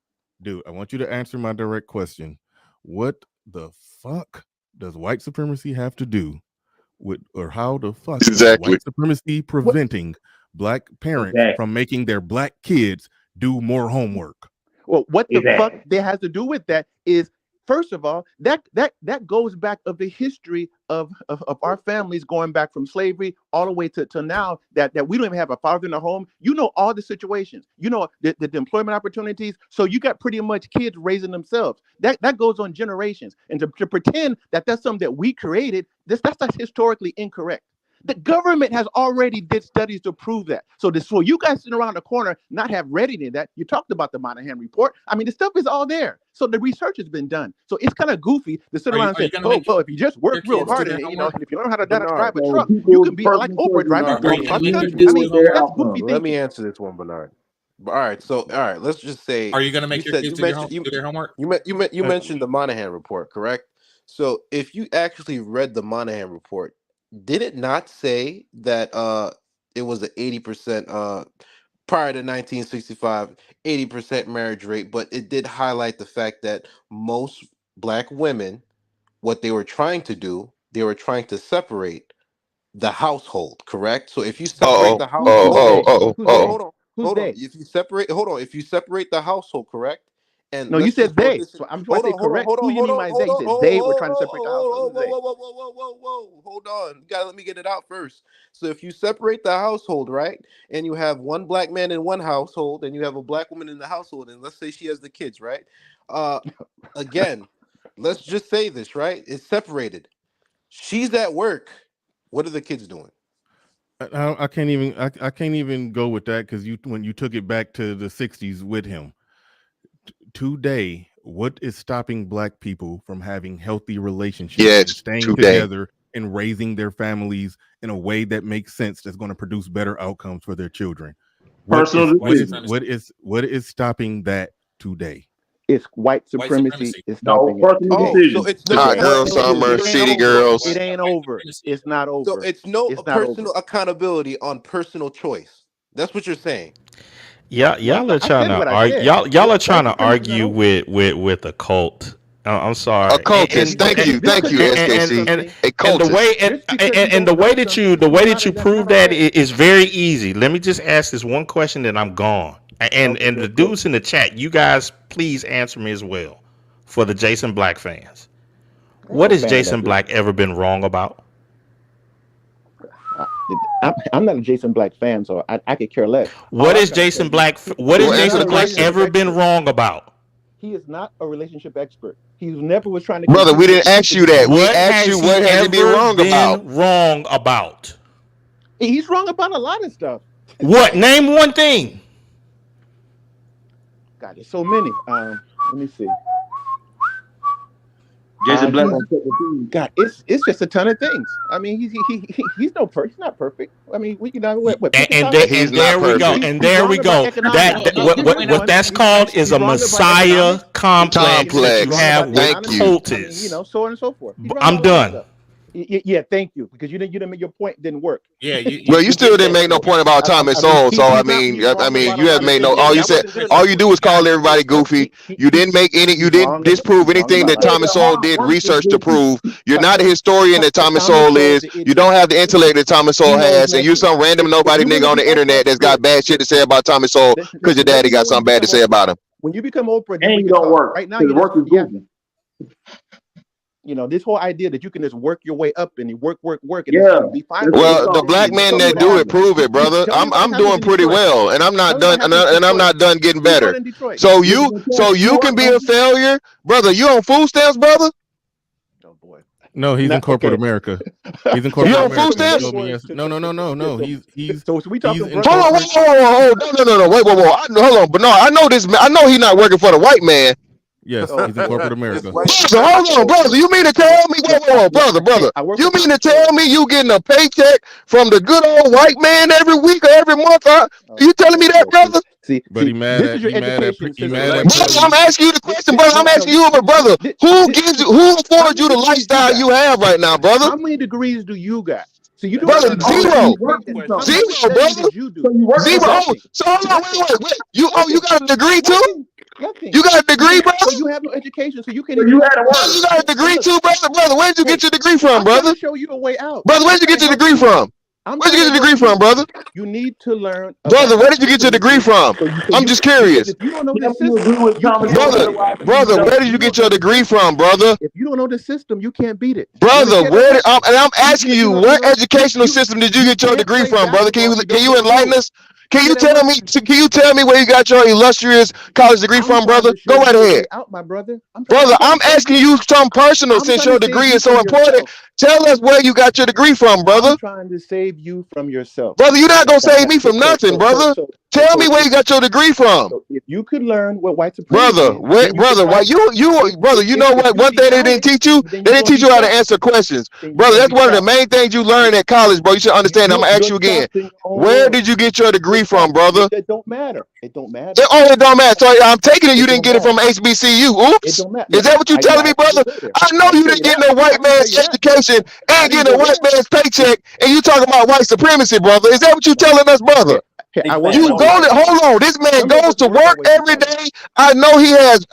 dude. I want you to answer my direct question. What the fuck does white supremacy have to do with, or how the fuck is white supremacy preventing black parents from making their black kids do more homework? Well, what the fuck that has to do with that is, first of all, that goes back of the history of our families going back from slavery all the way to now that we don't even have a father in the home. You know all the situations. You know the employment opportunities. So you got pretty much kids raising themselves. That goes on generations. And to pretend that that's something that we created, that's historically incorrect. The government has already did studies to prove that. So you guys sitting around the corner not have read any of that. You talked about the Monahan report. I mean, the stuff is all there. So the research has been done. So it's kind of goofy to sit around and say, well, if you just work real hard and if you learn how to drive a truck, you can be like Oprah driving across the country. I mean, that's goofy thinking. Let me answer this one, Bernard. All right, let's just say. Are you going to make your kids do their homework? You mentioned the Monahan report, correct? So if you actually read the Monahan report, did it not say that it was an 80% prior to 1965, 80% marriage rate, but it did highlight the fact that most black women, what they were trying to do, they were trying to separate the household, correct? So if you separate the household, hold on. If you separate the household, correct? And no, you said they. So I'm trying to say correct. Who you mean by they? You said they were trying to separate the household. Whoa. Hold on. You gotta let me get it out first. So if you separate the household, right, and you have one black man in one household, and you have a black woman in the household, and let's say she has the kids, right? Again, let's just say this, right? It's separated. She's at work. What are the kids doing? I can't even go with that because when you took it back to the 60s with him. Today, what is stopping black people from having healthy relationships and staying together and raising their families in a way that makes sense, that's going to produce better outcomes for their children? What is stopping that today? It's white supremacy. It's stopping it. So it's girls, summer, city girls. It ain't over. It's not over. So it's personal accountability on personal choice. That's what you're saying. Y'all are trying to argue. Y'all are trying to argue with a cult. I'm sorry. A cultist. Thank you, SKC. A cultist. And the way that you prove that is very easy. Let me just ask this one question, and I'm gone. And the dudes in the chat, you guys, please answer me as well. For the Jason Black fans, what has Jason Black ever been wrong about? I'm not a Jason Black fan, so I could care less. What has Jason Black ever been wrong about? He is not a relationship expert. He never was trying to. Brother, we didn't ask you that. We asked you what has he been wrong about. He's wrong about a lot of stuff. What? Name one thing. God, there's so many. Let me see. Jason Black. God, it's just a ton of things. I mean, he's not perfect. I mean, there we go. What that's called is a Messiah complex. You have with cultists. So on and so forth. I'm done. Yeah, thank you, because you didn't make your point didn't work. Yeah, you still didn't make no point about Thomas Sowell. So I mean, you have made no. All you do is call everybody goofy. You didn't make any. You didn't disprove anything that Thomas Sowell did research to prove. You're not a historian that Thomas Sowell is. You don't have the intellect that Thomas Sowell has, and you're some random nobody nigga on the internet that's got bad shit to say about Thomas Sowell because your daddy got something bad to say about him. When you become Oprah, and you don't work right now. You work is goofy. You know, this whole idea that you can just work your way up and you work and be fine. Well, the black men that do it prove it, brother. I'm doing pretty well, and I'm not done, and I'm not done getting better. So you can be a failure, brother. You on food stamps, brother? Oh boy. No, he's in corporate America. He's in corporate America. You on food stamps? No. He's. So we talking? Hold on. No. Wait. Hold on. But no, I know this. I know he's not working for the white man. Yes, he's in corporate America. Brother, hold on, brother. You mean to tell me, whoa, brother. You mean to tell me you getting a paycheck from the good old white man every week or every month? You telling me that, brother? But he mad at Brother, I'm asking you the question, brother. I'm asking you, brother. Who affords you the lifestyle you have right now, brother? How many degrees do you got? So you don't brother, zero, brother. Zero. So hold on, wait. You got a degree too? You got a degree, brother? So you have no education, so you can't. You got a degree too, brother. Where'd you get your degree from, brother? Show you a way out, brother. Where'd you get your degree from? Where'd you get your degree from, brother? You need to learn, brother. Where did you get your degree from? I'm just curious. If you don't know the system, brother, where did you get your degree from, brother? If you don't know the system, you can't beat it, brother. I'm asking you, what educational system did you get your degree from, brother? Can you enlighten us? Can you tell me where you got your illustrious college degree from, brother? Go right ahead. Out, my brother. I'm asking you something personal since your degree is so important. Tell us where you got your degree from, brother. I'm trying to save you from yourself. Brother, you're not going to save me from nothing, brother. Tell me where you got your degree from. If you could learn what white supremacy brother, you know what? One thing they didn't teach you? They didn't teach you how to answer questions. Brother, that's one of the main things you learn at college, bro. You should understand. I'm going to ask you again. Where did you get your degree from, brother? It don't matter. It don't matter. It don't matter. So I'm taking it you didn't get it from HBCU. Oops. Is that what you telling me, brother? I know you didn't get no white man's education and getting a white man's paycheck, and you talking about white supremacy, brother. Is that what you telling us, brother? Hold on. This man goes to work every day. I know he has,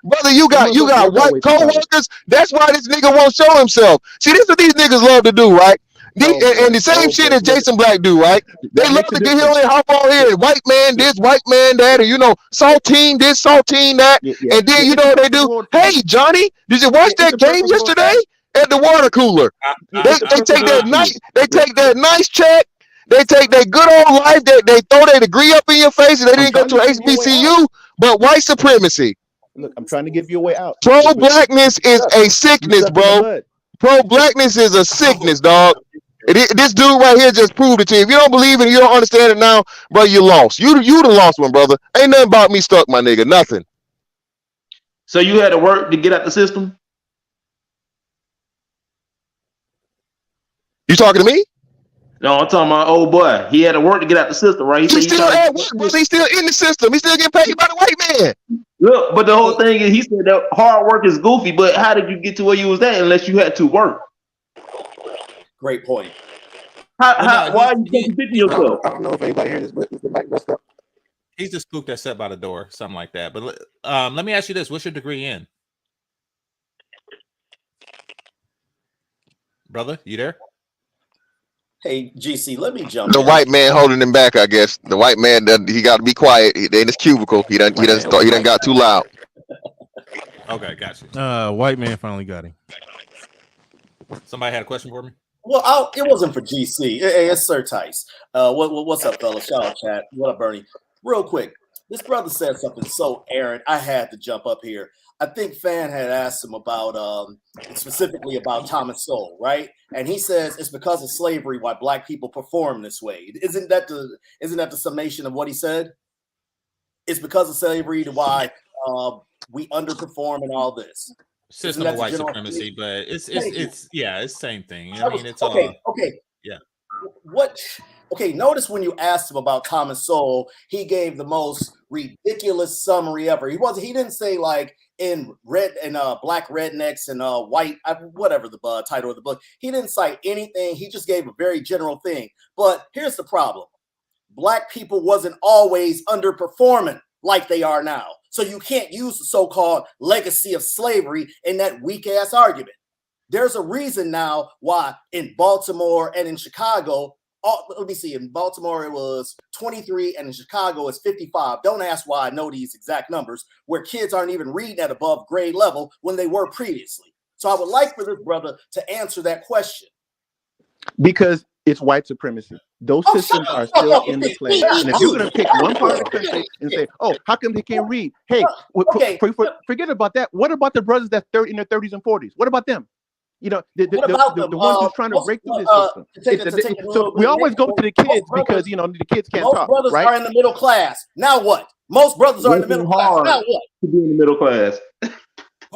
brother. You got white co-workers. That's why this nigga won't show himself. See, this is what these niggas love to do, right? And the same shit as Jason Black do, right? They love to get here and hop on here. White man this, white man that, and saltine this, saltine that, and then you know what they do? Hey, Johnny, did you watch that game yesterday at the water cooler? They take that nice check. They take their good old life. They throw their degree up in your face, and they didn't go to HBCU. But white supremacy. Look, I'm trying to give you a way out. Pro-blackness is a sickness, bro. Pro-blackness is a sickness, dog. This dude right here just proved it to you. If you don't believe it, you don't understand it now, bro, you lost. You the lost one, brother. Ain't nothing about me stuck, my nigga. Nothing. So you had to work to get out the system? You talking to me? No, I'm talking about old boy. He had to work to get out the system, right? He's still at work, brother. He's still in the system. He's still getting paid by the white man. Look, but the whole thing is, he said that hard work is goofy, but how did you get to where you was at unless you had to work? Great point. Why are you contradicting yourself? I don't know if anybody heard this, but Mr. Black messed up. He's just spooked that set by the door, something like that. But let me ask you this: what's your degree in, brother? You there? Hey, GC, let me jump. The white man holding him back, I guess. The white man, he got to be quiet. They in his cubicle. He done got too loud. Okay, got you. White man finally got him. Somebody had a question for me? Well, it wasn't for GC. It's Sir Tice. What's up, fellas? Shout out, chat. What up, Bernie? Real quick, this brother said something so errant, I had to jump up here. I think Fan had asked him about specifically about Thomas Sowell, right? And he says it's because of slavery why black people perform this way. Isn't that the summation of what he said? It's because of slavery to why we underperform and all this. System of white supremacy, but it's the same thing. I mean, it's okay. Yeah. Notice when you asked him about Thomas Sowell, he gave the most ridiculous summary ever. He didn't say like in red and black rednecks and white, whatever the title of the book. He didn't cite anything. He just gave a very general thing. But here's the problem: black people wasn't always underperforming like they are now. So you can't use the so-called legacy of slavery in that weak-ass argument. There's a reason now why in Baltimore and in Chicago, let me see, in Baltimore it was 23 and in Chicago it's 55. Don't ask why I know these exact numbers, where kids aren't even reading at above grade level when they were previously. So I would like for this brother to answer that question. Because it's white supremacy. Those systems are still in the play. And if you're going to pick one part of the country and say, oh, how come they can't read? Hey, forget about that. What about the brothers that in their 30s and 40s? What about them? You know, the ones who's trying to break through this system. So we always go to the kids because, you know, the kids can't talk. Most brothers are in the middle class. Now what? Most brothers are in the middle class. Now what? To be in the middle class.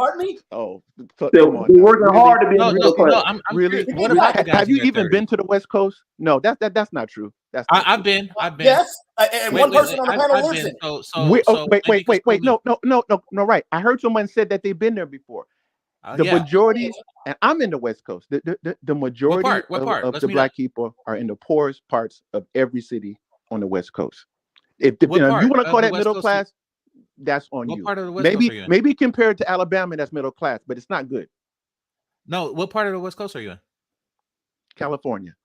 Pardon me? Oh, They're come on now. working Really? hard to be in the Really? middle class. I'm Really? curious. What What about the guys Have in you their even 30s? been to the West Coast? No, that's not true. That's not I've true. been. I've been. Yes, and one person on the panel I've lives been. in it. So Wait. No. Right. I heard someone said that they've been there before. The yeah. majority, and I'm in the West Coast. The majority What part? of Let's the meet black up. people are in the poorest parts of every city on the West Coast. If What you part want to of call the that West middle Coast? class, that's on What you. part of the West Coast are you in? Maybe compared to Alabama, that's middle class, but it's not good. No, what part of the West Coast are you in? California,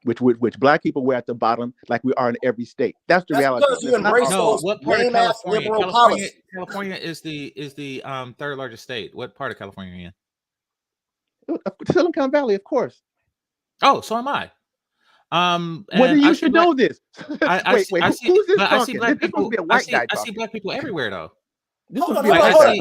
which black people were at the bottom, like we are in every state. That's the reality. Because you embrace those what part of lame-ass California? liberal policies. California is the third largest state. What part of California are you in? Silicon Valley, of course. Oh, so am I. Well, then you should know this. Wait, who's this but talking? I see black This people. must be a white guy I see talking. black people everywhere though. This Hold must on, be a white guy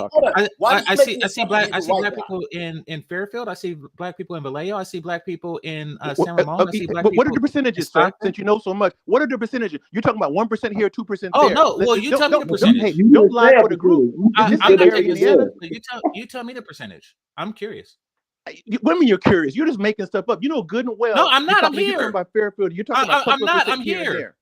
talking. I see black people in Fairfield. I see black people in Vallejo. I see black people in San Ramon. I see black people. What are the percentages, sir? Since you know so much, what are the percentages? You're talking about 1% here, 2% there. Oh no! Well, you tell me the percentage. Don't lie for the group. I'm not taking Indiana. You tell me the percentage. I'm curious. What do you mean you're curious? You're just making stuff up. You know good and well. No, I'm not. I'm You're here. talking about Fairfield. You're talking about. I'm not. I'm here. here.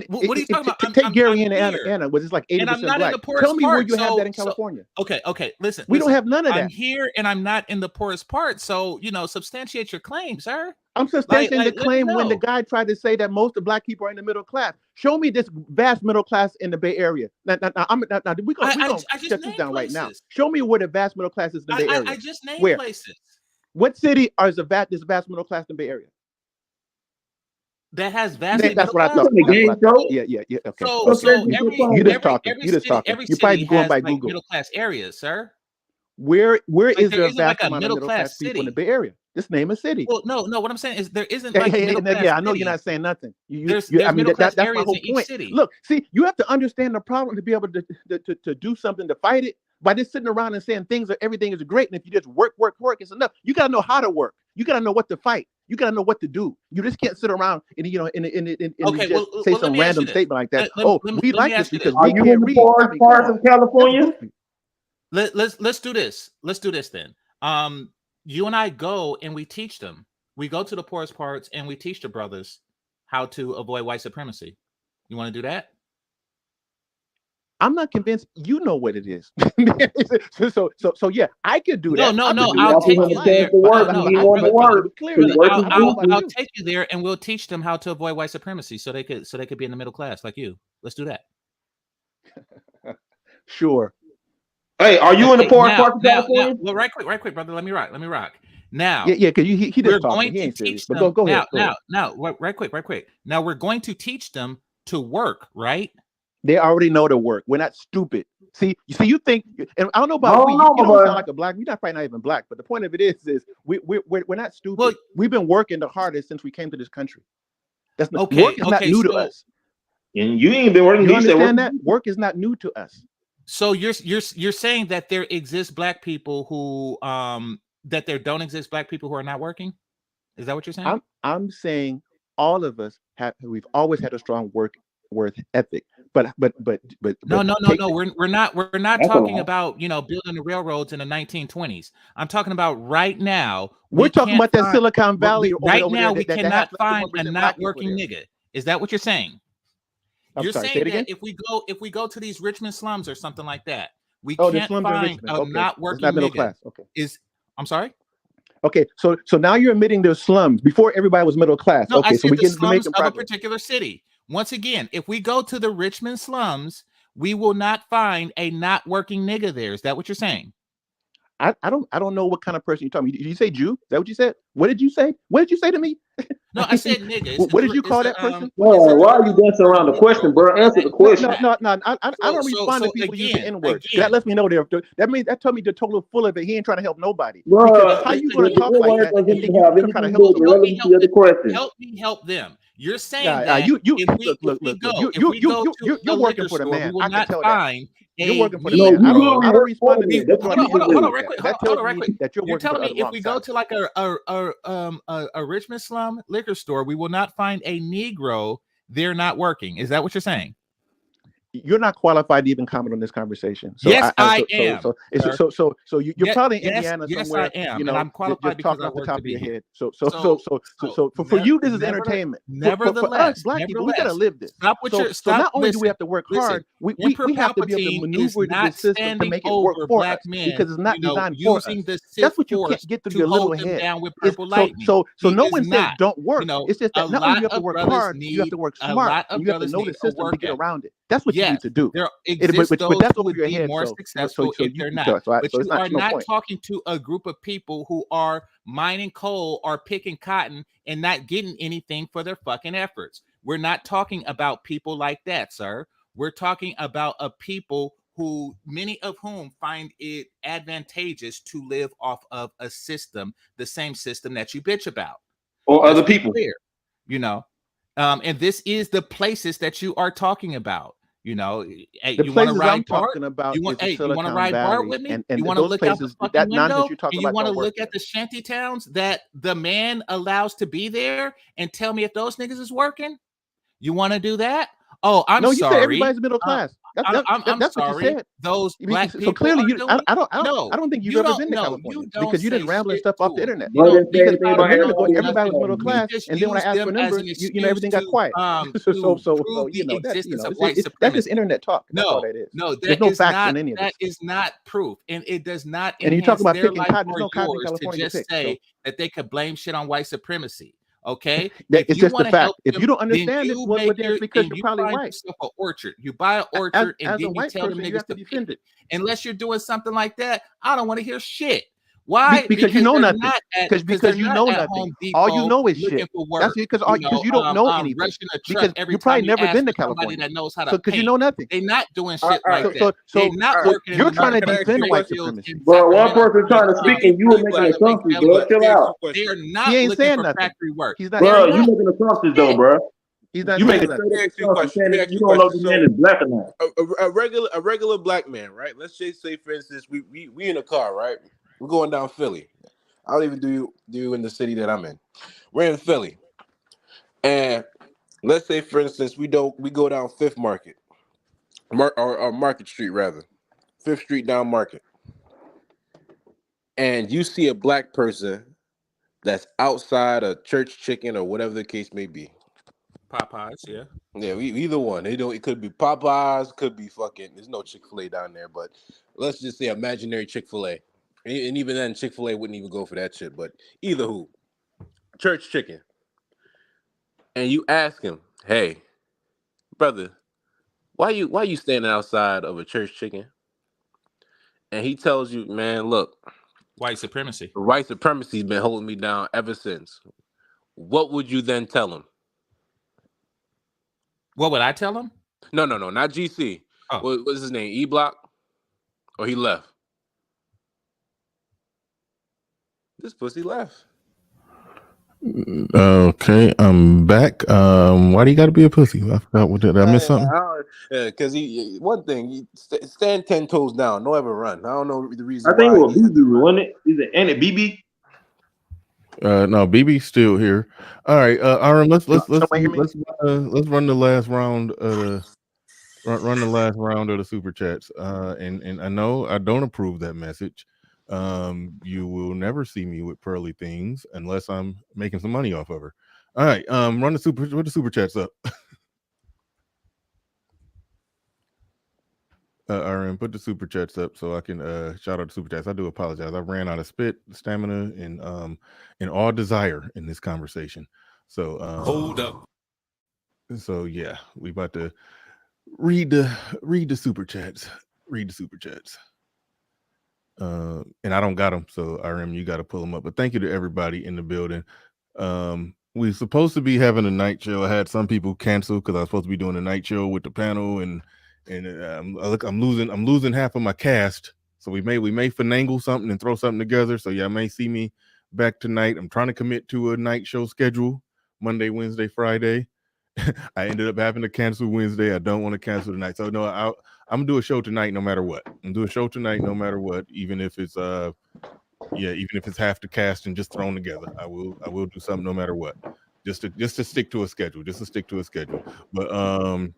What are you talking about? Take Gary, Indiana, was it's like 80% black. Tell me where you have that in California. Okay. Listen, we don't have none of that. I'm here, and I'm not in the poorest part. So substantiate your claim, sir. I'm substantiating the claim when the guy tried to say that most of black people are in the middle class. Show me this vast middle class in the Bay Area. Now we're gonna shut this down right now. Show me where the vast middle class is in the Bay Area. I just named where? Places. What city is this vast middle class in the Bay Area? That has vast. That's what I thought. Yeah. Okay. So you just talking. You just talking. You're probably going by Google. Middle class areas, sir. Where is there a vast amount of middle class people in the Bay Area? Just name a city. Well, no. What I'm saying is there isn't. I know you're not saying nothing. There's middle class that's areas my whole in point. each city. Look, see, you have to understand the problem to be able to do something to fight it. By just sitting around and saying everything is great, and if you just work, it's enough. You gotta know how to work. You gotta know what to fight. You gotta know what to do. You just can't sit around and say some random statement like that. We like this because we can't read. Parts of California. Let's do this. Let's do this then. You and I go and we teach them. We go to the poorest parts and we teach the brothers how to avoid white supremacy. You want to do that? I'm not convinced you know what it is. so yeah, I could do that. No. I'll take you there. I'll take you there, and we'll teach them how to avoid white supremacy, so they could be in the middle class like you. Let's do that. Sure. Hey, are you in the poorest part of California? Well, right quick, brother. Let me rock. Now, yeah, because he just talking. He ain't serious. But go ahead. Now, right quick. Now we're going to teach them to work, right? They already know the work. We're not stupid. See, you think, and I don't know about you don't sound like a black. We're probably not even black. But the point of it is we're not stupid. Well, we've been working the hardest since we came to this country. That's not, work is not new to us. And you ain't been working. You understand that? Work is not new to us. So you're saying that there exist black people who that there don't exist black people who are not working? Is that what you're saying? I'm saying all of us we've always had a strong work ethic. But no. We're not talking about building the railroads in the 1920s. I'm talking about right now. We're talking about that Silicon Valley. Right now, we cannot find a not working nigga. Is that what you're saying? You're saying that if we go to these Richmond slums or something like that, we can't find a not working middle nigga. Class. Okay. I'm sorry. Okay, so now you're admitting there's slums. Before everybody was middle class. No, okay, I so said the slums of a particular city. Once again, if we go to the Richmond slums, we will not find a not working nigga there. Is that what you're saying? I don't know what kind of person you're talking about. Did you say Jew? Is that what you said? What did you say? What did you say to me? No, I said nigga. What did you call that person? Why are you dancing around the question, bro? Answer the question. No. I don't respond to people using N-words. That lets me know that told me the total full of it. He ain't trying to help nobody. Bro, how you going to talk like that? And you trying to help somebody? Help me help them. You're saying you're working for the man. I can tell that. You're working for the man. I don't respond to me. Hold on, right quick. That you're telling me if we go to like a Richmond slum liquor store, we will not find a Negro there not working. Is that what you're saying? you're not qualified to even comment on this conversation. So yes, I am. So you're probably in Indiana somewhere. Yes, I am. You know, and I'm qualified just talking I off the work top to of be your here. head. So for you, this is entertainment. For us, black people, we gotta live this. So not only do we have to work hard, we have to be able to maneuver this system to make it work for us because it's not designed for us. That's what you can't get through your little head. So no one says don't work. It's just that not only do you have to work hard, you have to work smart, and you have to know the system to get around it. That's what you need to do. There exists but those that's who over would your be head. more successful if they're not. But you are not talking to a group of people who are mining coal or picking cotton and not getting anything for their fucking efforts. We're not talking about people like that, sir. We're talking about a people who, many of whom find it advantageous to live off of a system, the same system that you bitch about. Or other people. Clear, you know. And this is the places that you are talking about. You know, hey, the you want to places ride I'm BART? talking about You want, is hey, you want to Silicon ride BART Valley with me? and You want to those look places, out the fucking that nonsense window? you're talking And you about want to don't work look at the shanty towns that the man allows to be there and tell me if those niggas is working? You want to do that? Oh, I'm no, you sorry. said everybody's middle class. I'm That's sorry. what you said. Those black people. So clearly, I no, don't think you've you ever don't been to know. California You don't because you didn't say rambling shit stuff off the to 'em. internet. You don't Because say a minute ago, nothing. everybody was middle class, You just and then when I use asked for them as numbers, an excuse everything got quiet. to So prove the existence of white that's supremacy. just internet talk. That's all No, that is. no, There's no facts in any of this. that is not proof, and it does not And you talk enhance about their picking life cotton. There's or no cotton in yours to California to just pick. say that they could blame shit on white supremacy. Okay, It's if you just want the to fact. help If them, you don't then understand it, you well, make then your it's because and you're you probably find white. yourself an orchard. You buy an orchard, and As a then you white tell them person, you niggas have to to defend pick it. Unless you're doing something like that, I don't want to hear shit. Why? Because you know they're nothing. not at Because you know nothing. Home Depot All you know is looking shit. for That's work. because you don't know anything. Rushing a truck Because every you time probably you never ask been to for somebody California. that knows how to So because you paint. know nothing. They're not doing shit like that. So They're not working. you're trying to in defend the white fields supremacy. in Bro, one Sacramento. person trying to speak and you were making assumptions, bro. Chill out. They are He not ain't looking saying for nothing. factory work. He's not Bro, saying you nothing. making assumptions though, bro. He's not You saying making nothing. straight Let me up ask you a assumptions question. Let me saying ask you you a don't know question. if the man is black or not. A regular black man, right? Let's just say, for instance, we in a car, right? We're going down Philly. I don't even do in the city that I'm in. We're in Philly, and let's say, for instance, we go down Fifth Market, or Market Street rather, Fifth Street down Market, and you see a black person that's outside a church chicken or whatever the case may be. Popeyes, yeah. Yeah, either one. It could be Popeyes, could be fucking. There's no Chick-fil-A down there, but let's just say imaginary Chick-fil-A, and even then, Chick-fil-A wouldn't even go for that shit. But either who, church chicken, and you ask him, "Hey, brother, why you standing outside of a church chicken?" And he tells you, "Man, look, White supremacy. white supremacy's been holding me down ever since." What would you then tell him? What would I tell him? No, not GC. Oh. What's his name? E-Block? Or he left? This pussy left. Okay, I'm back. Why do you got to be a pussy? I forgot what did I miss something? Because one thing, stand 10 toes down, don't ever run. I don't know the reason I think why. it was BB, wasn't it? Ain't it BB? No, BB's still here. All right, Aaron, let's run the last round of the run the last round of the super chats. And I know I don't approve that message. You will never see me with pearly things unless I'm making some money off of her. All right, run the super chats up. Aaron, put the super chats up so I can shout out the super chats. I do apologize. I ran out of spit, stamina, and all desire in this conversation. So hold up. So yeah, we about to read the super chats. Read the super chats. And I don't got them, so RM, you got to pull them up. But thank you to everybody in the building. We're supposed to be having a night show. I had some people cancel because I was supposed to be doing a night show with the panel, and I'm losing half of my cast. So we may finagle something and throw something together. So yeah, may see me back tonight. I'm trying to commit to a night show schedule, Monday, Wednesday, Friday. I ended up having to cancel Wednesday. I don't want to cancel tonight. So no, I'm gonna do a show tonight no matter what. I'm gonna do a show tonight no matter what, even if it's even if it's half the cast and just thrown together. I will do something no matter what. Just to stick to a schedule. But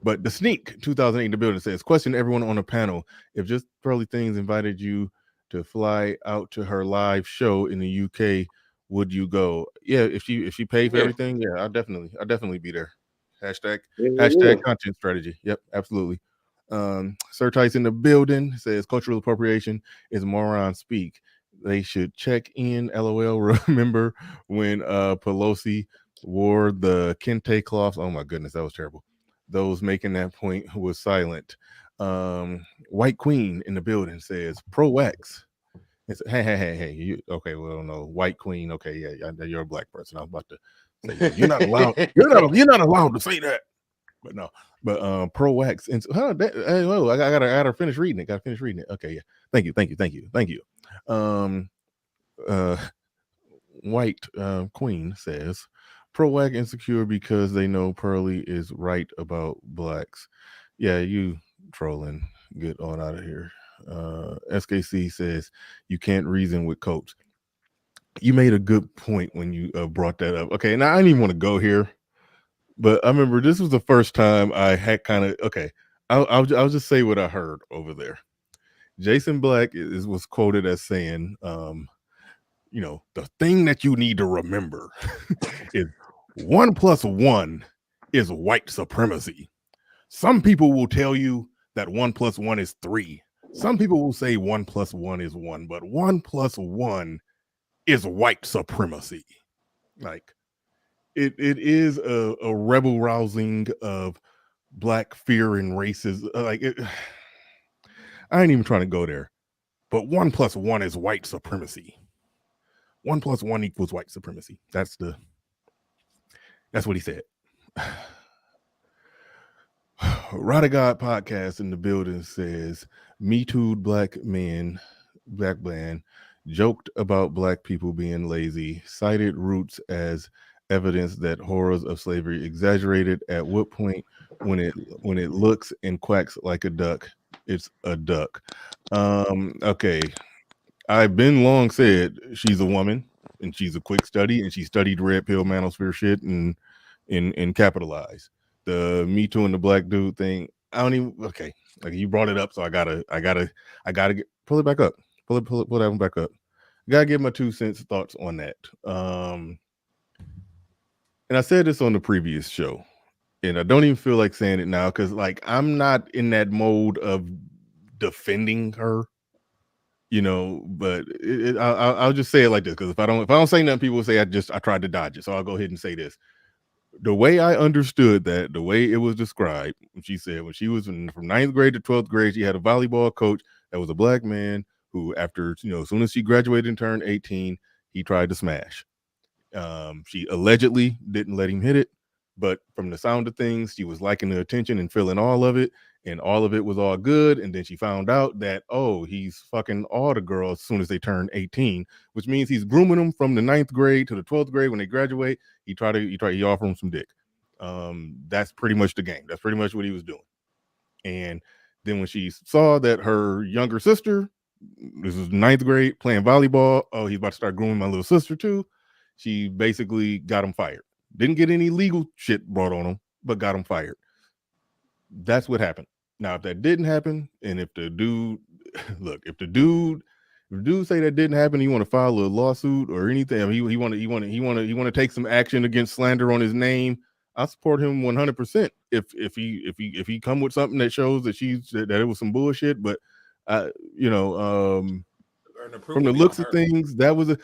But the Sneak 2008 in the building says, question everyone on the panel. If Just Pearly Things invited you to fly out to her live show in the UK, would you go? Yeah, if she paid for everything, yeah, I'll definitely be there. Hashtag content strategy. Yep, absolutely. Sir Tice in the building says cultural appropriation is moron speak. They should check in. LOL. Remember when Pelosi wore the kente cloths? Oh my goodness, that was terrible. Those making that point was silent. White Queen in the building says pro X. It's hey. You, okay, well, no, White Queen. Okay, yeah, you're a black person. I was about to say you're not allowed. You're not allowed to say that. But no, but pro X and I gotta finish reading it. Okay, yeah. Thank you. White Queen says pro-whack insecure because they know Pearly is right about blacks. Yeah, you trolling. Get on out of here. SKC says you can't reason with Coach. You made a good point when you brought that up. Okay, now I didn't even want to go here, but I remember this was the first time I had kind of I'll just say what I heard over there. Jason Black was quoted as saying, the thing that you need to remember is 1 + 1 is white supremacy. Some people will tell you that 1 + 1 is 3. Some people will say 1 + 1 is 1, but 1 + 1 is white supremacy. Like it is a rebel rousing of black fear and racism. I ain't even trying to go there, but 1 + 1 is white supremacy. 1 + 1 = white supremacy. That's what he said. Radagod podcast in the building says, Me Too black man joked about black people being lazy, cited roots as evidence that horrors of slavery exaggerated. At what point when it looks and quacks like a duck, it's a duck. Okay. I've been long said she's a woman and she's a quick study and she studied red pill manosphere shit and capitalize. The Me Too and the black dude thing. I don't even like you brought it up, so I gotta pull it back up. Pull that one back up. Gotta give my 2 cents thoughts on that. And I said this on the previous show, and I don't even feel like saying it now because I'm not in that mode of defending her. But I'll just say it like this because if I don't say nothing, people will say I tried to dodge it. So I'll go ahead and say this. The way I understood that, the way it was described, she said when she was from 9th grade to 12th grade, she had a volleyball coach that was a black man who, after as soon as she graduated and turned 18, he tried to smash. She allegedly didn't let him hit it, but from the sound of things, she was liking the attention and feeling all of it, and all of it was all good. And then she found out that, he's fucking all the girls as soon as they turn 18, which means he's grooming them from the 9th grade to the 12th grade. When they graduate, he offer them some dick. That's pretty much the game. That's pretty much what he was doing. And then when she saw that her younger sister, this is 9th grade, playing volleyball, he's about to start grooming my little sister too. She basically got him fired. Didn't get any legal shit brought on him, but got him fired. That's what happened. Now, if that didn't happen, and if the dude say that didn't happen, he want to file a lawsuit or anything, I mean, he want to take some action against slander on his name, I support him 100%. If he come with something that shows that that it was some bullshit, but from the looks of things, that was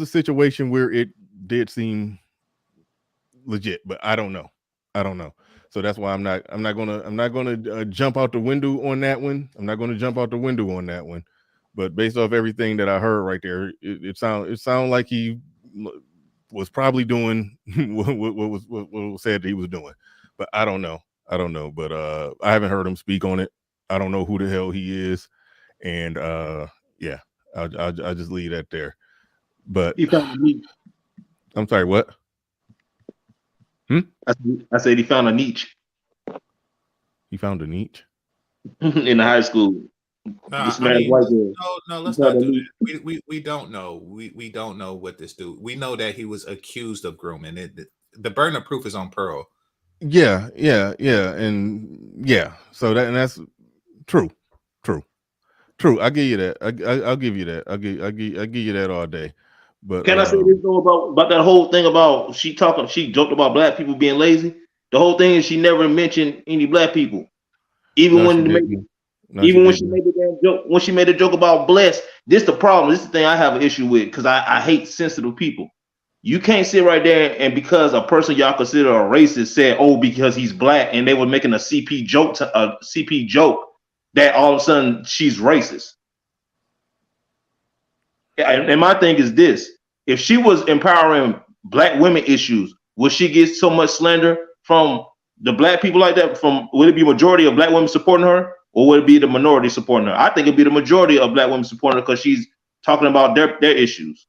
a situation where it did seem legit, but I don't know. So that's why I'm not gonna jump out the window on that one. But based off everything that I heard right there, it sound like he was probably doing what was said that he was doing. But I don't know. But I haven't heard him speak on it. I don't know who the hell he is, and yeah, I'll just leave that there. But I'm sorry, what? I said he found a niche. He found a niche in the high school. No, let's not do that. We don't know. We don't know what this dude. We know that he was accused of grooming. The burden of proof is on Pearl. Yeah, and yeah. So that's true. I give you that. I'll give you that. I'll give you that all day. But can I say this though about that whole thing about she joked about black people being lazy. The whole thing is she never mentioned any black people, even when she made the damn joke. When she made a joke about blessed, this the problem. This is the thing I have an issue with because I hate sensitive people. You can't sit right there and because a person y'all consider a racist said, "Oh, because he's black," and they were making a CP joke that all of a sudden she's racist. And my thing is this: if she was empowering black women issues, would she get so much slander from the black people like that? Would it be majority of black women supporting her, or would it be the minority supporting her? I think it'd be the majority of black women supporting her because she's talking about their issues.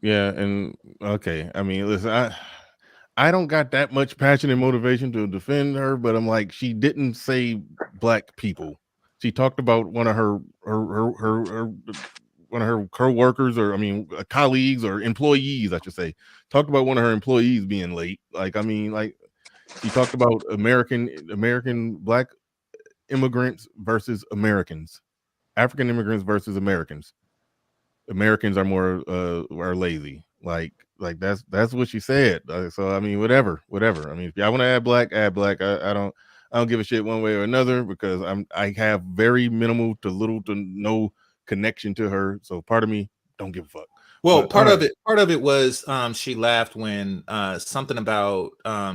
Yeah, and okay. I mean, listen, I don't got that much passion and motivation to defend her, but I'm like, she didn't say black people. She talked about one of her co-workers, or I mean, colleagues or employees, I should say. Talked about one of her employees being late. Like, I mean, like she talked about American black immigrants versus Americans, African immigrants versus Americans. Americans are more are lazy. Like that's what she said. So I mean, whatever. I mean, if y'all want to add black, add black. I don't give a shit one way or another because I have very minimal to little to no connection to her. So part of me don't give a fuck. Well, part of it was she laughed when something about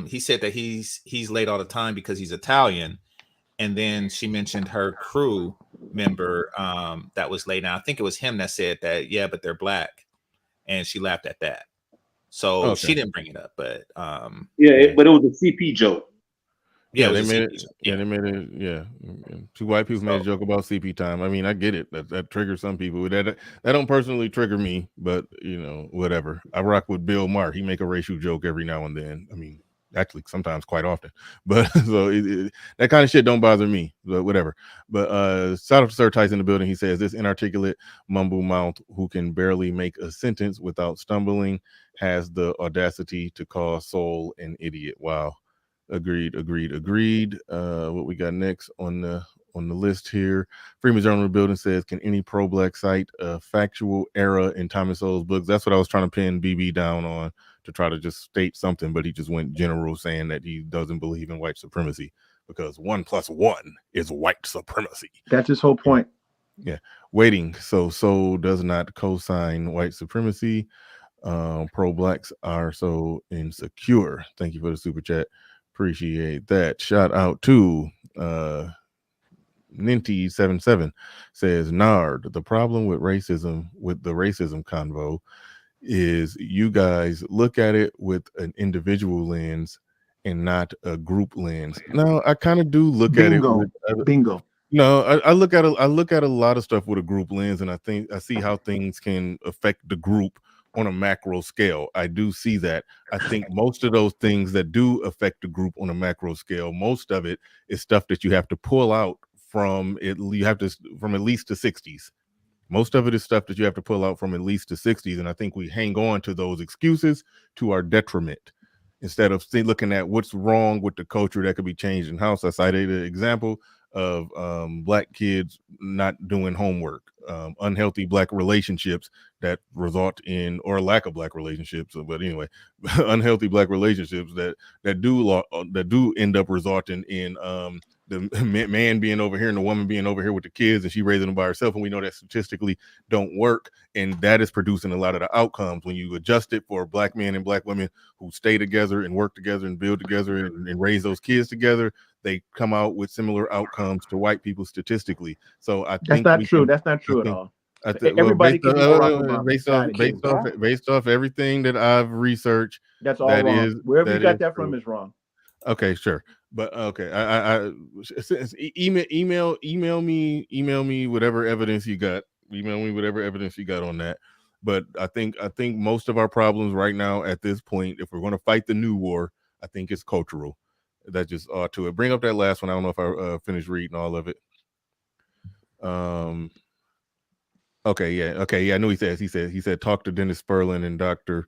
he said that he's late all the time because he's Italian, and then she mentioned her crew member that was late. Now I think it was him that said that, yeah, but they're black, and she laughed at that. So she didn't bring it up, but but it was a CP joke. Yeah, they made it. Yeah, they made it. Yeah, two white people made a joke about CP time. I mean, I get it. That triggers some people. That don't personally trigger me, but you know, whatever. I rock with Bill Maher. He make a racial joke every now and then. I mean, actually, sometimes quite often. But so that kind of shit don't bother me. But whatever. But shout out to Sir Tyson in the building. He says this inarticulate mumble mouth who can barely make a sentence without stumbling has the audacity to call Soul an idiot. Wow. Agreed. What we got next on the list here? Freeman Journal Building says, can any pro-black cite a factual error in Thomas Sowell's books? That's what I was trying to pin BB down on to try to just state something, but he just went general saying that he doesn't believe in white supremacy because 1 + 1 is white supremacy. That's his whole point. Yeah. Waiting. So does not co-sign white supremacy. Pro-blacks are so insecure. Thank you for the super chat. Appreciate that. Shout out to Ninty77 says, Nard, the problem with racism, with the racism convo, is you guys look at it with an individual lens and not a group lens. No, I kind of do look at it with bingo. No, I look at a lot of stuff with a group lens, and I see how things can affect the group on a macro scale. I do see that. I think most of those things that do affect the group on a macro scale, most of it is stuff that you have to pull out from it. You have to from at least the 60s. Most of it is stuff that you have to pull out from at least the 60s, and I think we hang on to those excuses to our detriment instead of looking at what's wrong with the culture that could be changed in house. I cited an example of black kids not doing homework, unhealthy black relationships that result in, or lack of black relationships, but anyway, unhealthy black relationships that do end up resulting in the man being over here and the woman being over here with the kids, and she raising them by herself, and we know that statistically don't work, and that is producing a lot of the outcomes when you adjust it for black men and black women who stay together and work together and build together and raise those kids together. They come out with similar outcomes to white people statistically. So I think that's not true at all. Everybody can based off everything that I've researched. That's all wrong. Wherever you got that from is wrong. Okay, sure, but okay, I email me whatever evidence you got. Email me whatever evidence you got on that. But I think most of our problems right now at this point, if we're going to fight the new war, I think it's cultural. That just ought to it. Bring up that last one. I don't know if I finished reading all of it. Okay, yeah. I know he said talk to Dennis Sperlin and Dr.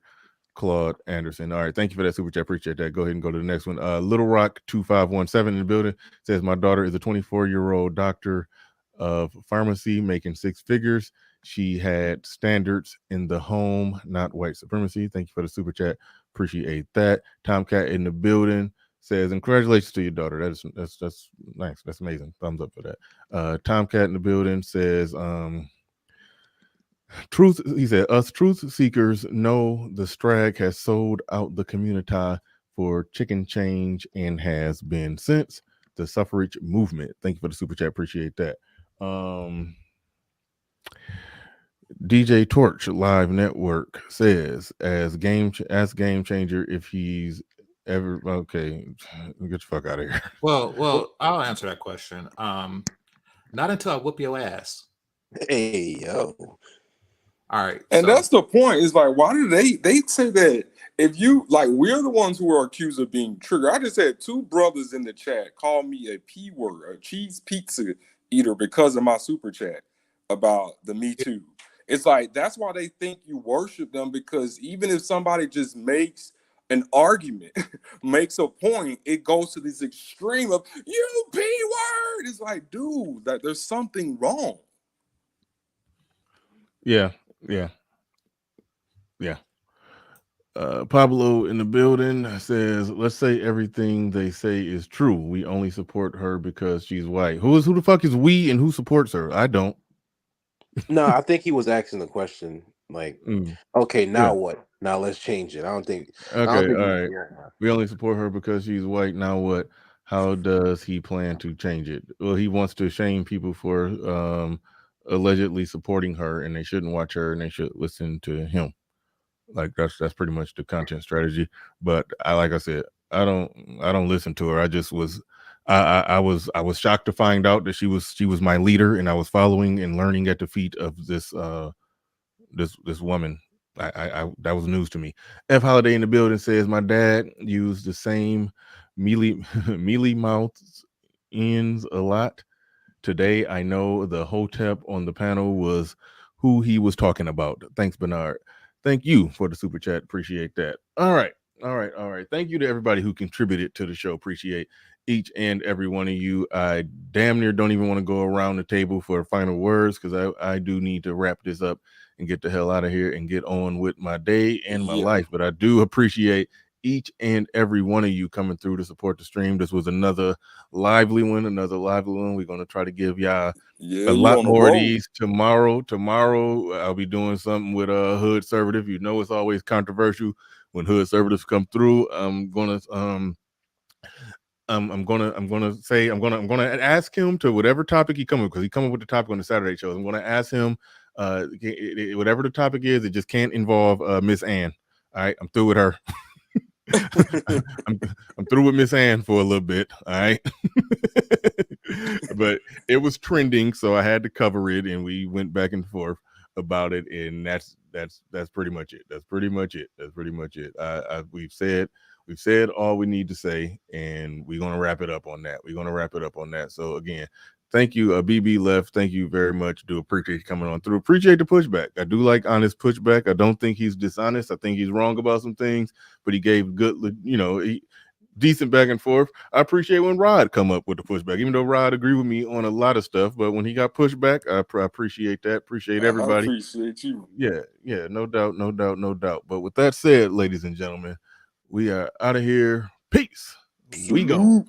Claude Anderson. All right, thank you for that super chat. Appreciate that. Go ahead and go to the next one. Little Rock 2517 in the building says, my daughter is a 24-year-old doctor of pharmacy making six figures. She had standards in the home, not white supremacy. Thank you for the super chat. Appreciate that. Tomcat in the building says, and congratulations to your daughter. That's nice. That's amazing. Thumbs up for that. Tomcat in the building says, truth, he said, us truth seekers know the Strag has sold out the community for chicken change and has been since the suffrage movement. Thank you for the super chat. Appreciate that. DJ Torch Live Network says, as game changer, if he's ever okay, get the fuck out of here. Well, I'll answer that question. Not until I whoop your ass. Hey yo. All right. And that's the point. It's like, why do they say that if you like, we're the ones who are accused of being triggered. I just had two brothers in the chat call me a P word, a cheese pizza eater, because of my super chat about the Me Too. It's like, that's why they think you worship them, because even if somebody just makes an argument, makes a point, it goes to this extreme of you P word. It's like, dude, that there's something wrong. Yeah. Pablo in the building says, let's say everything they say is true. We only support her because she's white. Who the fuck is we and who supports her? I don't. No, I think he was asking the question like, okay, now what? Now let's change it. I don't think. Okay, all right. We only support her because she's white. Now what? How does he plan to change it? Well, he wants to shame people for allegedly supporting her, and they shouldn't watch her, and they should listen to him. Like that's pretty much the content strategy. But like I said, I don't listen to her. I just was I was shocked to find out that she was my leader, and I was following and learning at the feet of this this woman. I that was news to me. F Holiday in the building says, my dad used the same mealy mouths ends a lot. Today I know the hotep on the panel was who he was talking about. Thanks, Bernard. Thank you for the super chat. Appreciate that. All right. Thank you to everybody who contributed to the show. Appreciate each and every one of you. I damn near don't even want to go around the table for final words, because I do need to wrap this up and get the hell out of here and get on with my day and my life. But I do appreciate each and every one of you coming through to support the stream. This was another lively one. We're going to try to give y'all a lot more of these tomorrow. I'll be doing something with Hood Conservative. You know, it's always controversial when Hood Conservatives come through. I'm gonna ask him to whatever topic he come with, because he come up with the topic on the Saturday shows. I'm gonna ask him whatever the topic is. It just can't involve Miss Ann. All right, I'm through with her. I'm through with Miss Ann for a little bit. All right. But it was trending, so I had to cover it, and we went back and forth about it, and that's pretty much it. We've said all we need to say, and we're gonna wrap it up on that. So again, thank you, BB Left. Thank you very much. Do appreciate you coming on through. Appreciate the pushback. I do like honest pushback. I don't think he's dishonest. I think he's wrong about some things, but he gave good, decent back and forth. I appreciate when Rod come up with the pushback, even though Rod agreed with me on a lot of stuff. But when he got pushback, I appreciate that. Appreciate everybody. I appreciate you. Yeah, no doubt. But with that said, ladies and gentlemen, we are out of here. Peace. We go.